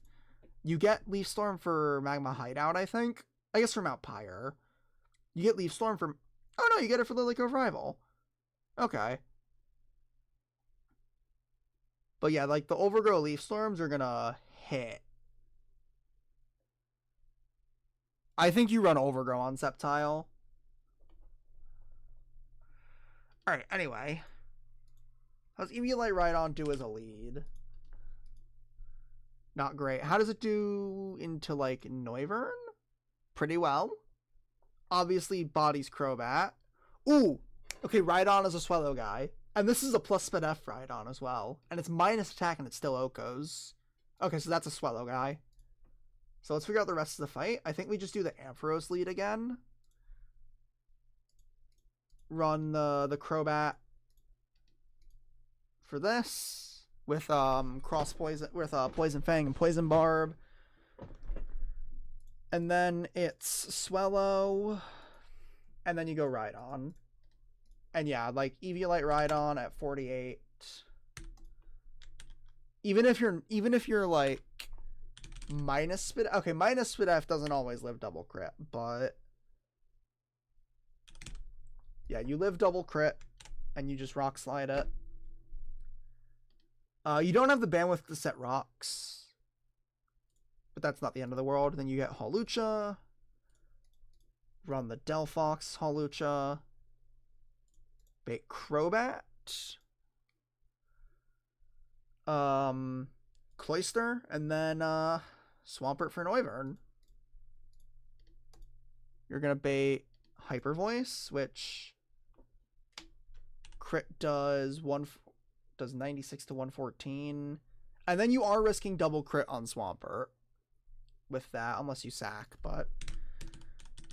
you get Leaf Storm for Magma Hideout, I think. I guess for Mount Pyre. You get Leaf Storm for... Oh, no, you get it for Lily Cove Rival. Okay. But yeah, like, the Overgrow Leaf Storms are gonna hit. I think you run Overgrow on Sceptile. Alright, anyway. How's Eviolite Rhydon do as a lead? Not great. How does it do into, like, Noivern? Pretty well. Obviously, Body's Crobat. Ooh! Okay, Rhydon is a Swellow guy. And this is a plus Spin F Rhydon as well. And it's minus attack and it's still Okos. Okay, so that's a Swellow guy. So let's figure out the rest of the fight. I think we just do the Ampharos lead again. Run the Crobat for this with cross poison with Poison Fang and Poison Barb, and then it's Swellow, and then you go Rhydon, and yeah, like Eviolite Rhydon at 48. Even if you're like minus Spit, okay, minus Spit F doesn't always live double crit, but. Yeah, you live double crit. and you just rock slide it. You don't have the bandwidth to set rocks, but that's not the end of the world. Then you get Hawlucha, run the Delphox Hawlucha, bait Crobat, Cloyster, and then Swampert for Noivern. You're gonna bait Hyper Voice, which crit does 96 to 114, and then you are risking double crit on Swampert with that, unless you sack. But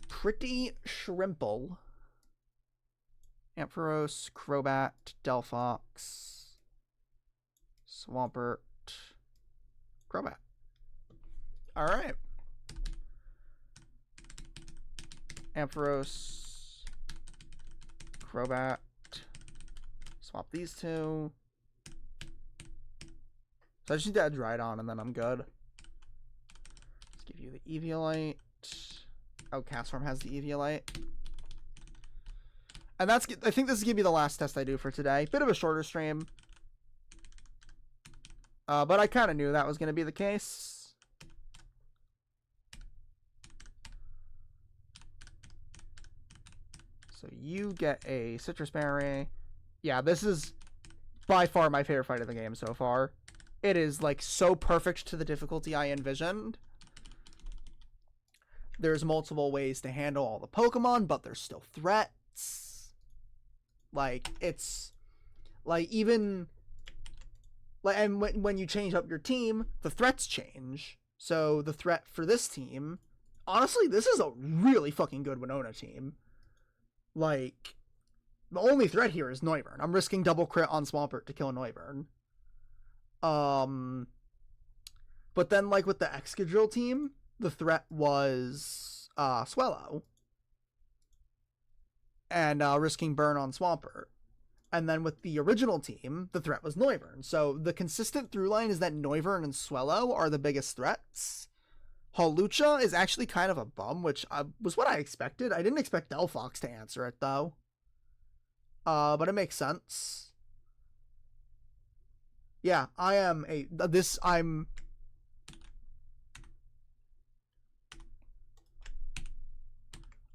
pretty shrimple. Ampharos, Crobat, Delphox, Swampert, Crobat. All right. Ampharos, Crobat. Swap these two. So I just need to add Rhydon and then I'm good. Let's give you the Eviolite. Oh, Castform has the Eviolite. And I think this is going to be the last test I do for today. Bit of a shorter stream. But I kind of knew that was going to be the case. So you get a Citrus Berry. Yeah, this is by far my favorite fight of the game so far. It is like so perfect to the difficulty I envisioned. There's multiple ways to handle all the Pokemon, but there's still threats. Like, it's like even like, and when you change up your team, the threats change. So the threat for this team, honestly, this is a really fucking good Winona team. Like, the only threat here is Noivern. I'm risking double crit on Swampert to kill Noivern. But then, like, with the Excadrill team, the threat was Swellow. And risking burn on Swampert. And then with the original team, the threat was Noivern. So the consistent through line is that Noivern and Swellow are the biggest threats. Hawlucha is actually kind of a bum, which was what I expected. I didn't expect Delphox to answer it, though. But it makes sense. Yeah, I'm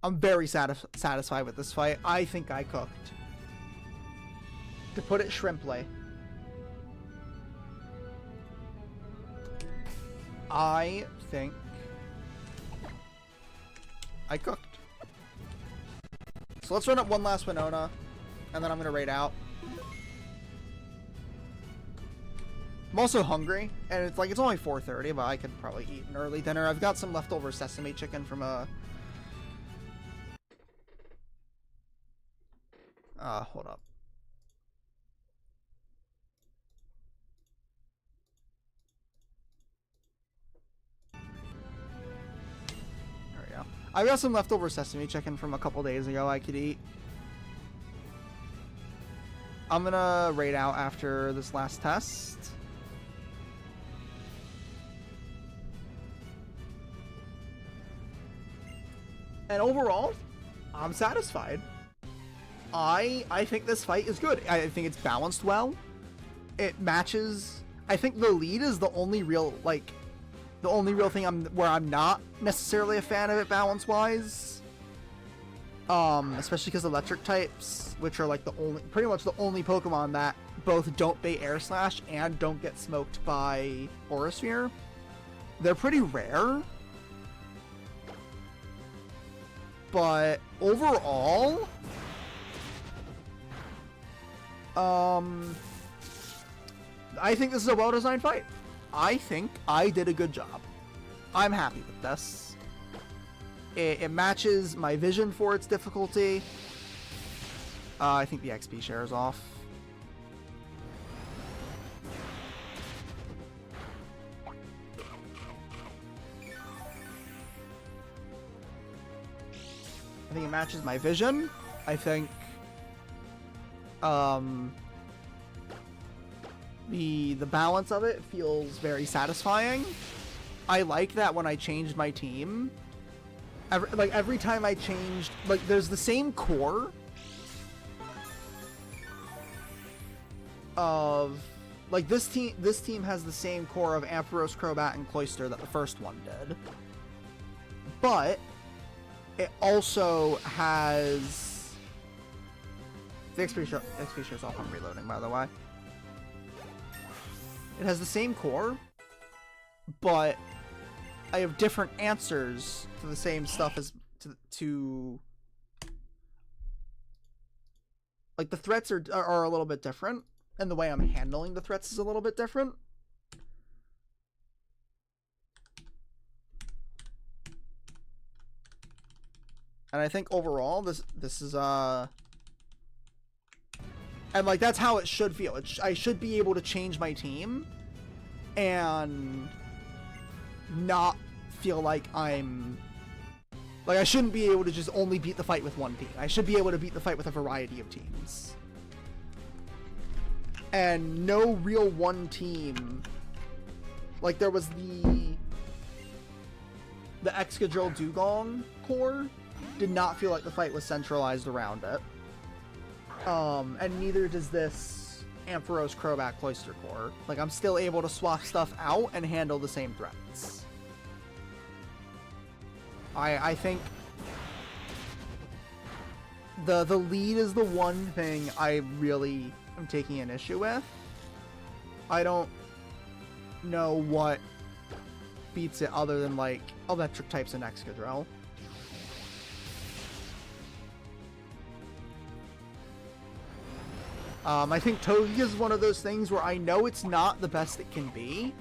very satisfied with this fight. I think I cooked. To put it shrimply. I think I cooked. So let's run up one last Winona, and then I'm going to raid out. I'm also hungry, and it's only 4:30, but I could probably eat an early dinner. I've got some leftover sesame chicken from a... hold up. There we go. I've got some leftover sesame chicken from a couple days ago I could eat. I'm gonna raid out after this last test. And overall, I'm satisfied. I think this fight is good. I think it's balanced well. It matches. I think the lead is the only real thing where I'm not necessarily a fan of it balance-wise. Especially because electric types, which are like pretty much the only Pokemon that both don't bait Air Slash and don't get smoked by Aura Sphere. They're pretty rare. But overall, I think this is a well-designed fight. I think I did a good job. I'm happy with this. It matches my vision for its difficulty. I think the XP share is off. I think it matches my vision. I think the balance of it feels very satisfying. I like that when I changed my team, every time I changed, like, there's the same core, of like this team has the same core of Ampharos, Crobat, and Cloyster that the first one did. But it also has the XP shows off. I'm reloading, by the way. It has the same core, but I have different answers to the same stuff as to like the threats are a little bit different, and the way I'm handling the threats is a little bit different. And I think overall this is and like that's how it should feel. I should be able to change my team and not feel like I'm like I shouldn't be able to just only beat the fight with one team. I should be able to beat the fight with a variety of teams. And no real one team, like there was the Excadrill Dugong core did not feel like the fight was centralized around it. And neither does this Ampharos Crobat Cloyster core. Like I'm still able to swap stuff out and handle the same threats. I think the lead is the one thing I really am taking an issue with. I don't know what beats it other than like electric types and Excadrill. I think Togekiss is one of those things where I know it's not the best it can be,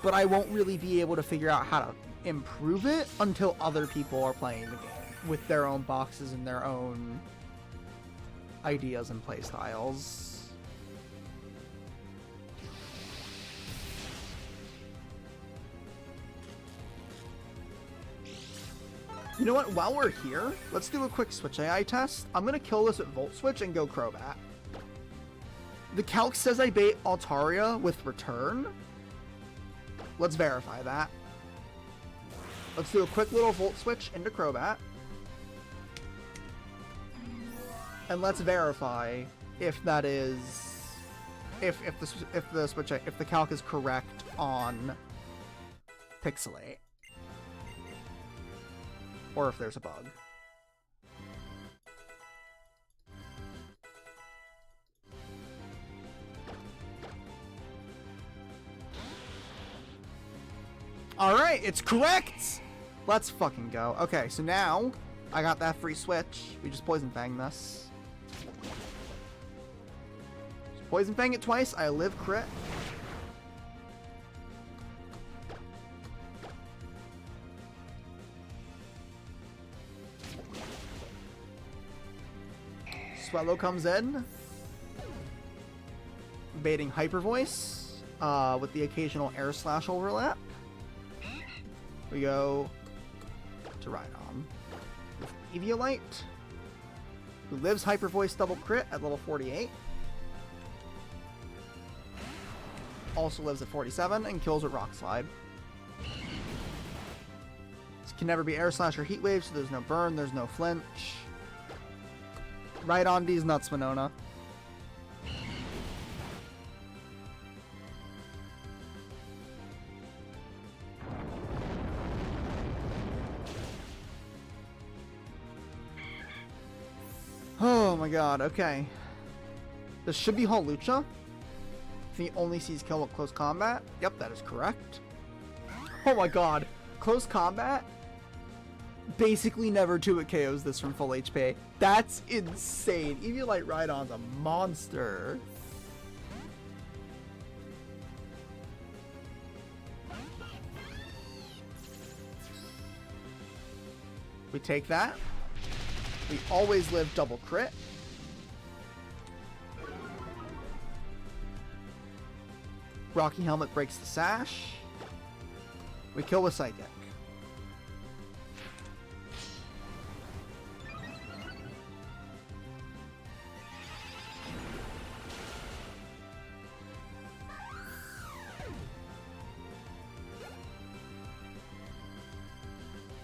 but I won't really be able to figure out how to improve it until other people are playing the game with their own boxes and their own ideas and playstyles. You know what? While we're here, let's do a quick Switch AI test. I'm going to kill this at Volt Switch and go Crobat. The calc says I bait Altaria with Return. Let's verify that. Let's do a quick little Volt Switch into Crobat. And let's verify if that is if the calc is correct on Pixelate. Or if there's a bug. Alright, it's correct! Let's fucking go. Okay, so now I got that free switch. We just Poison Fang this. Just Poison Fang it twice. I live crit. Swellow comes in. Baiting Hyper Voice with the occasional Air Slash overlap. We go to Rhydon with Eviolite, who lives Hyper Voice double crit at level 48. Also lives at 47 and kills with Rock Slide. This can never be Air Slash or Heat Wave, so there's no burn, there's no flinch. Rhydon D's nuts, Winona. Oh my god, okay. This should be Hawlucha. If he only sees kill with close combat. Yep, that is correct. Oh my god. Close combat basically never 2-hit KOs this from full HP. That's insane. Eviolite Rhydon's a monster. We take that. We always live double crit. Rocky Helmet breaks the sash. We kill with Psychic.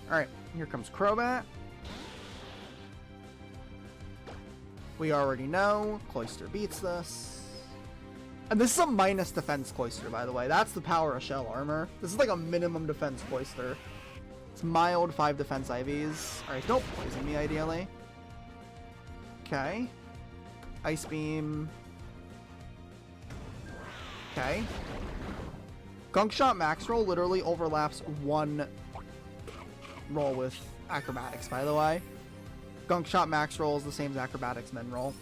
Alright, here comes Crobat. We already know Cloyster beats this. And this is a minus defense cloister, by the way. That's the power of shell armor. This is like a minimum defense cloister. It's mild 5 defense IVs. Alright, don't poison me, ideally. Okay. Ice beam. Okay. Gunk shot max roll literally overlaps one roll with acrobatics, by the way. Gunk shot max roll is the same as acrobatics min roll.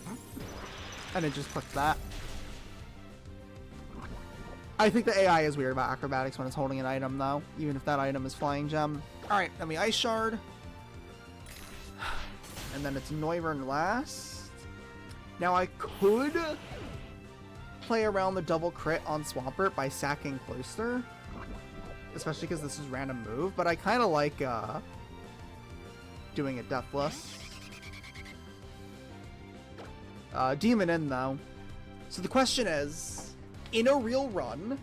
And it just clicks that. I think the AI is weird about acrobatics when it's holding an item, though. Even if that item is flying gem. Alright, then we ice shard. And then it's Noivern last. Now I could play around the double crit on Swampert by sacking Cloister. Especially because this is random move. But I kind of like doing it deathless. Demon in, though. So the question is, in a real run,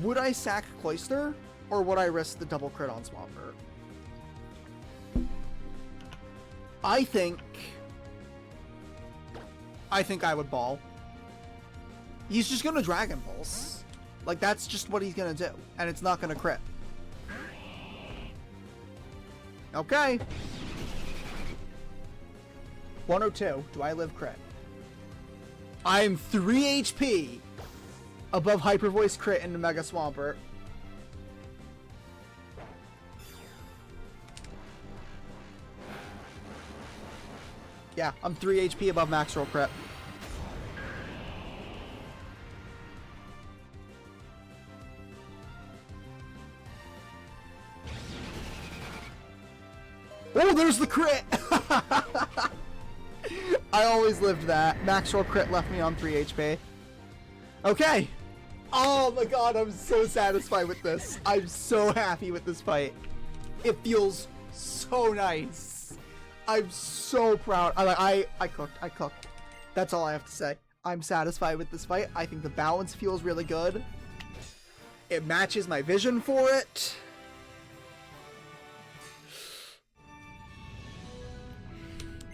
would I sack Cloister, or would I risk the double crit on Swampert? I think I would ball. He's just gonna Dragon Pulse. Like, that's just what he's gonna do. And it's not gonna crit. Okay. 102. Do I live crit? I'm 3 HP above Hyper Voice crit into Mega Swampert. Yeah, I'm 3 HP above max roll crit. Oh, there's the crit! I always lived that. Max roll crit left me on 3 HP. Okay. Oh my god, I'm so satisfied with this. I'm so happy with this fight. It feels so nice. I'm so proud. I cooked. That's all I have to say. I'm satisfied with this fight. I think the balance feels really good. It matches my vision for it.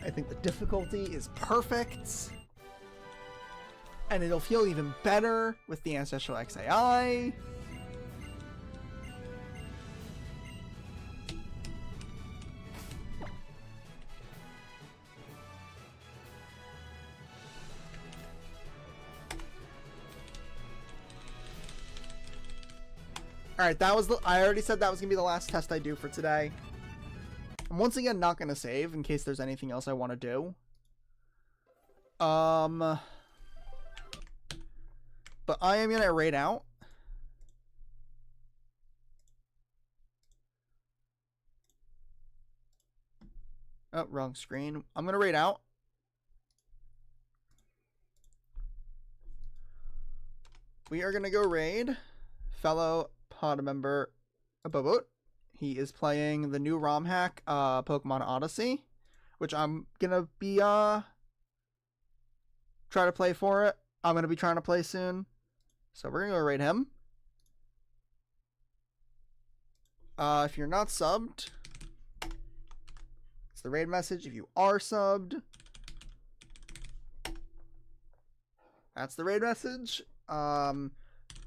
I think the difficulty is perfect. And it'll feel even better with the Ancestral XAI. Alright, that was I already said that was gonna be the last test I do for today. I'm once again not gonna save in case there's anything else I want to do. But I am gonna raid out. Oh, wrong screen. I'm gonna raid out. We are gonna go raid fellow pod member Abobot. He is playing the new romhack, Pokemon Odyssey, which I'm gonna be try to play for it. I'm gonna be trying to play soon, so we're gonna go raid him. If you're not subbed, it's the raid message. If you are subbed, that's the raid message.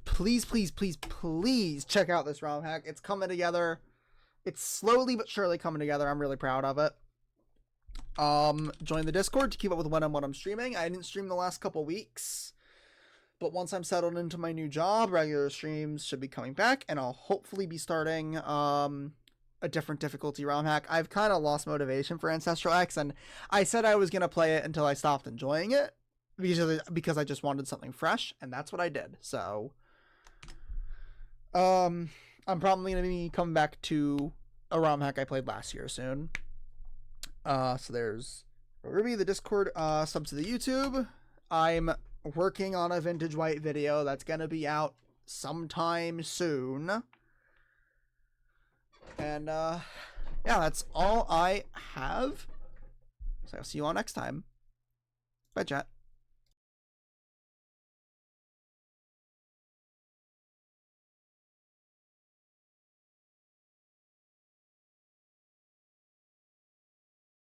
Please, please, please, please check out this romhack. It's coming together. It's slowly but surely coming together. I'm really proud of it. Join the Discord to keep up with when I'm streaming. I didn't stream the last couple weeks, but once I'm settled into my new job, regular streams should be coming back, and I'll hopefully be starting a different difficulty romhack. I've kind of lost motivation for Ancestral X, and I said I was gonna play it until I stopped enjoying it because I just wanted something fresh, and that's what I did. So I'm probably going to be coming back to a romhack I played last year soon. So there's Ruby, the Discord, sub to the YouTube. I'm working on a Vintage White video that's going to be out sometime soon. And, yeah, that's all I have. So I'll see you all next time. Bye, chat.